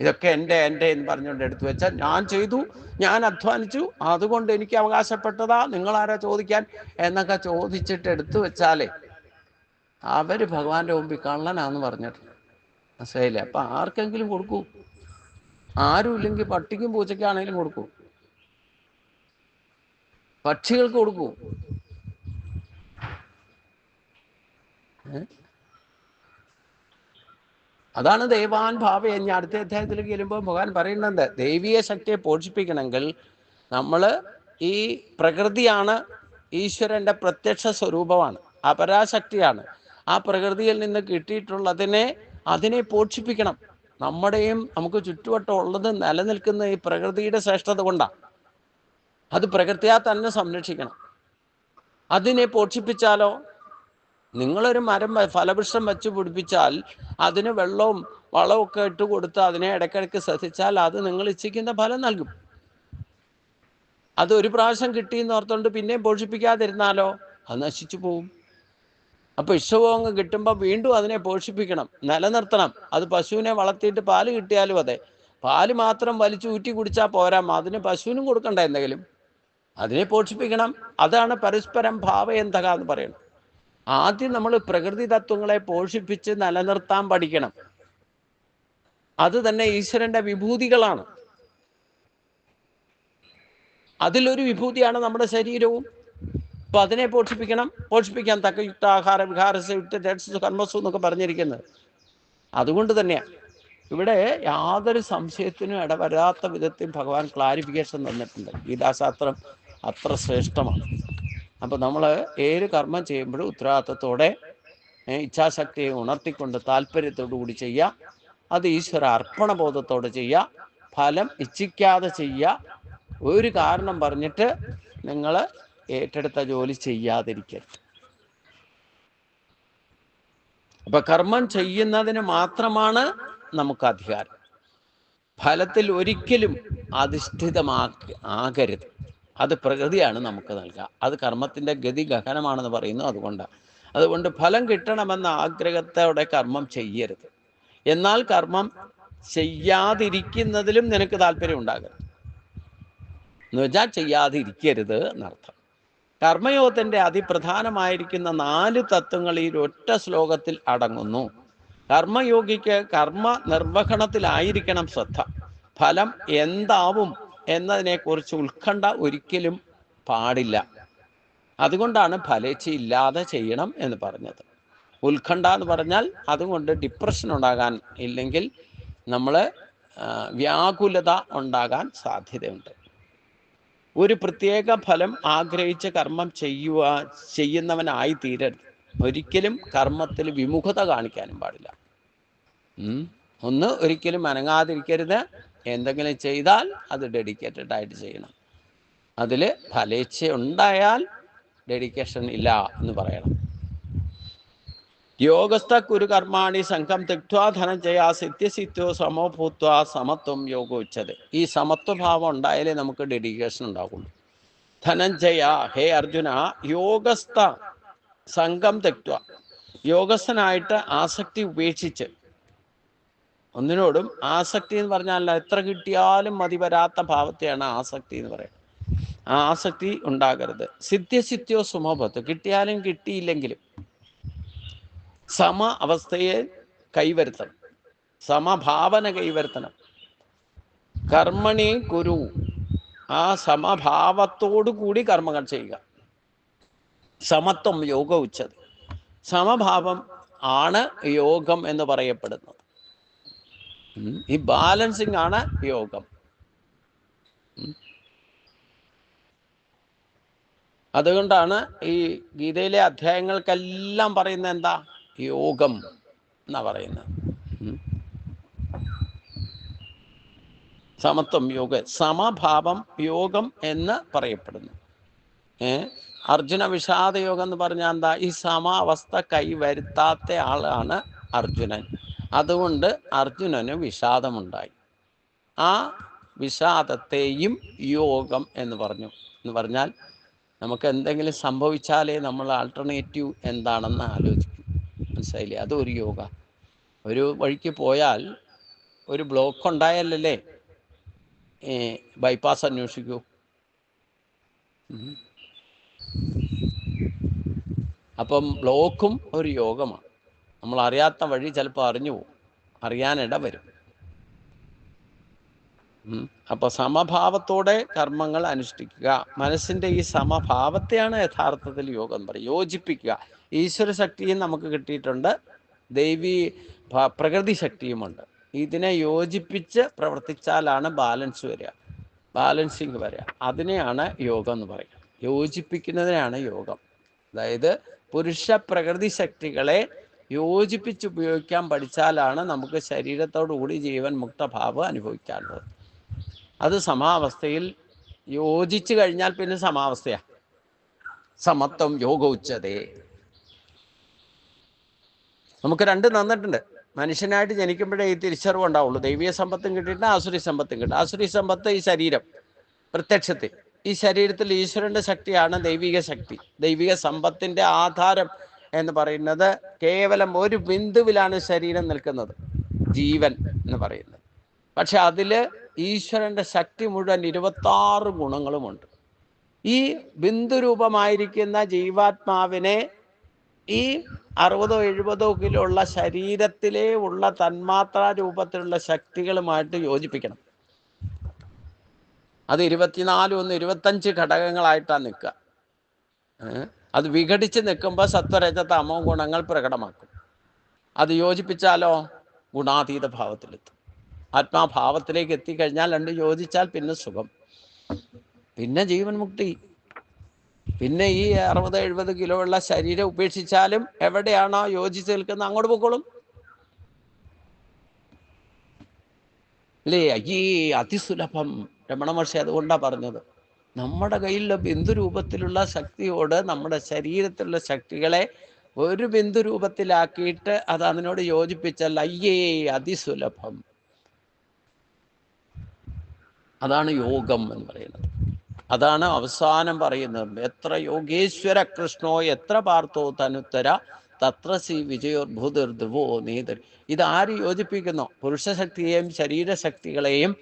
ഇതൊക്കെ എൻ്റെ എന്ന് പറഞ്ഞുകൊണ്ട് എടുത്തു വെച്ചാൽ ഞാൻ ചെയ്തു, ഞാൻ അധ്വാനിച്ചു, അതുകൊണ്ട് എനിക്ക് അവകാശപ്പെട്ടതാ, നിങ്ങളാരാ ചോദിക്കാൻ എന്നൊക്കെ ചോദിച്ചിട്ട് എടുത്തു വെച്ചാലേ അവര് ഭഗവാന്റെ മുമ്പിൽ കള്ളനാന്ന് പറഞ്ഞിട്ട് മനസ്സിലായില്ലേ? അപ്പൊ ആർക്കെങ്കിലും കൊടുക്കൂ. ആരും ഇല്ലെങ്കിൽ പട്ടിക്കും പൂച്ചയ്ക്കാണെങ്കിലും കൊടുക്കൂ, പക്ഷികൾക്ക് കൊടുക്കൂ. അതാണ് ദൈവാൻ ഭാവയെ. ഞാൻ അടുത്ത അധ്യായത്തിലേക്ക് ചെല്ലുമ്പോൾ ഭഗവാൻ പറയുന്നുണ്ട്, ദൈവീയ ശക്തിയെ പോഷിപ്പിക്കണമെങ്കിൽ നമ്മൾ ഈ പ്രകൃതിയാണ് ഈശ്വരന്റെ പ്രത്യക്ഷ സ്വരൂപമാണ്, അപരാശക്തിയാണ്. ആ പ്രകൃതിയിൽ നിന്ന് അതിനെ പോഷിപ്പിക്കണം. നമ്മുടെയും നമുക്ക് ചുറ്റുവട്ടം ഉള്ളത് നിലനിൽക്കുന്ന ഈ പ്രകൃതിയുടെ ശ്രേഷ്ഠത കൊണ്ടാണ്. അത് പ്രകൃതിയാ തന്നെ സംരക്ഷിക്കണം. അതിനെ പോഷിപ്പിച്ചാലോ, നിങ്ങളൊരു മരം ഫലവൃക്ഷം വെച്ച് പിടിപ്പിച്ചാൽ അതിന് വെള്ളവും വളവും ഒക്കെ ഇട്ട് കൊടുത്ത് അതിനെ ഇടയ്ക്കിടയ്ക്ക് ശ്രദ്ധിച്ചാൽ അത് നിങ്ങൾ ഇച്ഛിക്കുന്ന ഫലം നൽകും. അത് ഒരു പ്രാവശ്യം കിട്ടിയെന്ന് ഓർത്തുകൊണ്ട് പിന്നെയും പോഷിപ്പിക്കാതിരുന്നാലോ അത് നശിച്ചു പോവും. അപ്പൊ ഇഷ്ടഭോഗം കിട്ടുമ്പോൾ വീണ്ടും അതിനെ പോഷിപ്പിക്കണം, നിലനിർത്തണം. അത് പശുവിനെ വളർത്തിയിട്ട് പാല് കിട്ടിയാലും അതെ, പാല് മാത്രം വലിച്ചു ഊറ്റി കുടിച്ചാൽ പോരാ, അതിന് പശുവിനും കൊടുക്കണ്ട എന്തെങ്കിലും, അതിനെ പോഷിപ്പിക്കണം. അതാണ് പരസ്പരം ഭാവയന്തക എന്ന് പറയുന്നത്. ആദ്യം നമ്മൾ പ്രകൃതി തത്വങ്ങളെ പോഷിപ്പിച്ച് നിലനിർത്താൻ പഠിക്കണം. അത് തന്നെ ഈശ്വരന്റെ വിഭൂതികളാണ്. അതിലൊരു വിഭൂതിയാണ് നമ്മുടെ ശരീരവും. അപ്പൊ അതിനെ പോഷിപ്പിക്കാൻ തക്ക യുക്താഹാര വിഹാരസ് യുക്ത രക്ഷ കർമ്മസു എന്നൊക്കെ പറഞ്ഞിരിക്കുന്നത് അതുകൊണ്ട് തന്നെയാണ്. ഇവിടെ യാതൊരു സംശയത്തിനും ഇടവരാത്ത വിധത്തിൽ ഭഗവാൻ ക്ലാരിഫിക്കേഷൻ തന്നിട്ടുണ്ട്. ഗീതാശാസ്ത്രം അത്ര ശ്രേഷ്ഠമാണ്. അപ്പൊ നമ്മൾ ഏത് കർമ്മം ചെയ്യുമ്പോഴും ഉത്തരവാദിത്തത്തോടെ ഇച്ഛാശക്തിയെ ഉണർത്തിക്കൊണ്ട് താല്പര്യത്തോടു കൂടി ചെയ്യുക. അത് ഈശ്വര അർപ്പണബോധത്തോടെ ചെയ്യുക. ഫലം ഇച്ഛിക്കാതെ ചെയ്യുക. ഒരു കാരണം പറഞ്ഞിട്ട് നിങ്ങൾ ഏറ്റെടുത്ത ജോലി ചെയ്യാതിരിക്കരുത്. അപ്പൊ കർമ്മം ചെയ്യുന്നതിന് മാത്രമാണ് നമുക്ക് അധികാരം. ഫലത്തിൽ ഒരിക്കലും അധിഷ്ഠിതമാകരുത്. അത് പ്രകൃതിയാണ് നമുക്ക് നൽകുക. അത് കർമ്മത്തിന്റെ ഗതി ഗഹനമാണെന്ന് പറയുന്നു. അതുകൊണ്ട് ഫലം കിട്ടണമെന്ന ആഗ്രഹത്തോടെ കർമ്മം ചെയ്യരുത്. എന്നാൽ കർമ്മം ചെയ്യാതിരിക്കുന്നതിലും നിനക്ക് താല്പര്യം ഉണ്ടാകരുത് എന്ന് വെച്ചാൽ ചെയ്യാതിരിക്കരുത് എന്നർത്ഥം. കർമ്മയോഗത്തിന്റെ അതിപ്രധാനമായിരിക്കുന്ന 4 തത്വങ്ങൾ ഈ ഒറ്റ ശ്ലോകത്തിൽ അടങ്ങുന്നു. കർമ്മയോഗിക്ക് കർമ്മ നിർവഹണത്തിലായിരിക്കണം ശ്രദ്ധ. ഫലം എന്താവും എന്നതിനെക്കുറിച്ച് ഉത്കണ്ഠ ഒരിക്കലും പാടില്ല. അതുകൊണ്ടാണ് ഫലേച്ഛയില്ലാതെ ചെയ്യണം എന്ന് പറഞ്ഞത്. ഉത്കണ്ഠ എന്ന് പറഞ്ഞാൽ അതുകൊണ്ട് ഡിപ്രഷൻ ഉണ്ടാകാൻ, ഇല്ലെങ്കിൽ നമ്മൾ വ്യാകുലത ഉണ്ടാകാൻ സാധ്യതയുണ്ട്. ഒരു പ്രത്യേക ഫലം ആഗ്രഹിച്ച് കർമ്മം ചെയ്യുന്നവനായി തീരരുത്. ഒരിക്കലും കർമ്മത്തിൽ വിമുഖത കാണിക്കാനും പാടില്ല. ഒരിക്കലും അനങ്ങാതിരിക്കരുത്. എന്തെങ്കിലും ചെയ്താൽ അത് ഡെഡിക്കേറ്റഡ് ആയിട്ട് ചെയ്യണം. അതിൽ ഫലേച്ഛ ഉണ്ടായാൽ ഡെഡിക്കേഷൻ ഇല്ല എന്ന് പറയണം. യോഗസ്ഥ കുരു കർമാണി സംഘം തിക്വാ ധനഞ്ജയ സിദ്ധ്യസിദ്ധ്യോ സമോ ഭൂത്വ സമത്വം യോഗോച്ചത്. ഈ സമത്വഭാവം ഉണ്ടായാലേ നമുക്ക് ഡെഡിക്കേഷൻ ഉണ്ടാകുള്ളൂ. ധനഞ്ജയ, ഹേ അർജുന, യോഗസ്ഥ സംഘം തിക്വാ, യോഗസ്ഥനായിട്ട് ആസക്തി ഉപേക്ഷിച്ച്, ഒന്നിനോടും ആസക്തി എന്ന് പറഞ്ഞാൽ എത്ര കിട്ടിയാലും മതി വരാത്ത ഭാവത്തെയാണ് ആസക്തി എന്ന് പറയുന്നത്. ആ ആസക്തി ഉണ്ടാകരുത്. സിദ്ധ്യസിദ്ധ്യോ സുമോഭത്ത്, കിട്ടിയാലും കിട്ടിയില്ലെങ്കിലും സമ അവസ്ഥയെ കൈവരുത്തണം, സമഭാവന കൈവരുത്തണം. കർമ്മണി കുരു, ആ സമഭാവത്തോടു കൂടി കർമ്മങ്ങൾ ചെയ്യുക. സമത്വം യോഗ ഉച്ചത്. സമഭാവം ആണ് യോഗം എന്ന് പറയപ്പെടുന്നത്. ഈ ബാലൻസിങ് ആണ് യോഗം. അതുകൊണ്ടാണ് ഈ ഗീതയിലെ അധ്യായങ്ങൾക്കെല്ലാം പറയുന്നത് എന്താ? യോഗം എന്നാ പറയുന്നത്. സമത്വം യോഗ, സമഭാവം യോഗം എന്ന് പറയപ്പെടുന്നു. അർജുന വിഷാദ യോഗം എന്ന് പറഞ്ഞാൽ എന്താ? ഈ സമാവസ്ഥ കൈവരുത്താത്ത ആളാണ് അർജുനൻ. അതുകൊണ്ട് അർജുനന് വിഷാദമുണ്ടായി. ആ വിഷാദത്തെയും യോഗം എന്ന് പറഞ്ഞു. എന്ന് പറഞ്ഞാൽ നമുക്ക് എന്തെങ്കിലും സംഭവിച്ചാലേ നമ്മൾ ആൾട്ടർനേറ്റീവ് എന്താണെന്ന് ആലോചിക്കും. മനസ്സിലായില്ലേ? അതൊരു യോഗ. ഒരു വഴിക്ക് പോയാൽ ഒരു ബ്ലോക്ക് ഉണ്ടായാലല്ലേ ബൈപ്പാസ് അന്വേഷിക്കൂ. അപ്പം ബ്ലോക്കും ഒരു യോഗമാണ്. നമ്മൾ അറിയാത്ത വഴി ചിലപ്പോൾ അറിഞ്ഞു പോകും, അറിയാനിട വരും. അപ്പോൾ സമഭാവത്തോടെ കർമ്മങ്ങൾ അനുഷ്ഠിക്കുക. മനസ്സിൻ്റെ ഈ സമഭാവത്തെയാണ് യഥാർത്ഥത്തിൽ യോഗം എന്ന് പറയും. യോജിപ്പിക്കുക. ഈശ്വര ശക്തിയും നമുക്ക് കിട്ടിയിട്ടുണ്ട്, ദൈവീ പ്രകൃതി ശക്തിയുമുണ്ട്. ഇതിനെ യോജിപ്പിച്ച് പ്രവർത്തിച്ചാലാണ് ബാലൻസ് വരിക, ബാലൻസിങ് വരിക. അതിനെയാണ് യോഗം എന്ന് പറയുക. യോജിപ്പിക്കുന്നതിനാണ് യോഗം. അതായത് പുരുഷ പ്രകൃതി ശക്തികളെ യോജിപ്പിച്ച് ഉപയോഗിക്കാൻ പഠിച്ചാലാണ് നമുക്ക് ശരീരത്തോടുകൂടി ജീവൻ മുക്തഭാവം അനുഭവിക്കാനുള്ളത്. അത് സമാവസ്ഥയിൽ യോജിച്ചു കഴിഞ്ഞാൽ പിന്നെ സമാവസ്ഥയാണ്. സമത്വം യോഗ ഉച്ചതേ. നമുക്ക് രണ്ട് തന്നിട്ടുണ്ട്. മനുഷ്യനായിട്ട് ജനിക്കുമ്പോഴേ ഈ തിരിച്ചറിവ് ഉണ്ടാവുള്ളൂ. ദൈവീയ സമ്പത്തും കിട്ടിയിട്ട് ആസുരി സമ്പത്തും കിട്ടും. ആസുരി സമ്പത്ത് ഈ ശരീരം, പ്രത്യക്ഷത്തിൽ ഈ ശരീരത്തിൽ ഈശ്വരൻ്റെ ശക്തിയാണ് ദൈവിക ശക്തി. ദൈവിക സമ്പത്തിൻ്റെ ആധാരം എന്ന് പറയുന്നത് കേവലം ഒരു ബിന്ദുവിലാണ് ശരീരം നിൽക്കുന്നത്, ജീവൻ എന്ന് പറയുന്നത്. പക്ഷെ അതിൽ ഈശ്വരൻ്റെ ശക്തി മുഴുവൻ 26 ഗുണങ്ങളുമുണ്ട്. ഈ ബിന്ദുരൂപമായിരിക്കുന്ന ജീവാത്മാവിനെ ഈ 60-70 കിലോ ഉള്ള ശരീരത്തിലേ ഉള്ള തന്മാത്രാ രൂപത്തിലുള്ള ശക്തികളുമായിട്ട് യോജിപ്പിക്കണം. അത് 24 1 25 ഘടകങ്ങളായിട്ടാണ് നിൽക്കുക. അത് വിഘടിച്ച് നിൽക്കുമ്പോൾ സത്വരജ തമോ ഗുണങ്ങൾ പ്രകടമാക്കും. അത് യോജിപ്പിച്ചാലോ ഗുണാതീത ഭാവത്തിലെത്തും. ആത്മാഭാവത്തിലേക്ക് എത്തിക്കഴിഞ്ഞാൽ രണ്ട് യോജിച്ചാൽ പിന്നെ സുഖം, പിന്നെ ജീവൻ മുക്തി. പിന്നെ ഈ 60-70 കിലോ ഉള്ള ശരീരം ഉപേക്ഷിച്ചാലും എവിടെയാണോ യോജിച്ച് നിൽക്കുന്നത് അങ്ങോട്ട് പോയിക്കോളും. അല്ലേ? അയ്യേ അതിസുലഭം. രമണ മഹർഷി അതുകൊണ്ടാണ് പറഞ്ഞത്, നമ്മുടെ കയ്യിലുള്ള ബിന്ദു രൂപത്തിലുള്ള ശക്തിയോട് നമ്മുടെ ശരീരത്തിലുള്ള ശക്തികളെ ഒരു ബിന്ദു രൂപത്തിലാക്കിയിട്ട് അത് അതിനോട് യോജിപ്പിച്ചാൽ അയ്യേ അതിസുലഭം. അതാണ് യോഗം എന്ന് പറയുന്നത്. അതാണ് അവസാനം പറയുന്നത്. എത്ര യോഗേശ്വര കൃഷ്ണോ എത്ര പാർത്ഥോ തനുത്തര തത്ര സി വിജയോർഭൂതിർ ധ്രുവോ നീതർ. ഇതാര് യോജിപ്പിക്കുന്നു? പുരുഷശക്തിയെയും ശരീരശക്തികളെയും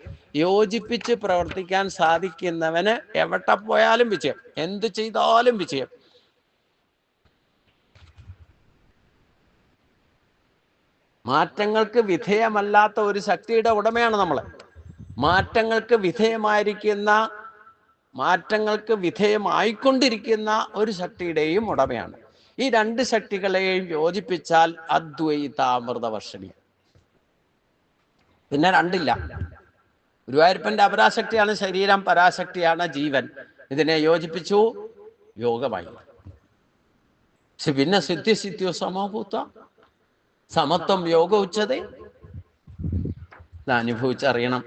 യോജിപ്പിച്ച് പ്രവർത്തിക്കാൻ സാധിക്കുന്നവന് എവിടെ പോയാലും വിജയം, എന്ത് ചെയ്താലും വിജയം. മാറ്റങ്ങൾക്ക് വിധേയമല്ലാത്ത ഒരു ശക്തിയുടെ ഉടമയാണ് നമ്മൾ. മാറ്റങ്ങൾക്ക് വിധേയമായിക്കൊണ്ടിരിക്കുന്ന ഒരു ശക്തിയുടെയും ഉടമയാണ്. ഈ രണ്ട് ശക്തികളെയും യോജിപ്പിച്ചാൽ അദ്വൈതാമൃതവർഷിണി. പിന്നെ രണ്ടില്ല. ഗുരുവായൂരപ്പൻ്റെ അപരാശക്തിയാണ് ശരീരം, പരാശക്തിയാണ് ജീവൻ. ഇതിനെ യോജിപ്പിച്ചു, യോഗമായി. പിന്നെ സിദ്ധിസിദ്ധ്യോ സമഭൂത സമത്വം യോഗ ഉച്ചതേ. ഇത് അനുഭവിച്ചറിയണം.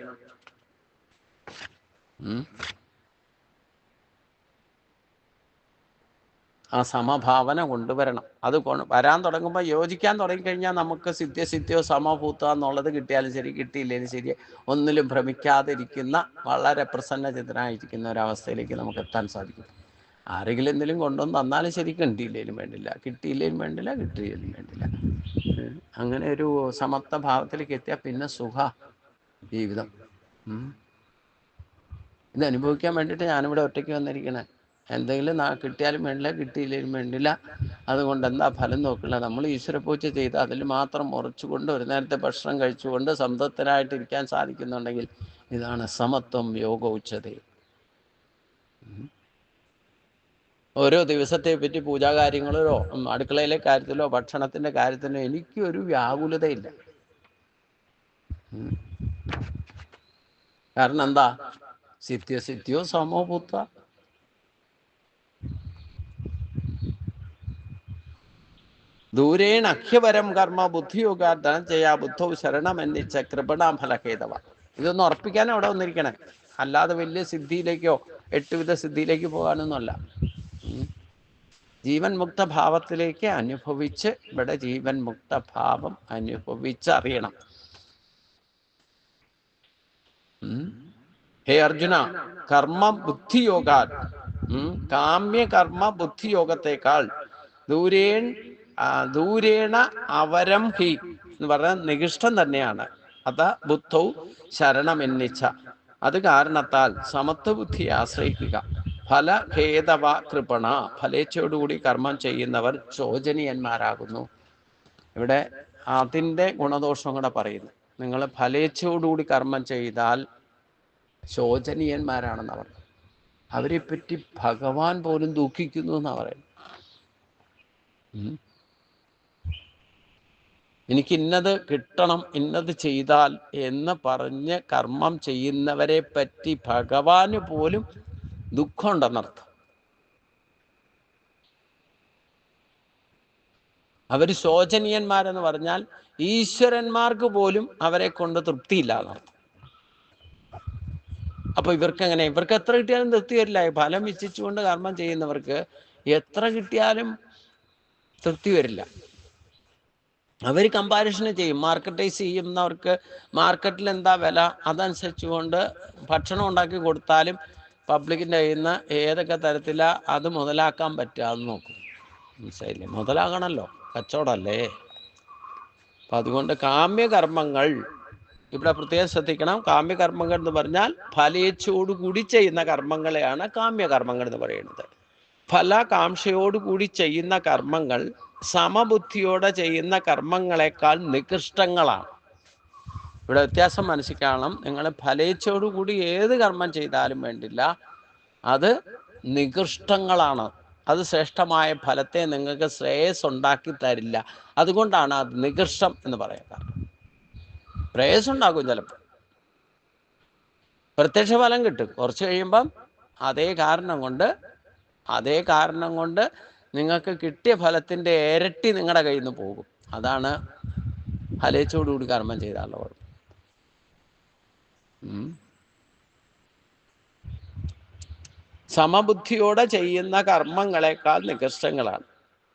ആ സമഭാവന കൊണ്ടുവരണം. അത് വരാൻ തുടങ്ങുമ്പോൾ, യോജിക്കാൻ തുടങ്ങിക്കഴിഞ്ഞാൽ നമുക്ക് സിദ്ധ്യോ സമഭൂത എന്നുള്ളത് കിട്ടിയാലും ശരി, കിട്ടിയില്ലെങ്കിലും ശരി, ഒന്നിലും ഭ്രമിക്കാതിരിക്കുന്ന വളരെ പ്രസന്നചിത്തനായിരിക്കുന്ന ഒരവസ്ഥയിലേക്ക് നമുക്ക് എത്താൻ സാധിക്കും. ആരെങ്കിലും എന്തെങ്കിലും കൊണ്ടുവന്ന് തന്നാലും ശരി, കണ്ടില്ലേലും വേണ്ടില്ല, കിട്ടിയില്ലേലും വേണ്ടില്ല, കിട്ടിയില്ലേലും വേണ്ടില്ല. അങ്ങനെ ഒരു സമത്വ ഭാവത്തിലേക്ക് എത്തിയാൽ പിന്നെ സുഖ ജീവിതം. ഇത് അനുഭവിക്കാൻ വേണ്ടിയിട്ട് ഞാനിവിടെ ഒറ്റയ്ക്ക് വന്നിരിക്കണേ. എന്തെങ്കിലും കിട്ടിയാലും വേണ്ടില്ല, കിട്ടിയില്ലെങ്കിലും വേണ്ടില്ല, അതുകൊണ്ട് എന്താ ഫലം നോക്കില്ല. നമ്മൾ ഈശ്വരപൂജ ചെയ്ത് അതിൽ മാത്രം ഉറച്ചുകൊണ്ട് ഒരു നേരത്തെ ഭക്ഷണം കഴിച്ചുകൊണ്ട് സംതൃപ്തനായിട്ടിരിക്കാൻ സാധിക്കുന്നുണ്ടെങ്കിൽ ഇതാണ് സമത്വം യോഗ ഉച്ചത. ഓരോ ദിവസത്തെ പറ്റി പൂജാകാര്യങ്ങളിലോ അടുക്കളയിലെ കാര്യത്തിലോ ഭക്ഷണത്തിൻ്റെ കാര്യത്തിലോ എനിക്കൊരു വ്യാകുലതയില്ല. കാരണം എന്താ? സിദ്ധ്യോ സമോ ഭൂത്വ. ദൂരേണ അഖ്യപരം കർമ്മ ബുദ്ധിയോഗാ ധനഞ്ജയ ബുദ്ധൗ ശരണമെന്നിച്ച കൃപണാഫലഹേതവ. ഇതൊന്ന് ഉറപ്പിക്കാൻ അവിടെ വന്നിരിക്കണേ, അല്ലാതെ വലിയ സിദ്ധിയിലേക്കോ 8 വിധ സിദ്ധിയിലേക്ക് പോകാനൊന്നുമല്ല. ജീവൻ മുക്ത ഭാവത്തിലേക്ക് അനുഭവിച്ച്, ഇവിടെ ജീവൻ മുക്ത ഭാവം അനുഭവിച്ചറിയണം. ഹേ അർജുന, കർമ്മ ബുദ്ധിയോഗാ, കാമ്യകർമ്മ ബുദ്ധിയോഗത്തെക്കാൾ ദൂരേണ അവരം ഹി എന്ന് പറഞ്ഞാൽ നികൃഷ്ടം തന്നെയാണ്. അത ബുദ്ധൗ ശരണമെന്നിച്ച, അത് കാരണത്താൽ സമത്വ ബുദ്ധിയെ ആശ്രയിക്കുക. ഫലഭേദവ കൃപണ, ഫലേച്ഛയോടുകൂടി കർമ്മം ചെയ്യുന്നവർ ശോചനീയന്മാരാകുന്നു. ഇവിടെ അതിൻ്റെ ഗുണദോഷം കൂടെ പറയുന്നു. നിങ്ങൾ ഫലേച്ഛയോടുകൂടി കർമ്മം ചെയ്താൽ ശോചനീയന്മാരാണെന്ന് പറഞ്ഞു. അവരെപ്പറ്റി ഭഗവാൻ പോലും ദുഃഖിക്കുന്നു എന്നാണ് പറയുന്നത്. എനിക്ക് ഇന്നത് കിട്ടണം, ഇന്നത് ചെയ്താൽ എന്ന് പറഞ്ഞ് കർമ്മം ചെയ്യുന്നവരെ പറ്റി ഭഗവാന് പോലും ദുഃഖമുണ്ടെന്നർത്ഥം. അവർ ശോചനീയന്മാരെന്ന് പറഞ്ഞാൽ ഈശ്വരന്മാർക്ക് പോലും അവരെ കൊണ്ട് തൃപ്തിയില്ല എന്നർത്ഥം. അപ്പൊ ഇവർക്ക് എത്ര കിട്ടിയാലും തൃപ്തി വരില്ല. ഫലം ഇച്ഛിച്ചുകൊണ്ട് കർമ്മം ചെയ്യുന്നവർക്ക് എത്ര കിട്ടിയാലും തൃപ്തി വരില്ല. അവർ കമ്പാരിസൺ ചെയ്യും. മാർക്കറ്റൈസ് ചെയ്യുന്നവർക്ക് മാർക്കറ്റിൽ എന്താ വില അതനുസരിച്ചുകൊണ്ട് ഭക്ഷണം ഉണ്ടാക്കി കൊടുത്താലും പബ്ലിക്കിൻ്റെ കയ്യിൽ നിന്ന് ഏതൊക്കെ തരത്തിലാണ് അത് മുതലാക്കാൻ പറ്റുക അത് നോക്കും. മനസ്സിലായില്ലേ? മുതലാകണമല്ലോ, കച്ചവടമല്ലേ. അപ്പം അതുകൊണ്ട് കാമ്യകർമ്മങ്ങൾ ഇവിടെ പ്രത്യേകം ശ്രദ്ധിക്കണം. കാമ്യകർമ്മങ്ങൾ എന്ന് പറഞ്ഞാൽ ഫലേച്ഛയോടുകൂടി ചെയ്യുന്ന കർമ്മങ്ങളെയാണ് കാമ്യകർമ്മങ്ങൾ എന്ന് പറയുന്നത്. ഫലകാംക്ഷയോടുകൂടി ചെയ്യുന്ന കർമ്മങ്ങൾ സമബുദ്ധിയോടെ ചെയ്യുന്ന കർമ്മങ്ങളെക്കാൾ നികൃഷ്ടങ്ങളാണ്. ഇവിടെ വ്യത്യാസം മനസ്സിലാക്കണം. നിങ്ങൾ ഫലേച്ഛയോടുകൂടി ഏത് കർമ്മം ചെയ്താലും വേണ്ടില്ല, അത് നികൃഷ്ടങ്ങളാണ്. അത് ശ്രേഷ്ഠമായ ഫലത്തെ നിങ്ങൾക്ക് ശ്രേയസ് ഉണ്ടാക്കി തരില്ല. അതുകൊണ്ടാണ് അത് നികൃഷ്ടം എന്ന് പറയുന്നത്. ശ്രേയസ് ഉണ്ടാകും, ചിലപ്പോൾ പ്രത്യക്ഷ ഫലം കിട്ടും. കുറച്ച് കഴിയുമ്പം അതേ കാരണം കൊണ്ട് നിങ്ങൾക്ക് കിട്ടിയ ഫലത്തിൻ്റെ ഇരട്ടി നിങ്ങളുടെ കയ്യിൽ നിന്ന് പോകും. അതാണ് ഫലേച്ഛയോടുകൂടി കർമ്മം ചെയ്താലുള്ള കുഴപ്പം. സമബുദ്ധിയോടെ ചെയ്യുന്ന കർമ്മങ്ങളെക്കാൾ നികൃഷ്ടങ്ങളാണ്.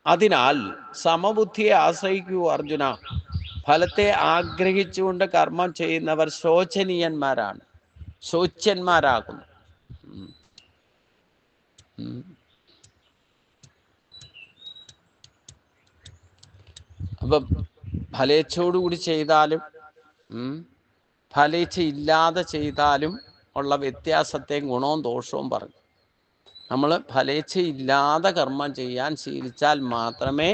അതിനാൽ സമബുദ്ധിയെ ആശ്രയിക്കൂ അർജുന. ഫലത്തെ ആഗ്രഹിച്ചുകൊണ്ട് കർമ്മം ചെയ്യുന്നവർ ശോചനീയന്മാരാണ്, ശോച്യന്മാരാകുന്നു. അപ്പം ഫലേച്ഛയോടുകൂടി ചെയ്താലും ഫലേച്ഛ ഇല്ലാതെ ചെയ്താലും ഉള്ള വ്യത്യാസത്തെയും ഗുണവും ദോഷവും പറഞ്ഞു. നമ്മൾ ഫലേച്ഛ ഇല്ലാതെ കർമ്മം ചെയ്യാൻ ശീലിച്ചാൽ മാത്രമേ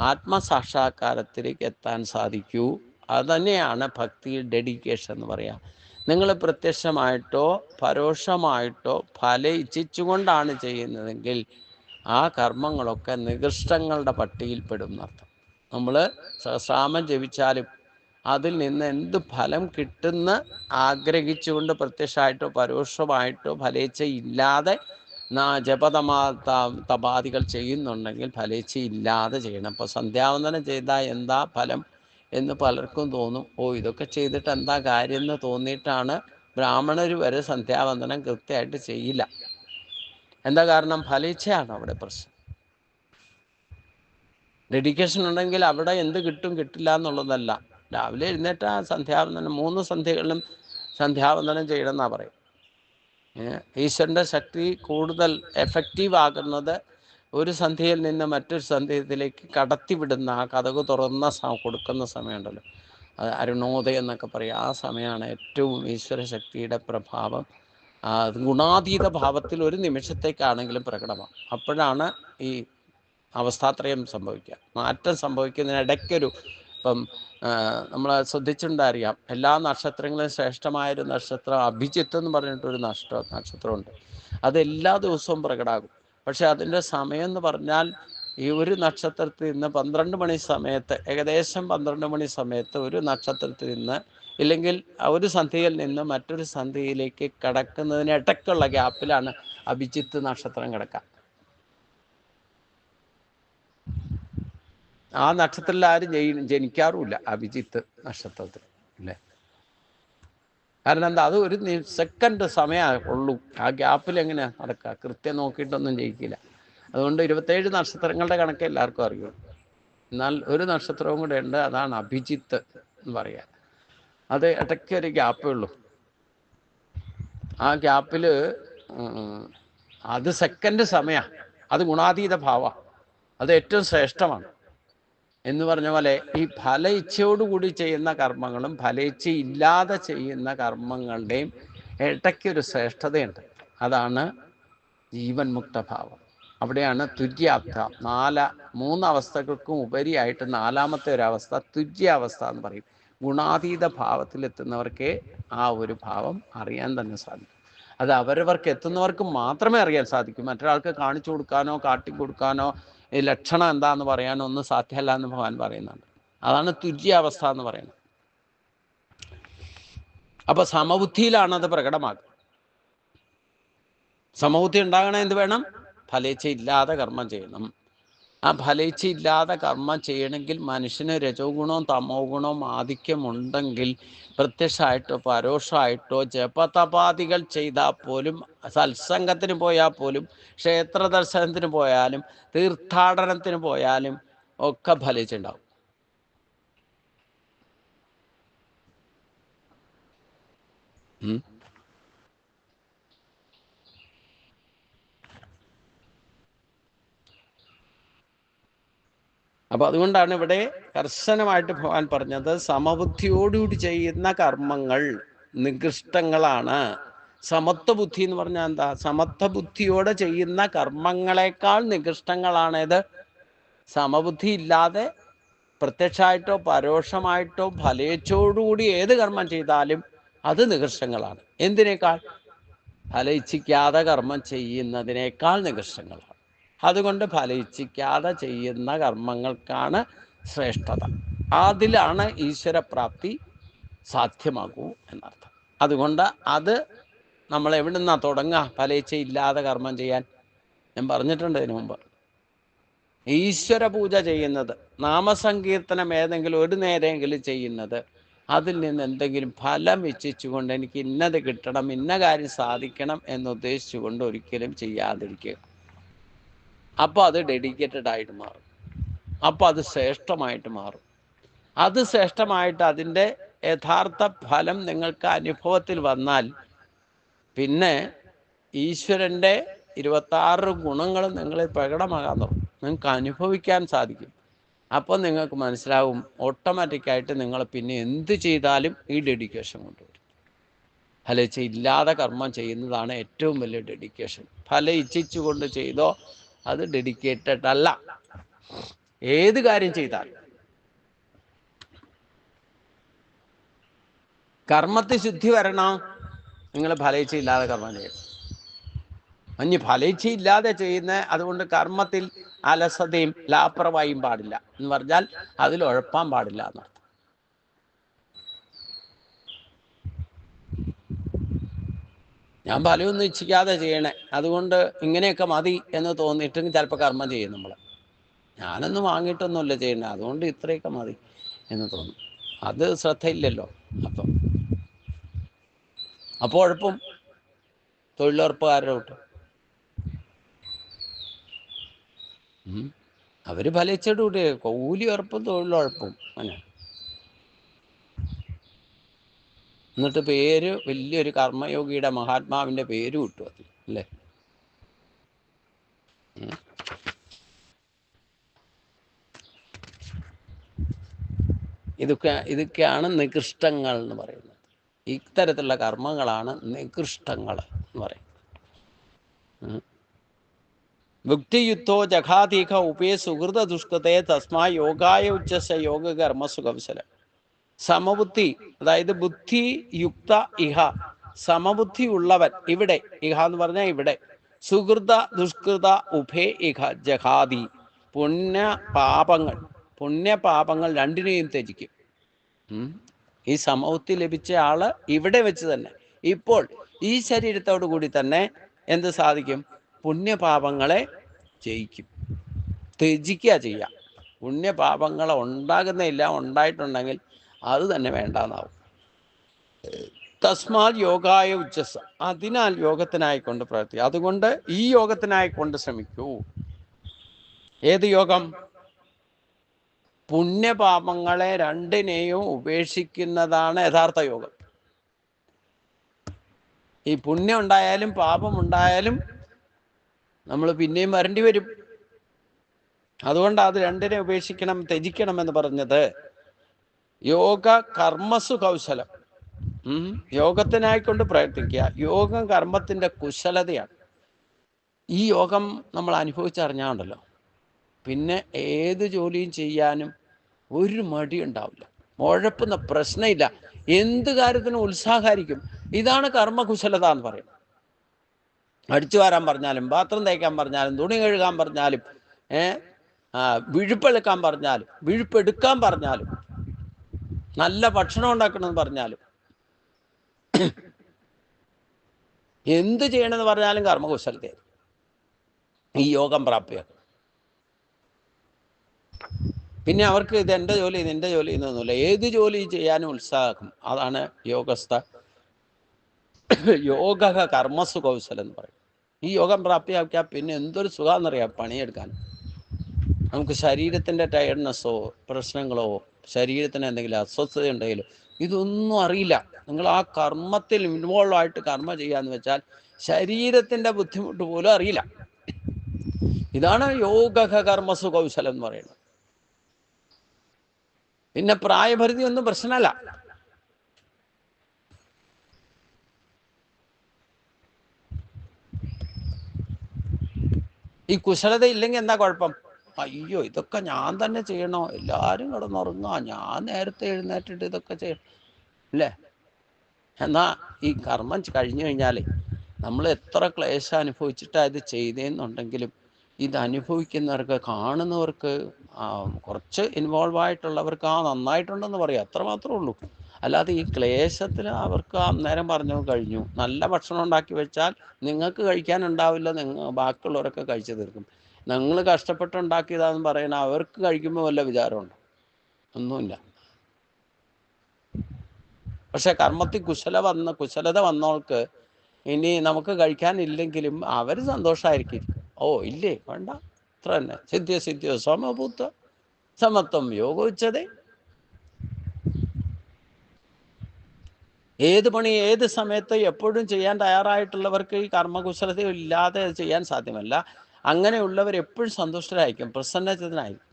ആത്മസാക്ഷാത്കാരത്തിലേക്ക് എത്താൻ സാധിക്കൂ. അതുതന്നെയാണ് ഭക്തി, ഡെഡിക്കേഷൻ എന്ന് പറയാം. നിങ്ങൾ പ്രത്യക്ഷമായിട്ടോ പരോക്ഷമായിട്ടോ ഫലം ഇച്ഛിച്ചുകൊണ്ടാണ് ചെയ്യുന്നതെങ്കിൽ ആ കർമ്മങ്ങളൊക്കെ നികൃഷ്ടങ്ങളുടെ പട്ടികയിൽപ്പെടും എന്നർത്ഥം. നമ്മൾ സഹസ്രനാമം ജപിച്ചാലും അതിൽ നിന്ന് എന്ത് ഫലം കിട്ടുന്ന ആഗ്രഹിച്ചുകൊണ്ട് പ്രത്യക്ഷമായിട്ടോ പരോക്ഷമായിട്ടോ ഫലേച്ഛ ഇല്ലാതെ ജപതപാദികൾ ചെയ്യുന്നുണ്ടെങ്കിൽ ഫലേച്ഛ ഇല്ലാതെ ചെയ്യണം. അപ്പോൾ സന്ധ്യാവന്ദനം ചെയ്താൽ എന്താ ഫലം എന്ന് പലർക്കും തോന്നും. ഇതൊക്കെ ചെയ്തിട്ട് എന്താ കാര്യം എന്ന് തോന്നിയിട്ടാണ് ബ്രാഹ്മണർ വരെ സന്ധ്യാവന്ദനം കൃത്യമായിട്ട് ചെയ്യില്ല. എന്താ കാരണം? ഫലേച്ഛയാണ് അവിടെ പ്രശ്നം. ഡെഡിക്കേഷൻ ഉണ്ടെങ്കിൽ അവിടെ എന്ത് കിട്ടും കിട്ടില്ല എന്നുള്ളതല്ല. രാവിലെ എഴുന്നേറ്റ് സന്ധ്യാവന്ദനം 3 സന്ധ്യകളിലും സന്ധ്യാവന്ദനം ചെയ്യണമെന്നാണ് പറയും. ഈശ്വരൻ്റെ ശക്തി കൂടുതൽ എഫക്റ്റീവ് ആകുന്നത് ഒരു സന്ധ്യയിൽ നിന്ന് മറ്റൊരു സന്ധ്യയിലേക്ക് കടത്തിവിടുന്ന ആ കതക് തുറന്ന കൊടുക്കുന്ന സമയമുണ്ടല്ലോ, അത് അരുണോദയം എന്നൊക്കെ പറയും. ആ സമയമാണ് ഏറ്റവും ഈശ്വര ശക്തിയുടെ പ്രഭാവം ഗുണാതീത ഭാവത്തിൽ ഒരു നിമിഷത്തേക്കാണെങ്കിലും പ്രകടമാണ്. അപ്പോഴാണ് ഈ അവസ്ഥാത്രയം സംഭവിക്കുക. മാറ്റം സംഭവിക്കുന്നതിനിടയ്ക്കൊരു ഇപ്പം നമ്മൾ ശ്രദ്ധിച്ചിട്ടുണ്ടറിയാം, എല്ലാ നക്ഷത്രങ്ങളും ശ്രേഷ്ഠമായൊരു നക്ഷത്രം അഭിജിത്ത് എന്ന് പറഞ്ഞിട്ടൊരു നക്ഷത്രമുണ്ട്. അത് എല്ലാ ദിവസവും പ്രകടമാകും. പക്ഷെ അതിൻ്റെ സമയം എന്ന് പറഞ്ഞാൽ ഈ ഒരു നക്ഷത്രത്തിൽ നിന്ന് 12 മണി സമയത്ത്, ഏകദേശം 12 മണി സമയത്ത് ഒരു നക്ഷത്രത്തിൽ നിന്ന്, ഇല്ലെങ്കിൽ ഒരു സന്ധ്യയിൽ നിന്ന് മറ്റൊരു സന്ധ്യയിലേക്ക് കടക്കുന്നതിന് ഇടയ്ക്കുള്ള ഗ്യാപ്പിലാണ് അഭിജിത്ത് നക്ഷത്രം കിടക്കുക. ആ നക്ഷത്രത്തിൽ ആരും ജനിക്കാറുമില്ല അഭിജിത്ത് നക്ഷത്രത്തിൽ, അല്ലേ? കാരണം എന്താ, അത് ഒരു സെക്കൻഡ് സമയമേ ഉള്ളൂ. ആ ഗ്യാപ്പിൽ എങ്ങനെയാണ് നടക്കുക? കൃത്യം നോക്കിയിട്ടൊന്നും ജയിക്കില്ല. അതുകൊണ്ട് 27 നക്ഷത്രങ്ങളുടെ കണക്ക് എല്ലാവർക്കും അറിയുള്ളൂ. എന്നാൽ ഒരു നക്ഷത്രവും കൂടെ ഉണ്ട്, അതാണ് അഭിജിത്ത് എന്ന് പറയുക. അത് ഇടയ്ക്കൊരു ഗ്യാപ്പേ ഉള്ളൂ. ആ ഗ്യാപ്പിൽ അത് സെക്കൻഡ് സമയമാണ്. അത് ഗുണാതീത ഭാവമാണ്. അത് ഏറ്റവും ശ്രേഷ്ഠമാണ്. എന്ന് പറഞ്ഞ പോലെ ഈ ഫല ഇച്ഛയോടുകൂടി ചെയ്യുന്ന കർമ്മങ്ങളും ഫല ഇച്ഛ ഇല്ലാതെ ചെയ്യുന്ന കർമ്മങ്ങളുടെയും ഇടയ്ക്കൊരു ശ്രേഷ്ഠതയുണ്ട്. അതാണ് ജീവൻ മുക്തഭാവം. അവിടെയാണ് തുര്യാബ്ധ. 3 അവസ്ഥകൾക്കും ഉപരിയായിട്ട് 4മത്തെ ഒരവസ്ഥ തുര്യാവസ്ഥ എന്ന് പറയും. ഗുണാതീത ഭാവത്തിലെത്തുന്നവർക്കേ ആ ഒരു ഭാവം അറിയാൻ തന്നെ സാധിക്കും. അത് അവരവർക്ക് എത്തുന്നവർക്ക് മാത്രമേ അറിയാൻ സാധിക്കൂ. മറ്റൊരാൾക്ക് കാണിച്ചു കൊടുക്കാനോ കാട്ടിക്കൊടുക്കാനോ ഈ ലക്ഷണം എന്താന്ന് പറയാനോ ഒന്നും സാധ്യമല്ല എന്ന് ഭഗവാൻ പറയുന്നുണ്ട്. അതാണ് തുര്യാവസ്ഥ എന്ന് പറയുന്നത്. അപ്പൊ സമബുദ്ധിയിലാണ് അത് പ്രകടമാകുക. സമബുദ്ധി ഉണ്ടാകണേ എന്ത് വേണം? ഫലേച്ഛ ഇല്ലാതെ കർമ്മം ചെയ്യണം. ആ ഫലേച്ഛ ഇല്ലാതെ കർമ്മം ചെയ്യണമെങ്കിൽ മനുഷ്യന് രജോ ഗുണവും തമോ ഗുണവും ആധിക്യമുണ്ടെങ്കിൽ പ്രത്യക്ഷമായിട്ടോ പരോക്ഷമായിട്ടോ ജപതപാദികൾ ചെയ്താൽ പോലും, സത്സംഗത്തിന് പോയാൽ പോലും, ക്ഷേത്ര ദർശനത്തിന് പോയാലും, തീർത്ഥാടനത്തിന് പോയാലും ഒക്കെ ഫലിച്ചുണ്ടാവും. അപ്പൊ അതുകൊണ്ടാണ് ഇവിടെ കർശനമായിട്ട് ഭഗവാൻ പറഞ്ഞത്, സമബുദ്ധിയോടുകൂടി ചെയ്യുന്ന കർമ്മങ്ങൾ നികൃഷ്ടങ്ങളാണ്. സമത്വ ബുദ്ധി എന്ന് പറഞ്ഞാൽ എന്താ? സമത്വ ബുദ്ധിയോടെ ചെയ്യുന്ന കർമ്മങ്ങളെക്കാൾ നികൃഷ്ടങ്ങളാണേത്. സമബുദ്ധി ഇല്ലാതെ പ്രത്യക്ഷമായിട്ടോ പരോക്ഷമായിട്ടോ ഫലേച്ഛയോടുകൂടി ഏത് കർമ്മം ചെയ്താലും അത് നികൃഷ്ടങ്ങളാണ്. എന്തിനേക്കാൾ? ഫല ഇച്ഛിക്കാതെ കർമ്മം ചെയ്യുന്നതിനേക്കാൾ നികൃഷ്ടങ്ങളാണ്. അതുകൊണ്ട് ഫല ഇച്ഛിക്കാതെ ചെയ്യുന്ന കർമ്മങ്ങൾക്കാണ് ശ്രേഷ്ഠത. അതിലാണ് ഈശ്വരപ്രാപ്തി സാധ്യമാകൂ എന്നർത്ഥം. അതുകൊണ്ട് അത് നമ്മൾ എവിടെ നിന്നാണ് തുടങ്ങുക? ഫല ഇച്ഛ ഇല്ലാതെ കർമ്മം ചെയ്യാൻ ഞാൻ പറഞ്ഞിട്ടുണ്ട് ഇതിനു മുമ്പ്. ഈശ്വര പൂജ ചെയ്യുന്നത്, നാമസങ്കീർത്തനം ഏതെങ്കിലും ഒരു നേരമെങ്കിലും ചെയ്യുന്നത്, അതിൽ നിന്ന് എന്തെങ്കിലും ഫലം ഇച്ഛിച്ചുകൊണ്ട് എനിക്ക് ഇന്നത് കിട്ടണം, ഇന്ന കാര്യം സാധിക്കണം എന്നുദ്ദേശിച്ചുകൊണ്ട് ഒരിക്കലും ചെയ്യാതിരിക്കുക. അപ്പോൾ അത് ഡെഡിക്കേറ്റഡ് ആയിട്ട് മാറും. അപ്പോൾ അത് ശ്രേഷ്ഠമായിട്ട് മാറും. അത് ശ്രേഷ്ഠമായിട്ട് അതിൻ്റെ യഥാർത്ഥ ഫലം നിങ്ങൾക്ക് അനുഭവത്തിൽ വന്നാൽ പിന്നെ ഈശ്വരൻ്റെ 26 ഗുണങ്ങളും നിങ്ങളിൽ പ്രകടമാകാൻ തുടങ്ങും. നിങ്ങൾക്ക് അനുഭവിക്കാൻ സാധിക്കും. അപ്പോൾ നിങ്ങൾക്ക് മനസ്സിലാവും, ഓട്ടോമാറ്റിക്കായിട്ട് നിങ്ങൾ പിന്നെ എന്ത് ചെയ്താലും ഈ ഡെഡിക്കേഷൻ കൊണ്ടുവരും. ഫല ഇച്ഛ ഇല്ലാതെ കർമ്മം ചെയ്യുന്നതാണ് ഏറ്റവും വലിയ ഡെഡിക്കേഷൻ. ഫല ഇച്ഛിച്ചുകൊണ്ട് ചെയ്തോ അത് ഡെഡിക്കേറ്റഡ് അല്ല. ഏത് കാര്യം ചെയ്താലും കർമ്മത്തിൽ ശുദ്ധി വരണം. നിങ്ങൾ ഫലേച്ഛ ഇല്ലാതെ കർമ്മം ചെയ്യണം. അഞ്ഞ് ഫലേച്ഛ ഇല്ലാതെ ചെയ്യുന്ന, അതുകൊണ്ട് കർമ്മത്തിൽ അലസതയും ലാപ്രവായും പാടില്ല എന്ന് പറഞ്ഞാൽ അതിൽ ഉഴപ്പാൻ പാടില്ല എന്നർത്ഥം. ഞാൻ ഫലമൊന്നും ഇച്ഛിക്കാതെ ചെയ്യണേ, അതുകൊണ്ട് ഇങ്ങനെയൊക്കെ മതി എന്ന് തോന്നിയിട്ടും ചിലപ്പോൾ കർമ്മം ചെയ്യും നമ്മൾ. ഞാനൊന്നും വാങ്ങിയിട്ടൊന്നുമല്ല ചെയ്യണേ, അതുകൊണ്ട് ഇത്രയൊക്കെ മതി എന്ന് തോന്നും. അത് ശ്രദ്ധയില്ലല്ലോ. അപ്പോൾ ഉഴപ്പും തൊഴിലുറപ്പുകാരുടെ വിട്ടു. അവർ ഫലിച്ചിട്ട് കൂട്ടി കൂലി ഉറപ്പും തൊഴിലുറപ്പും അങ്ങനെ. എന്നിട്ട് പേര് വലിയൊരു കർമ്മയോഗിയുടെ മഹാത്മാവിൻ്റെ പേര് കിട്ടും അതിൽ, അല്ലേ? ഇതൊക്കെയാണ് നികൃഷ്ടങ്ങൾ എന്ന് പറയുന്നത്. ഇത്തരത്തിലുള്ള കർമ്മങ്ങളാണ് നികൃഷ്ടങ്ങൾ എന്ന് പറയും. ഭുക്തിയുക്തോ ജഘാതീക ഉപേ സുഹൃത ദുഷ്കൃതേ തസ്മാ യോഗായ ഉച്ചസ യോഗ കർമ്മസു കൗശലം. സമബുദ്ധി, അതായത് ബുദ്ധിയുക്ത ഇഹ, സമബുദ്ധി ഉള്ളവൻ ഇവിടെ, ഇഹ എന്ന് പറഞ്ഞാൽ ഇവിടെ, സുഹൃത ദുഷ്കൃത ഉഭേ ഇഹ ജഹാദി, പുണ്യപാപങ്ങൾ രണ്ടിനെയും ത്യജിക്കും. ഈ സമബുദ്ധി ലഭിച്ച ആള് ഇവിടെ വെച്ച് തന്നെ, ഇപ്പോൾ ഈ ശരീരത്തോടു കൂടി തന്നെ എന്ത് സാധിക്കും? പുണ്യപാപങ്ങളെ ജയിക്കും, ത്യജിക്കുക ചെയ്യാം. പുണ്യപാപങ്ങൾ ഉണ്ടാകുന്നില്ല, ഉണ്ടായിട്ടുണ്ടെങ്കിൽ അത് തന്നെ വേണ്ടാന്നാവും. തസ്മാൽ യോഗായ ഉച്ചസ, അതിനാൽ യോഗത്തിനായിക്കൊണ്ട് പ്രവർത്തിക്കുക. അതുകൊണ്ട് ഈ യോഗത്തിനായിക്കൊണ്ട് ശ്രമിക്കൂ. ഏത് യോഗം? പുണ്യപാപങ്ങളെ രണ്ടിനെയും ഉപേക്ഷിക്കുന്നതാണ് യഥാർത്ഥ യോഗം. ഈ പുണ്യം ഉണ്ടായാലും പാപം ഉണ്ടായാലും നമ്മൾ പിന്നെയും വരേണ്ടി വരും. അതുകൊണ്ട് അത് രണ്ടിനെ ഉപേക്ഷിക്കണം, ത്യജിക്കണം എന്ന് പറഞ്ഞത്. യോഗ കർമ്മസു കൗശലം, യോഗത്തിനായിക്കൊണ്ട് പ്രവർത്തിക്കുക. യോഗം കർമ്മത്തിന്റെ കുശലതയാണ്. ഈ യോഗം നമ്മൾ അനുഭവിച്ചറിഞ്ഞാണ്ടല്ലോ, പിന്നെ ഏത് ജോലിയും ചെയ്യാനും ഒരു മടി ഉണ്ടാവില്ല, ഉഴപ്പുന്ന പ്രശ്നമില്ല, എന്ത് കാര്യത്തിനും ഉത്സാഹമായിരിക്കും. ഇതാണ് കർമ്മകുശലത എന്ന് പറയുന്നത്. അടിച്ചു വാരാൻ പറഞ്ഞാലും, പാത്രം തേക്കാൻ പറഞ്ഞാലും, തുണി കഴുകാൻ പറഞ്ഞാലും, വിഴുപ്പെടുക്കാൻ പറഞ്ഞാലും, വിഴുപ്പെടുക്കാൻ പറഞ്ഞാലും, നല്ല ഭക്ഷണം ഉണ്ടാക്കണമെന്ന് പറഞ്ഞാലും, എന്ത് ചെയ്യണമെന്ന് പറഞ്ഞാലും കർമ്മകുശലതയായി ഈ യോഗം പ്രാപ്തിയാക്കും. പിന്നെ അവർക്ക് ഇത് എൻ്റെ ജോലി, നിന്റെ ജോലി എന്നൊന്നുമില്ല, ഏത് ജോലി ചെയ്യാനും ഉത്സാഹം. അതാണ് യോഗസ്ഥ. യോഗ കർമ്മസു കൗശലം എന്ന് പറയും. ഈ യോഗം പ്രാപ്തിയാക്കിയാൽ പിന്നെ എന്തൊരു സുഖാന്നറിയാം പണിയെടുക്കാൻ. നമുക്ക് ശരീരത്തിൻ്റെ ടയർഡ്നെസ്സോ പ്രശ്നങ്ങളോ ശരീരത്തിന് എന്തെങ്കിലും അസ്വസ്ഥത ഉണ്ടെങ്കിലോ ഇതൊന്നും അറിയില്ല. നിങ്ങൾ ആ കർമ്മത്തിൽ ഇൻവോൾവ് ആയിട്ട് കർമ്മ ചെയ്യാന്ന് വെച്ചാൽ ശരീരത്തിൻ്റെ ബുദ്ധിമുട്ട് പോലും അറിയില്ല. ഇതാണ് യോഗ കർമ്മസു കൗശലം എന്ന് പറയുന്നത്. പിന്നെ പ്രായപരിധി ഒന്നും പ്രശ്നമല്ല. ഈ കുശലത ഇല്ലെങ്കിൽ എന്താ കുഴപ്പം? അയ്യോ, ഇതൊക്കെ ഞാൻ തന്നെ ചെയ്യണോ? എല്ലാവരും കിടന്നുറങ്ങുക, ഞാൻ നേരത്തെ എഴുന്നേറ്റിട്ട് ഇതൊക്കെ ചെയ്യണം അല്ലേ? എന്നാ ഈ കർമ്മം കഴിഞ്ഞു കഴിഞ്ഞാലേ നമ്മൾ എത്ര ക്ലേശം അനുഭവിച്ചിട്ടാണ് ഇത് ചെയ്തതെന്നുണ്ടെങ്കിലും ഇത് അനുഭവിക്കുന്നവർക്ക്, കാണുന്നവർക്ക്, കുറച്ച് ഇൻവോൾവ് ആയിട്ടുള്ളവർക്ക് നന്നായിട്ടുണ്ടെന്ന് പറയാം, അത്ര മാത്രമേ ഉള്ളൂ. അല്ലാതെ ഈ ക്ലേശത്തിൽ അവർക്ക് അന്നേരം പറഞ്ഞു കഴിഞ്ഞു. നല്ല ഭക്ഷണം ഉണ്ടാക്കി വെച്ചാൽ നിങ്ങൾക്ക് കഴിക്കാനുണ്ടാവില്ല, ബാക്കിയുള്ളവരൊക്കെ കഴിച്ചു തീർക്കും. നിങ്ങൾ കഷ്ടപ്പെട്ടുണ്ടാക്കിയതാണെന്ന് പറയണ അവർക്ക് കഴിക്കുമ്പോൾ വല്ല വിചാരമുണ്ടോ? ഒന്നുമില്ല. പക്ഷെ കർമ്മത്തിൽ കുശലത വന്നവർക്ക് ഇനി നമുക്ക് കഴിക്കാനില്ലെങ്കിലും അവർ സന്തോഷമായിരിക്കും. ഓ ഇല്ലേ, വേണ്ട, അത്ര തന്നെ. സിദ്ധ്യോ സമഭൂത്വ സമത്വം യോഗോച്ചതേ. ഏത് പണി ഏത് സമയത്ത് എപ്പോഴും ചെയ്യാൻ തയ്യാറായിട്ടുള്ളവർക്ക് ഈ കർമ്മകുശലത ഇല്ലാതെ ചെയ്യാൻ സാധ്യമല്ല. അങ്ങനെയുള്ളവർ എപ്പോഴും സന്തുഷ്ടരായിരിക്കും, പ്രസന്നചിത്തനായിരിക്കും.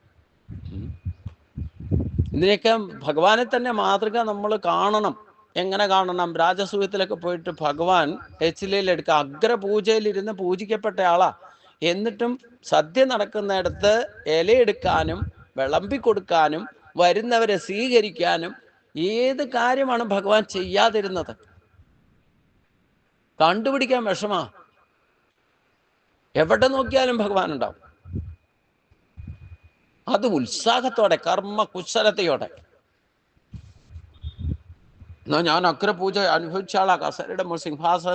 ഇതിനെയൊക്കെ ഭഗവാനെ തന്നെ മാതൃക നമ്മൾ കാണണം. എങ്ങനെ കാണണം? രാജസൂയത്തിലൊക്കെ പോയിട്ട് ഭഗവാൻ എച്ചിലയിലെടുക്കുക, അഗ്രപൂജയിലിരുന്ന് പൂജിക്കപ്പെട്ട ആളാ. എന്നിട്ടും സദ്യ നടക്കുന്നിടത്ത് ഇലയെടുക്കാനും വിളമ്പിക്കൊടുക്കാനും വരുന്നവരെ സ്വീകരിക്കാനും ഏത് കാര്യമാണ് ഭഗവാൻ ചെയ്യാതിരുന്നത്? കണ്ടുപിടിക്കാൻ വിഷമാ. എവിടെ നോക്കിയാലും ഭഗവാൻ ഉണ്ടാവും. അത് ഉത്സാഹത്തോടെ, കർമ്മ കുശലതയോടെ. എന്നാൽ ഞാൻ അഗ്രപൂജ അനുഭവിച്ച ആളാ, കസേരയുടെ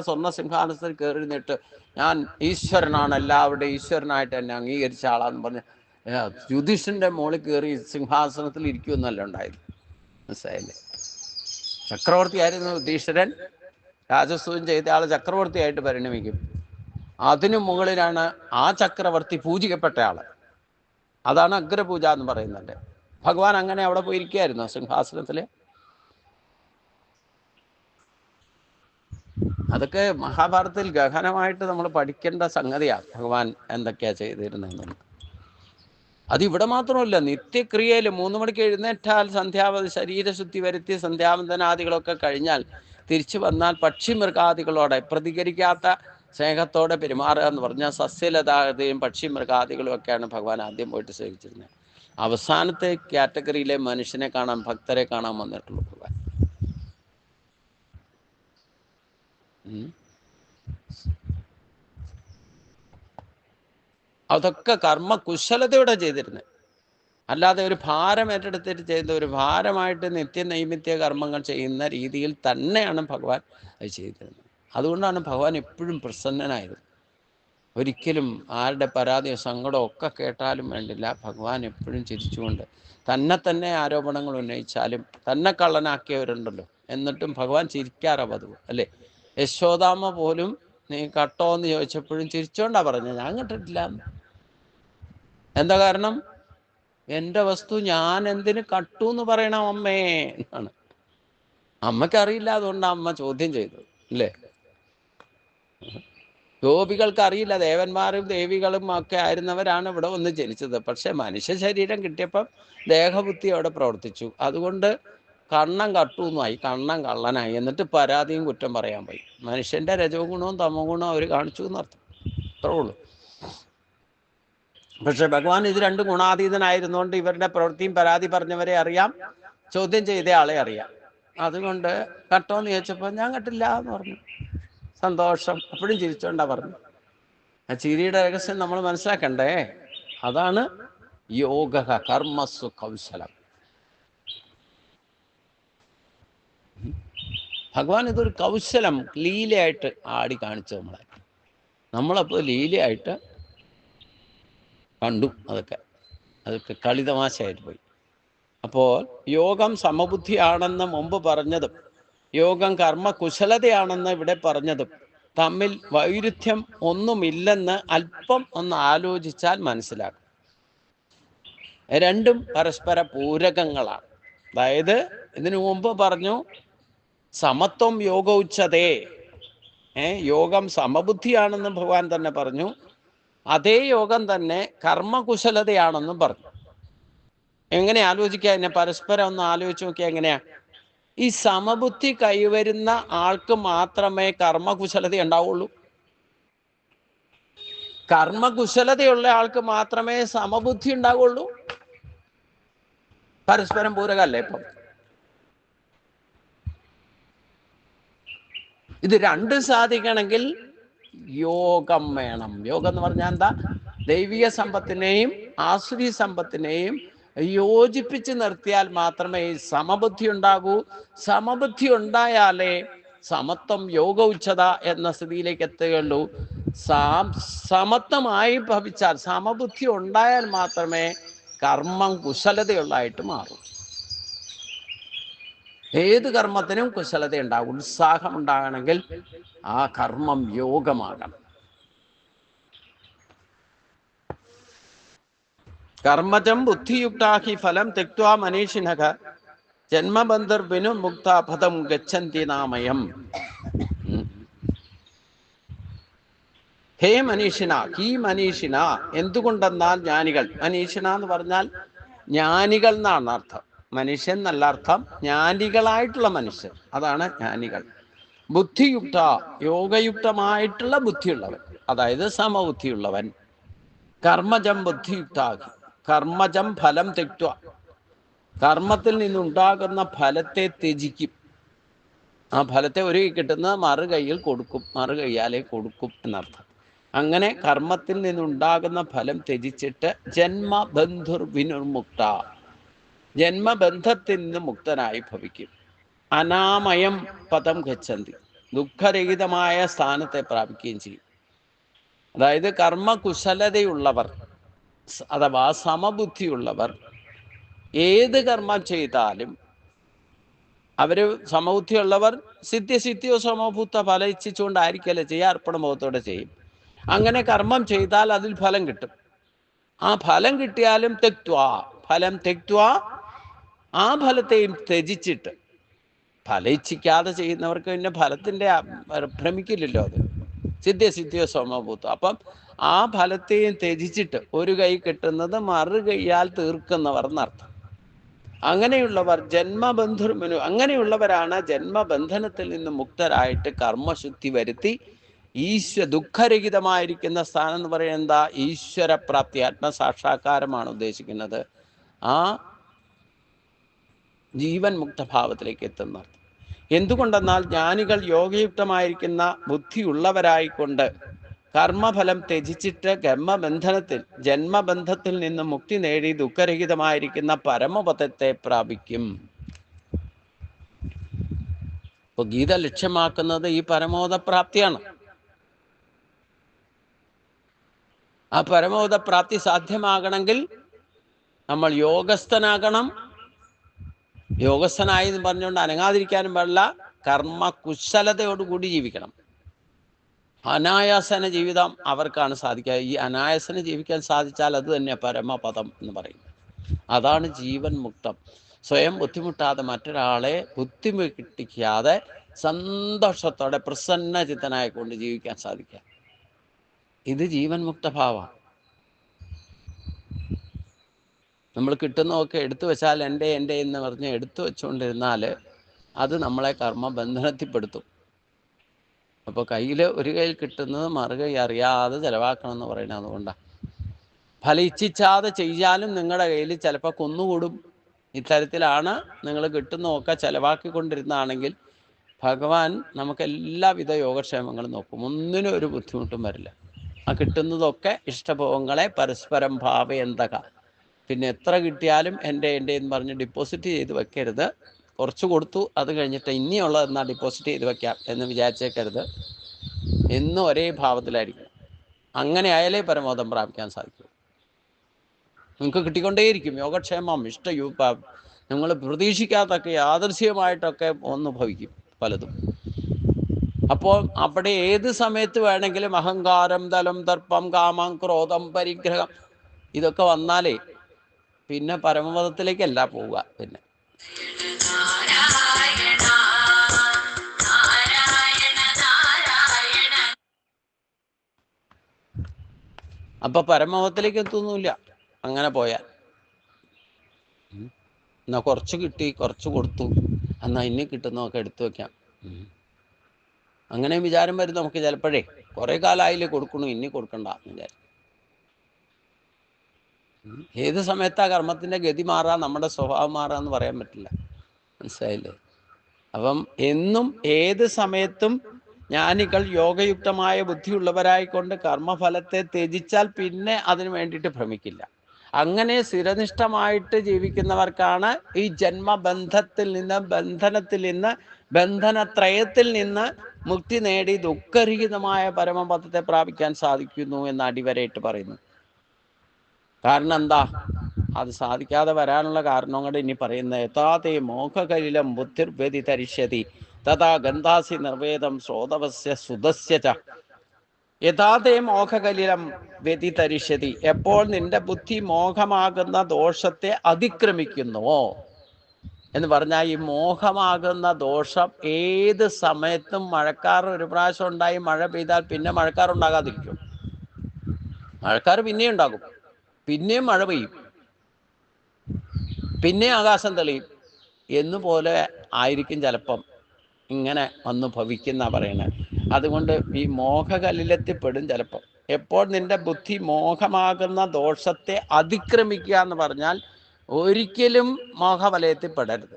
സ്വർണ്ണ സിംഹാസനത്തിൽ കയറിയിരുന്നിട്ട് ഞാൻ ഈശ്വരനാണ്, എല്ലാവരുടെയും ഈശ്വരനായിട്ട് എന്നെ അംഗീകരിച്ച ആളാന്ന് പറഞ്ഞ് യുധിഷ്ഠിരന്റെ മുകളിൽ കയറി സിംഹാസനത്തിൽ ഇരിക്കുമെന്നല്ല ഉണ്ടായത്. മനസ്സിലായില്ലേ? ചക്രവർത്തിയായിരുന്നു യുധിഷ്ഠിരൻ. രാജസൂയം ചെയ്ത ആൾ ചക്രവർത്തിയായിട്ട് പരിണമിക്കും. അതിനു മുകളിലാണ് ആ ചക്രവർത്തി പൂജിക്കപ്പെട്ട ആള്. അതാണ് അഗ്രപൂജ എന്ന് പറയുന്നത്. ഭഗവാൻ അങ്ങനെ അവിടെ പോയിരിക്കുകയായിരുന്നു സിംഹാസനത്തില്. അതൊക്കെ മഹാഭാരതത്തിൽ ഗഹനമായിട്ട് നമ്മൾ പഠിക്കേണ്ട സംഗതിയാണ്, ഭഗവാൻ എന്തൊക്കെയാ ചെയ്തിരുന്നത്. അതിവിടെ മാത്രമല്ല, നിത്യക്രിയയിൽ 3 മണിക്ക് എഴുന്നേറ്റാൽ ശരീരശുദ്ധി വരുത്തി സന്ധ്യാവന്തനാദികളൊക്കെ കഴിഞ്ഞാൽ തിരിച്ചു വന്നാൽ പക്ഷി മൃഗാദികളോടെ പ്രതികരിക്കാത്ത സ്നേഹത്തോടെ പെരുമാറുക എന്ന് പറഞ്ഞാൽ സസ്യലതാകതയും പക്ഷി മൃഗാദികളും ഒക്കെയാണ് ഭഗവാൻ ആദ്യം പോയിട്ട് സേവിച്ചിരുന്നത്. അവസാനത്തെ കാറ്റഗറിയിലെ മനുഷ്യനെ കാണാൻ, ഭക്തരെ കാണാൻ വന്നിട്ടുള്ളൂ ഭഗവാൻ. അതൊക്കെ കർമ്മ കുശലതയോടെ ചെയ്തിരുന്നത്, അല്ലാതെ ഒരു ഭാരം ഏറ്റെടുത്തിട്ട് ചെയ്ത, ഒരു ഭാരമായിട്ട് നിത്യനൈമിത്യ കർമ്മങ്ങൾ ചെയ്യുന്ന രീതിയിൽ തന്നെയാണ് ഭഗവാൻ അത് ചെയ്തിരുന്നത്. അതുകൊണ്ടാണ് ഭഗവാൻ എപ്പോഴും പ്രസന്നനായത്. ഒരിക്കലും ആരുടെ പരാതിയോ സങ്കടമോ ഒക്കെ കേട്ടാലും വേണ്ടില്ല, ഭഗവാൻ എപ്പോഴും ചിരിച്ചുകൊണ്ട്, തന്നെ ആരോപണങ്ങൾ ഉന്നയിച്ചാലും തന്നെ കള്ളനാക്കിയവരുണ്ടല്ലോ, എന്നിട്ടും ഭഗവാൻ ചിരിക്കാറാ പതിവ് അല്ലേ. യശോദാമ്മ പോലും നീ കട്ടോ എന്ന് ചോദിച്ചപ്പോഴും ചിരിച്ചോണ്ടാ പറഞ്ഞത്, ഞാൻ കണ്ടിട്ടില്ല. എന്താ കാരണം? എൻ്റെ വസ്തു ഞാൻ എന്തിന് കട്ടു എന്ന് പറയണം അമ്മേ എന്നാണ്. അമ്മയ്ക്കറിയില്ല, അതുകൊണ്ടാണ് അമ്മ ചോദ്യം ചെയ്തത് അല്ലേ. ഗോപികൾക്ക് അറിയില്ല, ദേവന്മാരും ദേവികളും ഒക്കെ ആയിരുന്നവരാണ് ഇവിടെ വന്ന് ജനിച്ചത്. പക്ഷെ മനുഷ്യ ശരീരം കിട്ടിയപ്പം ദേഹബുദ്ധി അവിടെ പ്രവർത്തിച്ചു. അതുകൊണ്ട് കണ്ണം കട്ടൂന്നായി, കണ്ണം കള്ളനായി. എന്നിട്ട് പരാതിയും കുറ്റം പറയാൻ പോയി. മനുഷ്യന്റെ രജോ ഗുണവും തമോ ഗുണവും അവർ കാണിച്ചു എന്നർത്ഥം, അത്രേ ഉള്ളൂ. പക്ഷെ ഭഗവാൻ ഇത് രണ്ട് ഗുണാതീതനായിരുന്നുകൊണ്ട് ഇവരുടെ പ്രവൃത്തിയും പരാതി പറഞ്ഞവരെ അറിയാം, ചോദ്യം ചെയ്ത ആളെ അറിയാം. അതുകൊണ്ട് കട്ടോന്ന് ചോദിച്ചപ്പോൾ ഞാൻ കട്ടില്ല എന്ന് പറഞ്ഞു. സന്തോഷം. അപ്പോഴും ചിരിച്ചോണ്ടാ പറഞ്ഞു. ആ ചിരിയുടെ രഹസ്യം നമ്മൾ മനസ്സിലാക്കണ്ടേ. അതാണ് യോഗ കർമ്മസു കൗശലം. ഭഗവാൻ ഇതൊരു കൗശലം ലീലയായിട്ട് ആടി കാണിച്ചു നമ്മളപ്പോൾ ലീലയായിട്ട് കണ്ടു. അതൊക്കെ കളിതമാശയായിട്ട് പോയി. അപ്പോൾ യോഗം സമബുദ്ധിയാണെന്ന് മുമ്പ് പറഞ്ഞതും യോഗം കർമ്മകുശലതയാണെന്ന് ഇവിടെ പറഞ്ഞതും തമ്മിൽ വൈരുദ്ധ്യം ഒന്നുമില്ലെന്ന് അല്പം ഒന്ന് ആലോചിച്ചാൽ മനസ്സിലാക്കും. രണ്ടും പരസ്പര പൂരകങ്ങളാണ്. അതായത് ഇതിനു മുമ്പ് പറഞ്ഞു സമത്വം യോഗോച്ചതേ, യോഗം സമബുദ്ധിയാണെന്ന് ഭഗവാൻ തന്നെ പറഞ്ഞു. അതേ യോഗം തന്നെ കർമ്മകുശലതയാണെന്നും പറഞ്ഞു. എങ്ങനെ ആലോചിക്കുക, എന്നെ പരസ്പരം ഒന്ന് ആലോചിച്ച് നോക്കിയാൽ എങ്ങനെയാ? ഈ സമബുദ്ധി കൈവരുന്ന ആൾക്ക് മാത്രമേ കർമ്മകുശലത ഉണ്ടാവുള്ളൂ. കർമ്മകുശലതയുള്ള ആൾക്ക് മാത്രമേ സമബുദ്ധി ഉണ്ടാവുള്ളൂ. പരസ്പരം പൂരകല്ലേ ഇപ്പം. ഇത് രണ്ടും സാധിക്കണമെങ്കിൽ യോഗം വേണം. യോഗം എന്ന് പറഞ്ഞാൽ എന്താ? ദൈവിക സമ്പത്തിനെയും ആസുരി സമ്പത്തിനെയും യോജിപ്പിച്ച് നിർത്തിയാൽ മാത്രമേ ഈ സമബുദ്ധി ഉണ്ടാകൂ. സമബുദ്ധി ഉണ്ടായാലേ സമത്വം യോഗ ഉച്ചത എന്ന സ്ഥിതിയിലേക്ക് എത്തുകയുള്ളൂ. സമത്വമായി ഭവിച്ചാൽ, സമബുദ്ധി ഉണ്ടായാൽ മാത്രമേ കർമ്മം കുശലതയുള്ളതായിട്ട് മാറൂ. ഏത് കർമ്മത്തിനും കുശലത ഉണ്ടാകും. ഉത്സാഹം ഉണ്ടാകണമെങ്കിൽ ആ കർമ്മം യോഗമാകണം. കർമ്മജം ബുദ്ധിയുക്താഹി ഫലം തെക്വാ മനീഷിനഃ ജന്മബന്ധർ വിനുമുക്ത പദം ഗച്ഛന്തി നാമയം. ഹേ മനീഷിന, ഈ മനീഷിന, എന്തുകൊണ്ടെന്നാൽ ജ്ഞാനികൾ. മനീഷിന എന്ന് പറഞ്ഞാൽ ജ്ഞാനികൾ എന്നാണ് അർത്ഥം. മനുഷ്യൻ എന്നല്ല അർത്ഥം, ജ്ഞാനികളായിട്ടുള്ള മനുഷ്യർ, അതാണ് ജ്ഞാനികൾ. ബുദ്ധിയുക്ത, യോഗയുക്തമായിട്ടുള്ള ബുദ്ധിയുള്ളവൻ, അതായത് സമബുദ്ധിയുള്ളവൻ. കർമ്മജം ബുദ്ധിയുക്താകി, കർമ്മജം ഫലം തെക്വ, കർമ്മത്തിൽ നിന്നുണ്ടാകുന്ന ഫലത്തെ ത്യജിക്കും. ആ ഫലത്തെ ഒരു കൈ കിട്ടുന്നത് മറു കൈയിൽ കൊടുക്കും, മറു കൈയാലെ കൊടുക്കും എന്നർത്ഥം. അങ്ങനെ കർമ്മത്തിൽ നിന്നുണ്ടാകുന്ന ഫലം ത്യജിച്ചിട്ട് ജന്മബന്ധുർ വിനുർമുക്ത, ജന്മബന്ധത്തിൽ നിന്ന് മുക്തനായി ഭവിക്കും. അനാമയം പദം ഗച്ഛന്തി, ദുഃഖരഹിതമായ സ്ഥാനത്തെ പ്രാപിക്കുകയും ചെയ്യും. അതായത് കർമ്മകുശലതയുള്ളവർ അഥവാ സമബുദ്ധിയുള്ളവർ ഏത് കർമ്മം ചെയ്താലും, അവര് സമബുദ്ധിയുള്ളവർ സിദ്ധ്യോ സമഭൂത്ത ഫലം ഇച്ഛിച്ചുകൊണ്ടായിരിക്കല്ലേ ചെയ്യുക, അർപ്പണബോധത്തോടെ ചെയ്യും. അങ്ങനെ കർമ്മം ചെയ്താൽ അതിൽ ഫലം കിട്ടും. ആ ഫലം കിട്ടിയാലും തെക്വാ, ഫലം തെക്വാ, ആ ഫലത്തെയും ത്യജിച്ചിട്ട്, ഫലം ഇച്ഛിക്കാതെ ചെയ്യുന്നവർക്ക് പിന്നെ ഫലത്തിൻ്റെ ഭ്രമിക്കില്ലല്ലോ, അത് സിദ്ധ്യോ സമഭൂത്തം. അപ്പം ആ ഫലത്തെയും ത്യജിച്ചിട്ട് ഒരു കൈ കിട്ടുന്നത് മറു കൈയാൽ തീർക്കുന്നവർ എന്നർത്ഥം. അങ്ങനെയുള്ളവർ അങ്ങനെയുള്ളവരാണ് ജന്മബന്ധനത്തിൽ നിന്ന് മുക്തരായിട്ട് കർമ്മശുദ്ധി വരുത്തി ദുഃഖരഹിതമായിരിക്കുന്ന സ്ഥാനം എന്ന് പറയുന്നത് എന്താ? ഈശ്വരപ്രാപ്തി, ആത്മസാക്ഷാത്കാരമാണ് ഉദ്ദേശിക്കുന്നത്. ആ ജീവൻ മുക്തഭാവത്തിലേക്ക് എത്തുന്നത്. എന്തുകൊണ്ടെന്നാൽ ജ്ഞാനികൾ യോഗയുക്തമായിരിക്കുന്ന ബുദ്ധിയുള്ളവരായിക്കൊണ്ട് കർമ്മഫലം ത്യജിച്ചിട്ട് ജന്മബന്ധത്തിൽ നിന്ന് മുക്തി നേടി ദുഃഖരഹിതമായിരിക്കുന്ന പരമപദത്തെ പ്രാപിക്കും. ഇപ്പൊ ഗീത ലക്ഷ്യമാക്കുന്നത് ഈ പരമോദപ്രാപ്തിയാണ്. ആ പരമോദപ്രാപ്തി സാധ്യമാകണമെങ്കിൽ നമ്മൾ യോഗസ്ഥനാകണം. യോഗസ്ഥനായി എന്ന് പറഞ്ഞുകൊണ്ട് അനങ്ങാതിരിക്കാനും പാടില്ല. കർമ്മകുശലതയോടുകൂടി ജീവിക്കണം. അനായാസന ജീവിതം അവർക്കാണ് സാധിക്കുക. ഈ അനായാസന ജീവിക്കാൻ സാധിച്ചാൽ അത് തന്നെ പരമപദം എന്ന് പറയും. അതാണ് ജീവൻ മുക്തം. സ്വയം ബുദ്ധിമുട്ടാതെ മറ്റൊരാളെ ബുദ്ധിമുട്ടിക്കാതെ സന്തോഷത്തോടെ പ്രസന്നചിത്തനായിക്കൊണ്ട് ജീവിക്കാൻ സാധിക്കുക. ഇത് ജീവൻ മുക്തഭാവമാണ്. നമ്മൾ കിട്ടുന്നതൊക്കെ എടുത്തു വെച്ചാൽ എൻ്റെ എന്ന് പറഞ്ഞ് എടുത്തു വെച്ചുകൊണ്ടിരുന്നാൽ അത് നമ്മളെ കർമ്മബന്ധനത്തിൽപ്പെടുത്തും. അപ്പോൾ ഒരു കയ്യിൽ കിട്ടുന്നത് മറുകൈ അറിയാതെ ചിലവാക്കണം എന്ന് പറയുന്നത് അതുകൊണ്ടാണ്. ഫലം ഇച്ഛിച്ചാതെ ചെയ്യാനും നിങ്ങളുടെ കയ്യിൽ ചിലപ്പോൾ കുന്നുകൂടും. ഇത്തരത്തിലാണ് നിങ്ങൾ കിട്ടുന്നതൊക്കെ ചിലവാക്കിക്കൊണ്ടിരുന്നാണെങ്കിൽ ഭഗവാൻ നമുക്ക് എല്ലാവിധ യോഗക്ഷേമങ്ങളും നോക്കും. ഒന്നിനും ഒരു ബുദ്ധിമുട്ടും വരില്ല. ആ കിട്ടുന്നതൊക്കെ ഇഷ്ടഭോഗങ്ങളെ പരസ്പരം ഭാവയന്തക. പിന്നെ എത്ര കിട്ടിയാലും എൻ്റെ എന്ന് പറഞ്ഞ് ഡിപ്പോസിറ്റ് ചെയ്ത് വെക്കരുത്. കുറച്ച് കൊടുത്തു, അത് കഴിഞ്ഞിട്ട് ഇനിയുള്ളത് എന്നാൽ ഡിപ്പോസിറ്റ് ചെയ്ത് വെക്കാം എന്ന് വിചാരിച്ചേക്കരുത്. എന്നും ഒരേ ഭാവത്തിലായിരിക്കും. അങ്ങനെ ആയാലേ പരമോദം പ്രാപിക്കാൻ സാധിക്കും. നിങ്ങൾക്ക് കിട്ടിക്കൊണ്ടേയിരിക്കും യോഗക്ഷേമം, നിങ്ങൾ പ്രതീക്ഷിക്കാത്തൊക്കെ യാദൃശ്യമായിട്ടൊക്കെ ഒന്ന് ഭവിക്കും പലതും. അപ്പോൾ അവിടെ ഏത് സമയത്ത് വേണമെങ്കിലും അഹങ്കാരം, ദലം, ദർപ്പം, കാമം, ക്രോധം, പരിഗ്രഹം ഇതൊക്കെ വന്നാലേ പിന്നെ പരമപദത്തിലേക്കല്ല പോവുക. പിന്നെ അപ്പൊ പരമപദത്തിലേക്ക് എത്തുന്നില്ല അങ്ങനെ പോയാൽ. എന്നാ കുറച്ച് കിട്ടി, കുറച്ച് കൊടുത്തു, എന്നാ ഇനി കിട്ടുന്നതൊക്കെ എടുത്തു വെക്കാം. അങ്ങനെ വിചാരം വരും നമുക്ക് ചിലപ്പോഴേ. കുറെ കാലമായില്ലേ കൊടുക്കണു, ഇനി കൊടുക്കണ്ട വിചാരം. ഏത് സമയത്താ കർമ്മത്തിന്റെ ഗതി മാറാ, നമ്മുടെ സ്വഭാവം മാറാന്ന് പറയാൻ പറ്റില്ല. മനസ്സിലായില്ലേ? അപ്പം എന്നും ഏത് സമയത്തും ജ്ഞാനികൾ യോഗയുക്തമായ ബുദ്ധിയുള്ളവരായിക്കൊണ്ട് കർമ്മഫലത്തെ ത്യജിച്ചാൽ പിന്നെ അതിനു വേണ്ടിയിട്ട് ഭ്രമിക്കില്ല. അങ്ങനെ സ്ഥിരനിഷ്ഠമായിട്ട് ജീവിക്കുന്നവർക്കാണ് ഈ ജന്മബന്ധത്തിൽ നിന്ന്, ബന്ധനത്രയത്തിൽ നിന്ന് മുക്തി നേടി ദുഃഖരഹിതമായ പരമപദത്തെ പ്രാപിക്കാൻ സാധിക്കുന്നു എന്ന് അടിവരയിട്ട് പറയുന്നു. കാരണം എന്താ? അത് സാധിക്കാതെ വരാനുള്ള കാരണം കൊണ്ട് ഇനി പറയുന്നത് യഥാതേ മോഹകലിലം ബുദ്ധിർവ്യതിതരിഷ്യതി തഥാ ഗന്ധാസി നിർവേദം ശ്രോതവസ്യ സുതസ്യ ച. യഥാതേ മോഹകലിലം വ്യതിതരിഷ്യതി, എപ്പോൾ നിന്റെ ബുദ്ധി മോഹമാകുന്ന ദോഷത്തെ അതിക്രമിക്കുന്നുവോ എന്ന് പറഞ്ഞാൽ, ഈ മോഹമാകുന്ന ദോഷം ഏത് സമയത്തും, മഴക്കാർ ഒരു പ്രാവശ്യം ഉണ്ടായി മഴ പെയ്താൽ പിന്നെ മഴക്കാർ ഉണ്ടാകാതിരിക്കും. മഴക്കാർ പിന്നെയും ഉണ്ടാകും, പിന്നെയും മഴ പെയ്യും, പിന്നെ ആകാശം തെളിയും എന്നുപോലെ ആയിരിക്കും ചിലപ്പം ഇങ്ങനെ വന്ന് ഭവിക്കുന്ന പറയണത്. അതുകൊണ്ട് ഈ മോഹകലിലത്തിൽപ്പെടും ചിലപ്പോൾ. എപ്പോൾ നിന്റെ ബുദ്ധി മോഹമാകുന്ന ദോഷത്തെ അതിക്രമിക്കുക എന്ന് പറഞ്ഞാൽ ഒരിക്കലും മോഹവലയത്തിൽ പെടരുത്.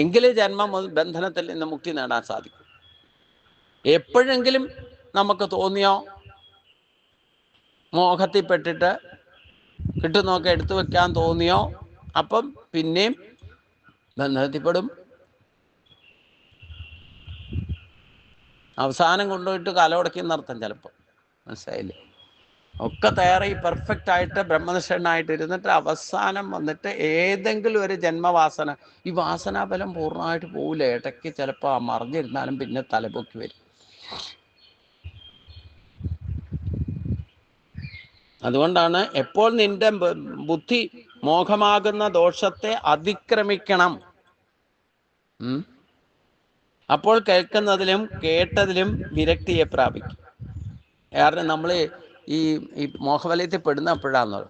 എങ്കിലും ബന്ധനത്തിൽ നിന്ന് മുക്തി നേടാൻ സാധിക്കും. എപ്പോഴെങ്കിലും നമുക്ക് തോന്നിയോ മോഹത്തിൽപ്പെട്ടിട്ട് കിട്ടുന്നൊക്കെ എടുത്തു വെക്കാൻ തോന്നിയോ, അപ്പം പിന്നെയും ബന്ധനത്തിൽപ്പെടും. അവസാനം കൊണ്ടുപോയിട്ട് കലമുടക്കുന്നർത്ഥം ചിലപ്പോൾ. മനസ്സിലായില്ലേ? ഒക്കെ തയ്യാറായി പെർഫെക്റ്റ് ആയിട്ട് ബ്രഹ്മനിഷ്ഠനായിട്ട് ഇരുന്നിട്ട് അവസാനം വന്നിട്ട് ഏതെങ്കിലും ഒരു ജന്മവാസന, ഈ വാസനാബലം പൂർണ്ണമായിട്ട് പോവില്ല. ഇടയ്ക്ക് ചിലപ്പോൾ മറിഞ്ഞിരുന്നാലും പിന്നെ തലപൊക്കി വരും. അതുകൊണ്ടാണ് എപ്പോൾ നിന്റെ ബുദ്ധി മോഹമാകുന്ന ദോഷത്തെ അതിക്രമിക്കണം. അപ്പോൾ കേൾക്കുന്നതിലും കേട്ടതിലും വിരക്തിയെ പ്രാപിക്കും. കാരണം നമ്മൾ ഈ ഈ മോഹവലയത്തിൽ പെടുന്നപ്പോഴാന്ന്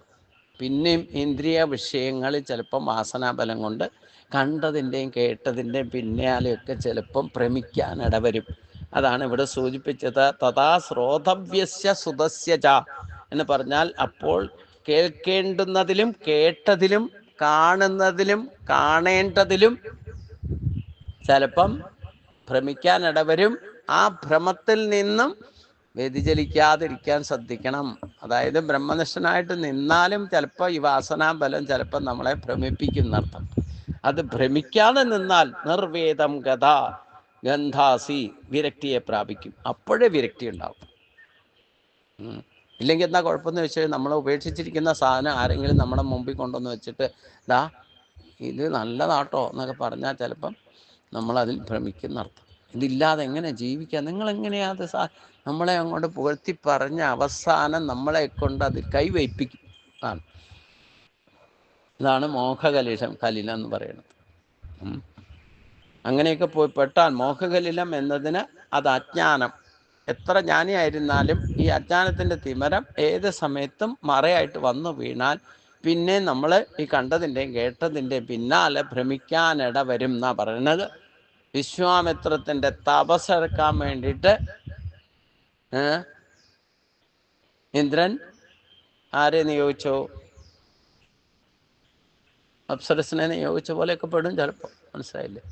പിന്നെയും ഇന്ദ്രിയ വിഷയങ്ങളിൽ ചിലപ്പം വാസനാബലം കൊണ്ട് കണ്ടതിൻ്റെയും കേട്ടതിൻ്റെയും പിന്നാലെയൊക്കെ ചിലപ്പം ഭ്രമിക്കാനിടവരും. അതാണ് ഇവിടെ സൂചിപ്പിച്ചത്. തഥാ ശ്രോതവ്യസ്യ സുതസ്യ ച എന്ന് പറഞ്ഞാൽ അപ്പോൾ കേൾക്കേണ്ടുന്നതിലും കേട്ടതിലും കാണുന്നതിലും കാണേണ്ടതിലും ചിലപ്പം ഭ്രമിക്കാനിടവരും. ആ ഭ്രമത്തിൽ നിന്നും വ്യതിചലിക്കാതിരിക്കാൻ ശ്രദ്ധിക്കണം. അതായത് ബ്രഹ്മനിഷ്ഠനായിട്ട് നിന്നാലും ചിലപ്പോൾ ഈ വാസനാബലം ചിലപ്പോൾ നമ്മളെ ഭ്രമിപ്പിക്കുന്നർത്ഥം. അത് ഭ്രമിക്കാതെ നിന്നാൽ നിർവേദം ഗത ഗന്ധാസി വിരക്തിയെ പ്രാപിക്കും. അപ്പോഴേ വിരക്തി ഉണ്ടാവും. ഇല്ലെങ്കിൽ എന്താ കുഴപ്പമെന്ന് വെച്ചാൽ നമ്മൾ ഉപേക്ഷിച്ചിരിക്കുന്ന സാധനം ആരെങ്കിലും നമ്മുടെ മുമ്പിൽ കൊണ്ടുവന്ന് വെച്ചിട്ട് ദാ ഇത് നല്ലതാട്ടോ എന്നൊക്കെ പറഞ്ഞാൽ ചിലപ്പം നമ്മളതിൽ ഭ്രമിക്കുന്നർത്ഥം. ഇതില്ലാതെ എങ്ങനെ ജീവിക്കുക, നിങ്ങളെങ്ങനെയാത് നമ്മളെ അങ്ങോട്ട് പുകഴ്ത്തി പറഞ്ഞ അവസാനം നമ്മളെ കൊണ്ട് അത് കൈവയ്പ്പിക്കും. ഇതാണ് കലിലം എന്ന് പറയുന്നത്. അങ്ങനെയൊക്കെ പോയി പെട്ടാൽ മോഹകലിലം എന്നതിന് അത് അജ്ഞാനം. എത്ര ജ്ഞാനിയായിരുന്നാലും ഈ അജ്ഞാനത്തിൻ്റെ തിമരം ഏത് സമയത്തും മറയായിട്ട് വന്നു വീണാൽ പിന്നെ നമ്മൾ ഈ കണ്ടതിൻ്റെയും കേട്ടതിൻ്റെയും പിന്നാലെ ഭ്രമിക്കാനിട വരും എന്നാ പറയുന്നത്. വിശ്വാമിത്രത്തിൻ്റെ തപസ്സെടുക്കാൻ വേണ്ടിയിട്ട് ഇന്ദ്രൻ ആരെ നിയോഗിച്ചോ? അപ്സരസിനെ നിയോഗിച്ച പോലെയൊക്കെ പെടും ചിലപ്പോൾ. മനസ്സിലായില്ലേ?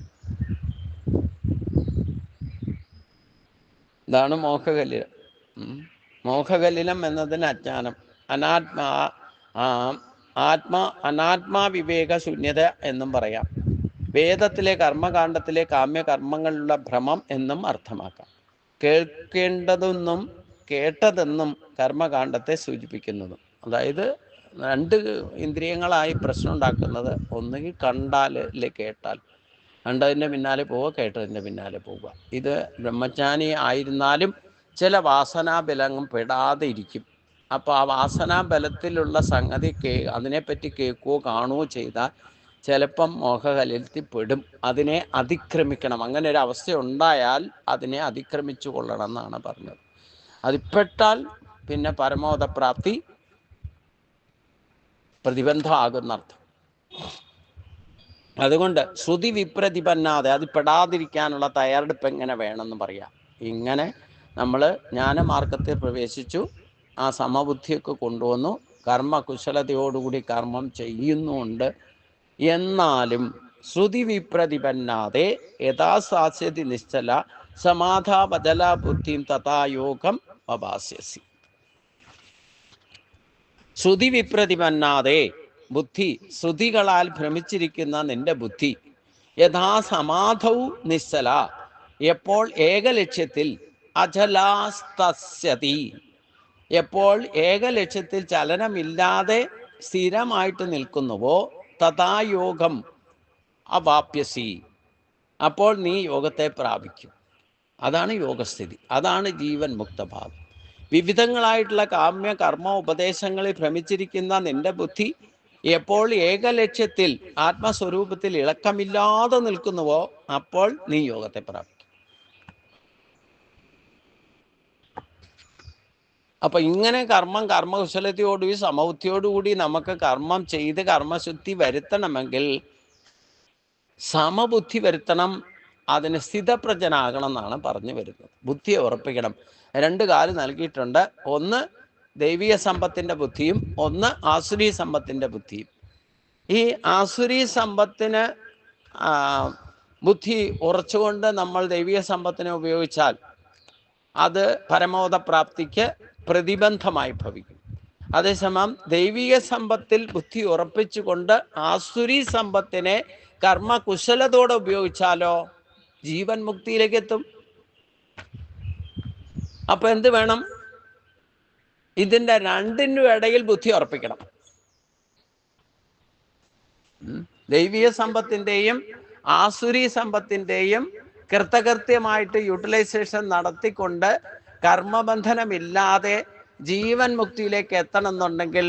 ഇതാണ് മോഹകലിലം. മോഹകലിലം എന്നതിന് അജ്ഞാനം. അനാത്മാ വിവേക ശൂന്യത എന്നും പറയാം. വേദത്തിലെ കർമ്മകാണ്ഡത്തിലെ കാമ്യകർമ്മങ്ങളിലുള്ള ഭ്രമം എന്നും അർത്ഥമാക്കാം. കേൾക്കേണ്ടതെന്നും കേട്ടതെന്നും കർമ്മകാണ്ഡത്തെ സൂചിപ്പിക്കുന്നതും. അതായത് രണ്ട് ഇന്ദ്രിയങ്ങളായി പ്രശ്നം ഉണ്ടാക്കുന്നത്. ഒന്നുകിൽ കണ്ടാൽ അല്ലെ കേട്ടാൽ. കണ്ടതിൻ്റെ പിന്നാലെ പോവുക, കേട്ടതിൻ്റെ പിന്നാലെ പോവുക. ഇത് ബ്രഹ്മജ്ഞാനി ആയിരുന്നാലും ചില വാസനാബലം പെടാതെ ഇരിക്കും. അപ്പോൾ ആ വാസനാബലത്തിലുള്ള സംഗതി അതിനെപ്പറ്റി കേൾക്കുകയോ കാണുകയോ ചെയ്താൽ ചിലപ്പം മോഹകലിലത്തിൽ പെടും. അതിനെ അതിക്രമിക്കണം. അങ്ങനെ ഒരു അവസ്ഥ ഉണ്ടായാൽ അതിനെ അതിക്രമിച്ചു കൊള്ളണം എന്നാണ് പറഞ്ഞത്. അതിൽപ്പെട്ടാൽ പിന്നെ പരമോദപ്രാപ്തി പ്രതിബന്ധമാകുന്നർത്ഥം. അതുകൊണ്ട് ശ്രുതി വിപ്രതിപന്നാതെ അത് പെടാതിരിക്കാനുള്ള തയ്യാറെടുപ്പ് എങ്ങനെ വേണമെന്ന് പറയാം. ഇങ്ങനെ നമ്മൾ ജ്ഞാനമാർഗത്തിൽ പ്രവേശിച്ചു, ആ സമബുദ്ധിയൊക്കെ കൊണ്ടുവന്നു, കർമ്മകുശലതയോടുകൂടി കർമ്മം ചെയ്യുന്നുണ്ട്. എന്നാലും ശ്രുതി വിപ്രതിപന്നാതെ യഥാസാസ്യതി നിശ്ചല സമാധാവചല ബുദ്ധിം തഥായോഗം അഭാസ്യസി. ശ്രുതി വിപ്രതിപന്നാതെ ബുദ്ധി, ശ്രുതികളാൽ ഭ്രമിച്ചിരിക്കുന്ന നിന്റെ ബുദ്ധി യഥാസമാധൗ നിശ്ചല, എപ്പോൾ ഏകലക്ഷ്യത്തിൽ അചലാസ്തസ്യതി, എപ്പോൾ ഏകലക്ഷ്യത്തിൽ ചലനമില്ലാതെ സ്ഥിരമായിട്ട് നിൽക്കുന്നുവോ തഥായോഗം അവാപ്യസി, അപ്പോൾ നീ യോഗത്തെ പ്രാപിക്കും. അതാണ് യോഗസ്ഥിതി. അതാണ് ജീവൻ മുക്തഭാവം. വിവിധങ്ങളായിട്ടുള്ള കാമ്യ കർമ്മ ഉപദേശങ്ങളിൽ ഭ്രമിച്ചിരിക്കുന്ന നിന്റെ ബുദ്ധി എപ്പോൾ ഏകലക്ഷ്യത്തിൽ ആത്മസ്വരൂപത്തിൽ ഇളക്കമില്ലാതെ നിൽക്കുന്നുവോ അപ്പോൾ നീ യോഗത്തെ പ്രാപിക്കും. അപ്പൊ ഇങ്ങനെ കർമ്മകുശലതയോടുകൂടി സമബുദ്ധിയോടുകൂടി നമുക്ക് കർമ്മം ചെയ്ത് കർമ്മശുദ്ധി വരുത്തണമെങ്കിൽ സമബുദ്ധി വരുത്തണം. അതിന് സ്ഥിതപ്രജ്ഞനാകണം എന്നാണ് പറഞ്ഞു വരുന്നത്. ബുദ്ധിയെ ഉറപ്പിക്കണം. രണ്ട് കാല് നൽകിയിട്ടുണ്ട്. ഒന്ന് ദൈവിക സമ്പത്തിൻ്റെ ബുദ്ധിയും ഒന്ന് ആസുരീ സമ്പത്തിൻ്റെ ബുദ്ധിയും. ഈ ആസുരീ സമ്പത്തിന് ബുദ്ധി ഉറച്ചുകൊണ്ട് നമ്മൾ ദൈവിക സമ്പത്തിനെ ഉപയോഗിച്ചാൽ അത് പരമോദപ്രാപ്തിക്ക് പ്രതിബന്ധമായി ഭവിക്കും. അതേസമയം ദൈവിക സമ്പത്തിൽ ബുദ്ധി ഉറപ്പിച്ചുകൊണ്ട് ആസുരീ സമ്പത്തിനെ കർമ്മകുശലതയോടെ ഉപയോഗിച്ചാലോ ജീവൻ മുക്തിയിലേക്ക് എത്തും. അപ്പൊ എന്ത് വേണം? ഇതിൻ്റെ രണ്ടിനും ഇടയിൽ ബുദ്ധി ഉറപ്പിക്കണം. ദൈവിക സമ്പത്തിൻ്റെയും ആസുരീ സമ്പത്തിൻ്റെയും കൃതകൃത്യമായിട്ട് യൂട്ടിലൈസേഷൻ നടത്തിക്കൊണ്ട് കർമ്മബന്ധനമില്ലാതെ ജീവൻ മുക്തിയിലേക്ക് എത്തണം എന്നുണ്ടെങ്കിൽ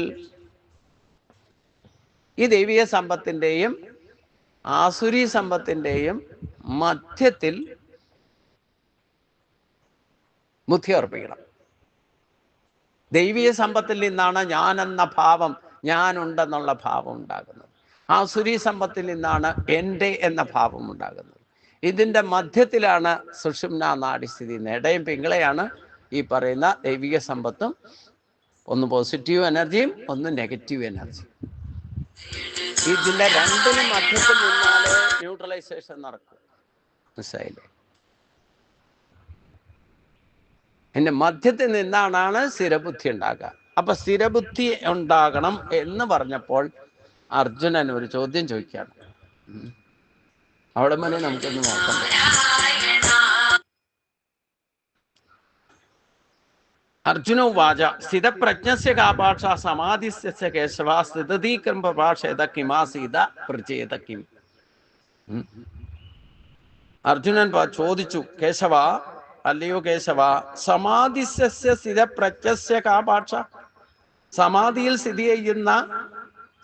ഈ ദൈവിക സമ്പത്തിൻ്റെയും ആസുരീ സമ്പത്തിൻ്റെയും മധ്യത്തിൽ ബുദ്ധി അർപ്പിക്കണം. ദൈവീയ സമ്പത്തിൽ നിന്നാണ് ഞാൻ എന്ന ഭാവം, ഞാനുണ്ടെന്നുള്ള ഭാവം ഉണ്ടാകുന്നത്. ആസുരീ സമ്പത്തിൽ നിന്നാണ് എൻ്റെ എന്ന ഭാവം ഉണ്ടാകുന്നത്. ഇതിൻ്റെ മധ്യത്തിലാണ് സുഷുമ്നാ നാഡിസ്ഥിതി. ഇടയും പിങ്ങളെയാണ് ഈ പറയുന്ന ദൈവിക സമ്പത്തും. ഒന്ന് പോസിറ്റീവ് എനർജിയും ഒന്ന് നെഗറ്റീവ് എനർജിയും. ഇതിൻ്റെ രണ്ടിനും മധ്യത്തിൽ നിന്നാലേ ന്യൂട്രലൈസേഷൻ നടക്കും. മനസ്സിലായില്ലേ? എൻ്റെ മധ്യത്തിൽ നിന്നാണ് സ്ഥിരബുദ്ധി ഉണ്ടാകുക. അപ്പൊ സ്ഥിരബുദ്ധി ഉണ്ടാകണം എന്ന് പറഞ്ഞപ്പോൾ അർജുനൻ ഒരു ചോദ്യം ചോദിക്കുകയാണ്. അവിടെ വരെ നമുക്കൊന്ന് നോക്കാം. അർജുനോ വാച സ്ഥിതപ്രജ്ഞസ്യ കാപാക്ഷ സമാധിസ്യ കേശവ സ്ഥിതീകൃം പ്രഭാഷേത കിമാസീത പ്രചേത കിം. അർജുനൻ ചോദിച്ചു, കേശവ, അല്ലയോ കേശവ, സമാധിസ്യ സ്ഥിതപ്രജ്ഞസ്യ കാപാക്ഷ, സമാധിയിൽ സ്ഥിതി ചെയ്യുന്ന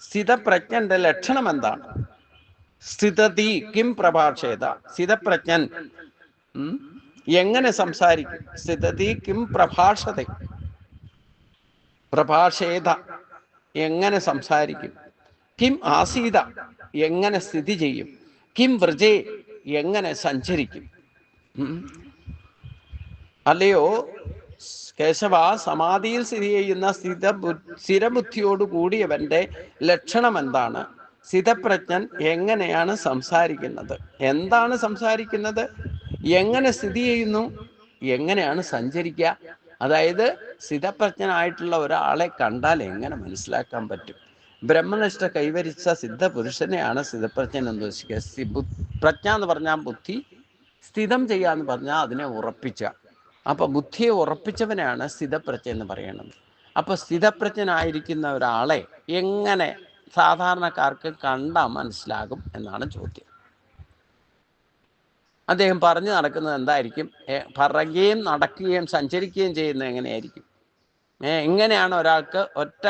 സ്ഥിതപ്രജ്ഞന്റെ ലക്ഷണം എന്താണ്? സ്ഥിതതി കിം പ്രഭാഷേത, സ്ഥിതപ്രജ്ഞൻ എങ്ങനെ സംസാരിക്കും? സ്ഥിതതി കിം പ്രഭാഷത, പ്രഭാഷേത എങ്ങനെ സംസാരിക്കും? കിം ആസീത എങ്ങനെ സ്ഥിതി ചെയ്യും? കിം വ്രജേ എങ്ങനെ സഞ്ചരിക്കും? അല്ലയോ കേശവ, സമാധിയിൽ സ്ഥിതി ചെയ്യുന്ന സ്ഥിരബുദ്ധിയോട് കൂടിയവന്റെ ലക്ഷണം എന്താണ്? സ്ഥിതപ്രജ്ഞൻ എങ്ങനെയാണ് സംസാരിക്കുന്നത്? എന്താണ് സംസാരിക്കുന്നത്? എങ്ങനെ സ്ഥിതി ചെയ്യുന്നു? എങ്ങനെയാണ് സഞ്ചരിക്കുക? അതായത് സ്ഥിതപ്രജ്ഞനായിട്ടുള്ള ഒരാളെ കണ്ടാൽ എങ്ങനെ മനസ്സിലാക്കാൻ പറ്റും? ബ്രഹ്മനിഷ്ഠ കൈവരിച്ച സിദ്ധപുരുഷനെയാണ് സ്ഥിതപ്രജ്ഞൻ എന്ന് ഉദ്ദേശിക്കുക. പ്രജ്ഞ എന്ന് പറഞ്ഞാൽ ബുദ്ധി, സ്ഥിതം ചെയ്യാന്ന് പറഞ്ഞാൽ അതിനെ ഉറപ്പിച്ച. അപ്പൊ ബുദ്ധിയെ ഉറപ്പിച്ചവനാണ് സ്ഥിതപ്രജ്ഞ എന്ന് പറയുന്നത്. അപ്പൊ സ്ഥിതപ്രജ്ഞനായിരിക്കുന്ന ഒരാളെ എങ്ങനെ സാധാരണക്കാർക്ക് കണ്ടാൽ മനസ്സിലാകും എന്നാണ് ചോദ്യം. അദ്ദേഹം പറഞ്ഞു നടക്കുന്നത് എന്തായിരിക്കും? പറയുകയും നടക്കുകയും സഞ്ചരിക്കുകയും ചെയ്യുന്നത് എങ്ങനെയായിരിക്കും? എങ്ങനെയാണ് ഒരാൾക്ക് ഒറ്റ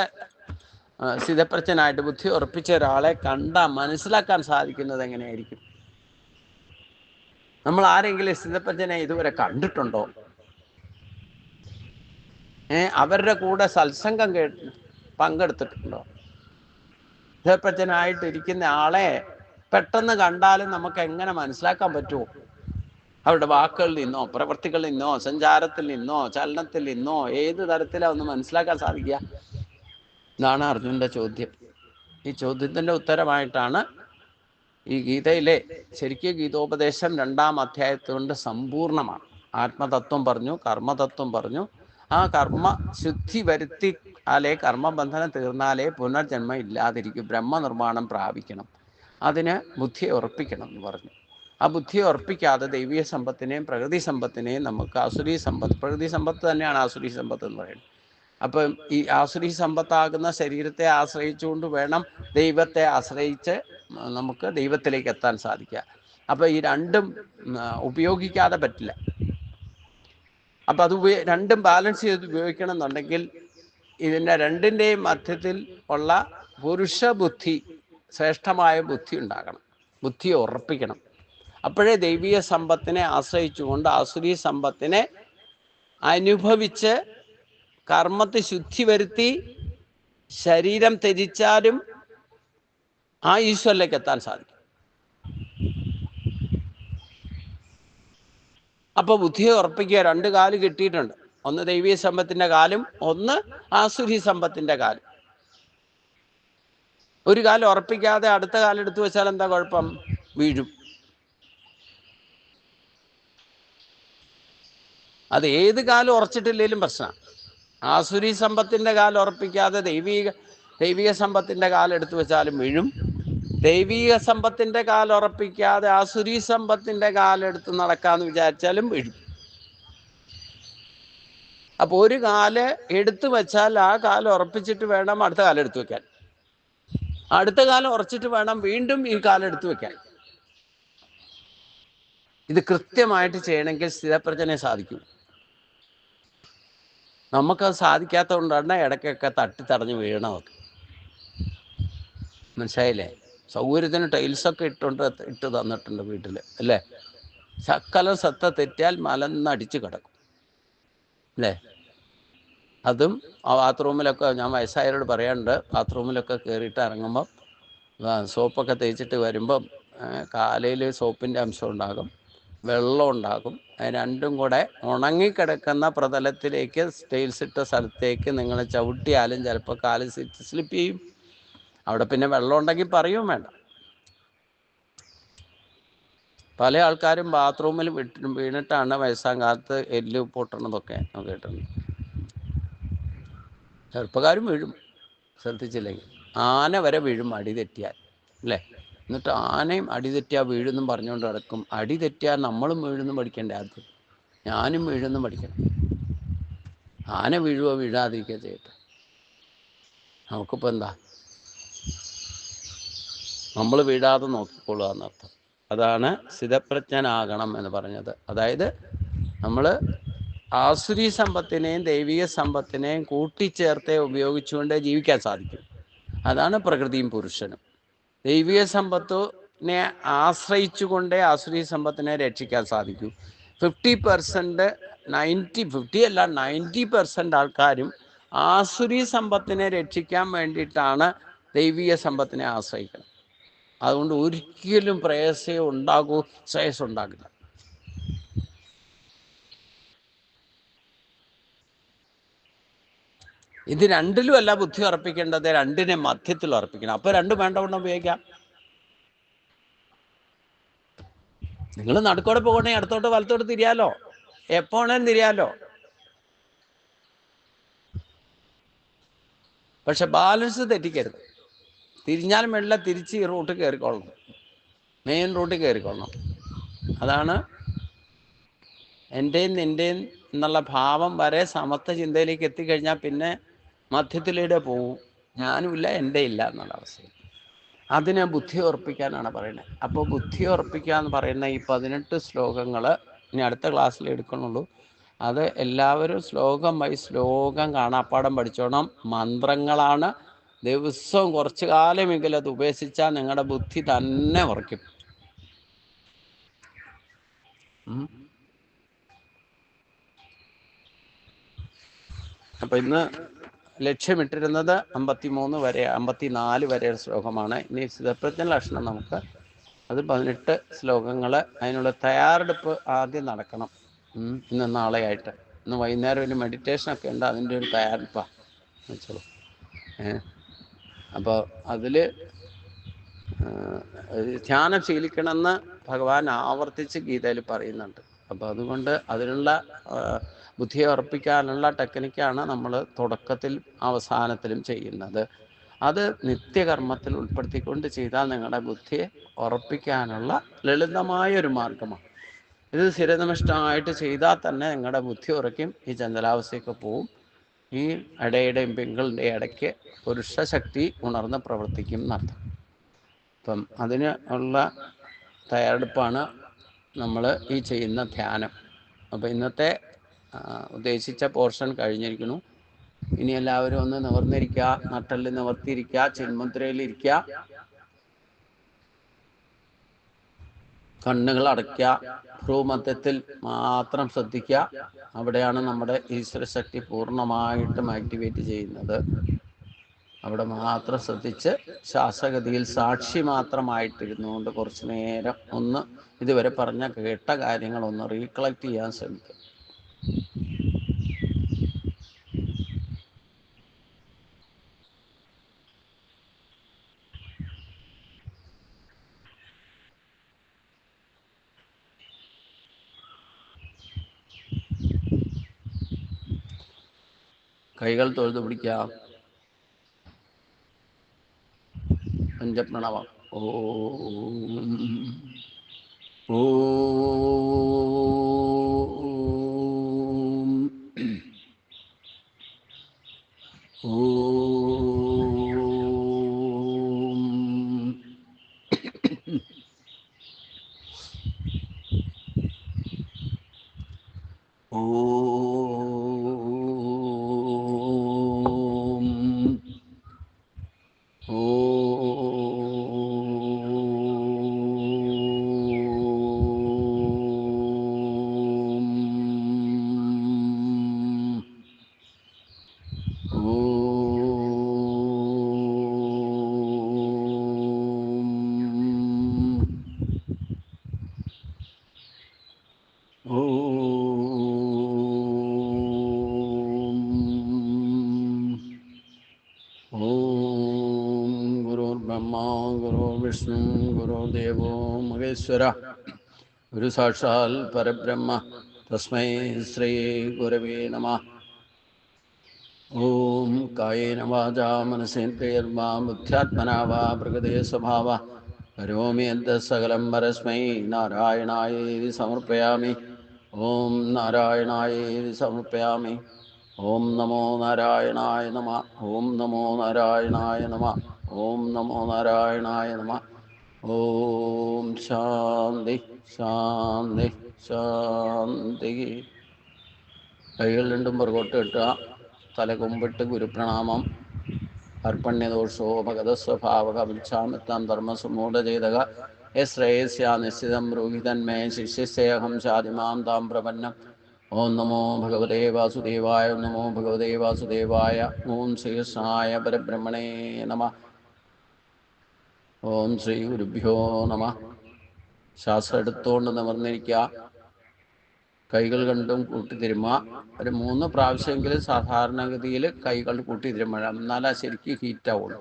സ്ഥിതപ്രജ്ഞനായിട്ട് ബുദ്ധി ഉറപ്പിച്ച ഒരാളെ കണ്ടാൽ മനസ്സിലാക്കാൻ സാധിക്കുന്നത് എങ്ങനെയായിരിക്കും? നമ്മൾ ആരെങ്കിലും സ്ഥിതപ്രജ്ഞനെ ഇതുവരെ കണ്ടിട്ടുണ്ടോ? അവരുടെ കൂടെ സത്സംഗം പങ്കെടുത്തിട്ടുണ്ടോ? സ്ഥിതപ്രജ്ഞനായിട്ടിരിക്കുന്ന ആളെ പെട്ടെന്ന് കണ്ടാലും നമുക്ക് എങ്ങനെ മനസ്സിലാക്കാൻ പറ്റുമോ? അവരുടെ വാക്കുകളിൽ നിന്നോ, പ്രവൃത്തികളിൽ നിന്നോ, സഞ്ചാരത്തിൽ നിന്നോ, ചലനത്തിൽ നിന്നോ ഏത് തരത്തിലാണ് ഒന്ന് മനസ്സിലാക്കാൻ സാധിക്കുക? ഇതാണ് അർജുനന്റെ ചോദ്യം. ഈ ചോദ്യത്തിന്റെ ഉത്തരമായിട്ടാണ് ഈ ഗീതയിലെ ശരിക്കും ഗീതോപദേശം 2-ാം അധ്യായത്തുകൊണ്ട് സമ്പൂർണമാണ്. ആത്മതത്വം പറഞ്ഞു, കർമ്മതത്വം പറഞ്ഞു. ആ കർമ്മ ശുദ്ധി വരുത്തിയാലേ, കർമ്മബന്ധനം തീർന്നാലേ പുനർജന്മം ഇല്ലാതിരിക്കും, ബ്രഹ്മനിർമ്മാണം പ്രാപിക്കണം. അതിന് ബുദ്ധിയെ ഉറപ്പിക്കണം എന്ന് പറഞ്ഞു. ആ ബുദ്ധിയെ ഉറപ്പിക്കാതെ ദൈവീയ സമ്പത്തിനെയും പ്രകൃതി സമ്പത്തിനെയും നമുക്ക് ആസുരീ സമ്പത്ത്, പ്രകൃതി സമ്പത്ത് തന്നെയാണ് ആസുരീ സമ്പത്ത് എന്ന് പറയുന്നത്. അപ്പം ഈ ആസുരീ സമ്പത്താകുന്ന ശരീരത്തെ ആശ്രയിച്ചുകൊണ്ട് വേണം ദൈവത്തെ ആശ്രയിച്ച് നമുക്ക് ദൈവത്തിലേക്ക് എത്താൻ സാധിക്കുക. അപ്പം ഈ രണ്ടും ഉപയോഗിക്കാതെ പറ്റില്ല. അപ്പം അത് രണ്ടും ബാലൻസ് ചെയ്ത് ഉപയോഗിക്കണം എന്നുണ്ടെങ്കിൽ ഇതിൻ്റെ രണ്ടിൻ്റെയും മധ്യത്തിൽ ഉള്ള പുരുഷ ബുദ്ധി, ശ്രേഷ്ഠമായ ബുദ്ധി ഉണ്ടാകണം. ബുദ്ധിയെ ഉറപ്പിക്കണം. അപ്പോഴേ ദൈവീയ സമ്പത്തിനെ ആശ്രയിച്ചുകൊണ്ട് ആസുരീ സമ്പത്തിനെ അനുഭവിച്ച് കർമ്മത്തെ ശുദ്ധി വരുത്തി ശരീരം ത്യജിച്ചാലും ആ ഈശ്വരിലേക്ക് എത്താൻ സാധിക്കും. അപ്പൊ ബുദ്ധിയെ ഉറപ്പിക്കുക. 2 കാല് കിട്ടിയിട്ടുണ്ട്. ഒന്ന് ദൈവീയ സമ്പത്തിന്റെ കാലും, ഒന്ന് ആസുരി സമ്പത്തിന്റെ കാലും. ഒരു കാലം ഉറപ്പിക്കാതെ അടുത്ത കാലം എടുത്തു വെച്ചാൽ എന്താ കുഴപ്പം? വീഴും. അത് ഏത് കാലം ഉറച്ചിട്ടില്ലെങ്കിലും പ്രശ്നമാണ്. ആസുരി സമ്പത്തിന്റെ കാലം ഉറപ്പിക്കാതെ ദൈവിക സമ്പത്തിന്റെ കാലം എടുത്തു വെച്ചാലും വീഴും. ദൈവിക സമ്പത്തിന്റെ കാലം ഉറപ്പിക്കാതെ ആസുരി സമ്പത്തിന്റെ കാലം എടുത്ത് നടക്കാന്ന് വിചാരിച്ചാലും വീഴും. അപ്പൊ ഒരു കാല് എടുത്തു വെച്ചാൽ ആ കാലം ഉറപ്പിച്ചിട്ട് വേണം അടുത്ത കാലം എടുത്തു വെക്കാൻ. അടുത്ത കാലം ഉറച്ചിട്ട് വേണം വീണ്ടും ഈ കാലം എടുത്തു വെക്കാൻ. ഇത് കൃത്യമായിട്ട് ചെയ്യണമെങ്കിൽ സ്ഥിതപ്രജ്ഞനെ സാധിക്കും. നമുക്കത് സാധിക്കാത്തത് കൊണ്ടാണ് ഇടയ്ക്കൊക്കെ തട്ടിത്തടഞ്ഞ് വീഴണമൊക്കെ. മനസ്സിലായില്ലേ? സൗകര്യത്തിന് ടൈൽസൊക്കെ ഇട്ട് തന്നിട്ടുണ്ട് വീട്ടിൽ, അല്ലേ? ശക്കല സത്ത തെറ്റിയാൽ മലന്നടിച്ച് കിടക്കും, അല്ലേ? അതും ആ ബാത്റൂമിലൊക്കെ ഞാൻ വയസ്സായവരോട് പറയാറുണ്ട്, ബാത്റൂമിലൊക്കെ കയറിയിട്ട് ഇറങ്ങുമ്പം സോപ്പൊക്കെ തേച്ചിട്ട് വരുമ്പം കാലയിൽ സോപ്പിൻ്റെ അംശം ഉണ്ടാകും, വെള്ളം ഉണ്ടാകും. രണ്ടും കൂടെ ഉണങ്ങിക്കിടക്കുന്ന പ്രതലത്തിലേക്ക് സ്റ്റെയിൽസ് ഇട്ട സ്ഥലത്തേക്ക് നിങ്ങൾ ചവിട്ടിയാലും ചിലപ്പോൾ കാല് സ്ലിപ്പ് ചെയ്യും. അവിടെ പിന്നെ വെള്ളം ഉണ്ടെങ്കിൽ പറയും വേണ്ട. പല ആൾക്കാരും ബാത്റൂമിൽ വീണിട്ടാണ് വയസ്സാം കാലത്ത് എല്ല് പൊട്ടണതൊക്കെ കേട്ടിട്ടുണ്ട്. ചെറുപ്പക്കാരും വീഴും ശ്രദ്ധിച്ചില്ലെങ്കിൽ. ആന വരെ വീഴും അടി തെറ്റിയാൽ, അല്ലേ? എന്നിട്ട് ആനയും അടി തെറ്റിയാൽ വീഴുന്നും പറഞ്ഞുകൊണ്ട് കിടക്കും. അടി തെറ്റിയാൽ നമ്മളും വീഴുന്നും പഠിക്കണ്ടേ? അത് ഞാനും വീഴുന്നും പഠിക്കണം. ആന വീഴുവോ വീഴാതിരിക്കുക ചെയ്യട്ടെ, നമുക്കിപ്പോൾ എന്താ? നമ്മൾ വീഴാതെ നോക്കിക്കൊള്ളുക എന്നർത്ഥം. അതാണ് സ്ഥിതപ്രജ്ഞനാകണം എന്ന് പറഞ്ഞത്. അതായത് നമ്മൾ ആസുരി സമ്പത്തിനെയും ദൈവിക സമ്പത്തിനെയും കൂട്ടിച്ചേർത്ത് ഉപയോഗിച്ചുകൊണ്ട് ജീവിക്കാൻ സാധിക്കും. അതാണ് പ്രകൃതിയും പുരുഷനും. ദൈവിക സമ്പത്തിനെ ആശ്രയിച്ചുകൊണ്ടേ ആസുരി സമ്പത്തിനെ രക്ഷിക്കാൻ സാധിക്കൂ. 50% 90% ആൾക്കാരും ആസുരി സമ്പത്തിനെ രക്ഷിക്കാൻ വേണ്ടിയിട്ടാണ് ദൈവിക സമ്പത്തിനെ ആശ്രയിക്കുന്നത്. അതുകൊണ്ട് ഒരിക്കലും ശ്രേയസ് ഉണ്ടാകില്ല. ഇത് രണ്ടിലും അല്ല ബുദ്ധി ഉറപ്പിക്കേണ്ടത്, രണ്ടിനെ മധ്യത്തിൽ ഉറപ്പിക്കണം. അപ്പോൾ രണ്ടും വേണ്ടവണ്ണം ഉപയോഗിക്കാം. നിങ്ങൾ നടുക്കോടെ പോകണേ അടുത്തോട്ട് വലത്തോട്ട് തിരിയാലോ, എപ്പോണേലും തിരിയാലോ. പക്ഷെ ബാലൻസ് തെറ്റിക്കരുത്. തിരിഞ്ഞാലും വെള്ള തിരിച്ച് ഈ റൂട്ട് കയറിക്കൊള്ളണം, മെയിൻ റൂട്ടിൽ കയറിക്കൊള്ളണം. അതാണ് എൻ്റെയും നിൻ്റെയും എന്നുള്ള ഭാവം വരെ സമത്വ ചിന്തയിലേക്ക് എത്തിക്കഴിഞ്ഞാൽ പിന്നെ മധ്യത്തിലൂടെ പോവും. ഞാനുമില്ല എൻ്റെ ഇല്ല എന്നുള്ള അവസ്ഥയിൽ. അതിനെ ബുദ്ധി ഉറപ്പിക്കാനാണ് പറയുന്നത്. അപ്പോൾ ബുദ്ധി ഉറപ്പിക്കുക എന്ന് പറയുന്ന ഈ 18 ശ്ലോകങ്ങൾ ഇനി അടുത്ത ക്ലാസ്സിൽ എടുക്കണുള്ളൂ. അത് എല്ലാവരും ശ്ലോകം ബൈ ശ്ലോകം കാണാപ്പാടം പഠിച്ചോണം. മന്ത്രങ്ങളാണ്. ദിവസവും കുറച്ചു കാലമെങ്കിലും അത് ഉപേക്ഷിച്ചാൽ നിങ്ങളുടെ ബുദ്ധി തന്നെ ഉറക്കും. അപ്പം ഇന്ന് ലക്ഷ്യമിട്ടിരുന്നത് 53 വരെ 54 വരെ ശ്ലോകമാണ്. ഇനി സ്ഥിതപ്രജ്ഞ ലക്ഷണം നമുക്ക് അത് 18 ശ്ലോകങ്ങൾ. അതിനുള്ള തയ്യാറെടുപ്പ് ആദ്യം നടക്കണം. ഇന്ന് നാളെയായിട്ട്. ഇന്ന് വൈകുന്നേരം ഒരു മെഡിറ്റേഷനൊക്കെ ഉണ്ട്, അതിൻ്റെ ഒരു തയ്യാറെടുപ്പാണ് വെച്ചോളൂ. അപ്പോൾ അതിൽ ധ്യാനം ശീലിക്കണമെന്ന് ഭഗവാൻ ആവർത്തിച്ച് ഗീതയിൽ പറയുന്നുണ്ട്. അപ്പോൾ അതുകൊണ്ട് അതിനുള്ള ബുദ്ധിയെ ഉറപ്പിക്കാനുള്ള ടെക്നിക്കാണ് നമ്മൾ തുടക്കത്തിൽ അവസാനത്തിലും ചെയ്യുന്നത്. അത് നിത്യകർമ്മത്തിൽ ഉൾപ്പെടുത്തിക്കൊണ്ട് ചെയ്താൽ നിങ്ങളുടെ ബുദ്ധിയെ ഉറപ്പിക്കാനുള്ള ലളിതമായൊരു മാർഗമാണ്. ഇത് സ്ഥിരനിഷ്ഠമായിട്ട് ചെയ്താൽ തന്നെ നിങ്ങളുടെ ബുദ്ധി ഉറയ്ക്കും, ഈ ചഞ്ചലാവസ്ഥയൊക്കെ പോവും. ഈ ഇടയുടെയും പിങ്കളിൻ്റെ ഇടയ്ക്ക് പുരുഷശക്തി ഉണർന്ന് പ്രവർത്തിക്കും എന്നർത്ഥം. അപ്പം അതിന് ഉള്ള തയ്യാറെടുപ്പാണ് നമ്മൾ ഈ ചെയ്യുന്ന ധ്യാനം. അപ്പോൾ ഇന്നത്തെ ഉദ്ദേശിച്ച പോർഷൻ കഴിഞ്ഞിരിക്കുന്നു. ഇനി എല്ലാവരും ഒന്ന് നിവർന്നിരിക്കുക, നട്ടല് നിവർത്തിയിരിക്കുക, ചിന്മുദ്രയിലിരിക്കുക, കണ്ണുകൾ അടയ്ക്കുക, ഭ്രൂമധ്യത്തിൽ മാത്രം ശ്രദ്ധിക്കുക. അവിടെയാണ് നമ്മുടെ ഈശ്വരശക്തി പൂർണ്ണമായിട്ടും ആക്ടിവേറ്റ് ചെയ്യുന്നത്. അവിടെ മാത്രം ശ്രദ്ധിച്ച് ശ്വാസഗതിയിൽ സാക്ഷി മാത്രമായിട്ടിരുന്നുകൊണ്ട് കുറച്ചു നേരം ഒന്ന് ഇതുവരെ പറഞ്ഞ കേട്ട കാര്യങ്ങളൊന്ന് റീകളക്ട് ചെയ്യാൻ ശ്രമിക്കുക. കൈകൾ തൊഴുതു പിടിക്കാം. പഞ്ചപ്രണവം. ഓം ഓം മഹേശ്വര ഗുരു സാക്ഷാൽ പരബ്രഹ്മ തസ്മൈ ശ്രീ ഗുരവേ നമഃ. ഓം കായേന വാചാ മനസേന്ദ്രിയർവാ ബുദ്ധ്യാത്മനാ വാ പ്രകൃതേ സ്വഭാവഃ കരോമി യദ്യത് സകലം പരസ്മൈ നാരായണായേതി സമർപ്പയാമി. ഓം നാരായണായേതി സമർപ്പയാമി. ഓം നമോ നാരായണായ നമഃ. ഓം നമോ നാരായണായ നമഃ. ഓം നമോ നാരായണായ നമഃ. ഓം ശാന്തി ശാന്തി ശാന്തി. കൈകൾ രണ്ടും പുറകോട്ട് കെട്ടുക. തല കുമ്പിട്ട് ഗുരുപ്രണാമം. അർപ്പണ്യദോഷോ ഭഗതസ്വഭാവകമിച്ഛാമിത്താം ധർമ്മസുമൂഢചേതക യശ്രേയസ്യാ നിശ്ചിതം ബ്രൂഹിതന്മേ ശിഷ്യസ്യേഹം ശാതിമാം താം പ്രപന്നം. ഓം നമോ ഭഗവതേ വാസുദേവായ. ഓം നമോ ഭഗവതേ വാസുദേവായ. ഓം ശ്രീകൃഷ്ണായ പരബ്രഹ്മണേ നമഃ. ഓം ശ്രീ ഗുരുഭ്യോ നമഃ. ശ്വാസം എടുത്തുകൊണ്ട് നിവർന്നിരിക്കുക. കൈകൾ രണ്ടും കൂട്ടിത്തിരുമ്മുക. ഒരു 3 പ്രാവശ്യമെങ്കിലും സാധാരണഗതിയിൽ കൈകൾ കൂട്ടിത്തിരുമ്പഴ, എന്നാലാ ശരിക്കും ഹീറ്റാവുള്ളൂ.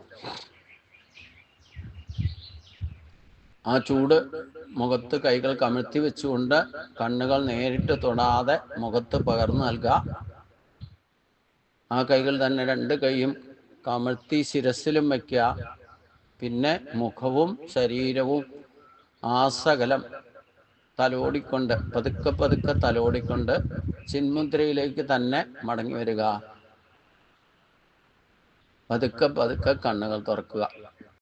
ആ ചൂട് മുഖത്ത് കൈകൾ കമിഴ്ത്തി വെച്ചുകൊണ്ട് കണ്ണുകൾ നേരിട്ട് തൊടാതെ മുഖത്ത് പകർന്നു നൽകുക. ആ കൈകൾ തന്നെ 2 കൈയും കമിഴ്ത്തി ശിരസിലും വയ്ക്കുക. പിന്നെ മുഖവും ശരീരവും ആസകലം തലോടിക്കൊണ്ട് പതുക്കെ പതുക്കെ തലോടിക്കൊണ്ട് ചിന്മുദ്രയിലേക്ക് തന്നെ മടങ്ങി വരിക. പതുക്കെ പതുക്കെ കണ്ണുകൾ തുറക്കുക.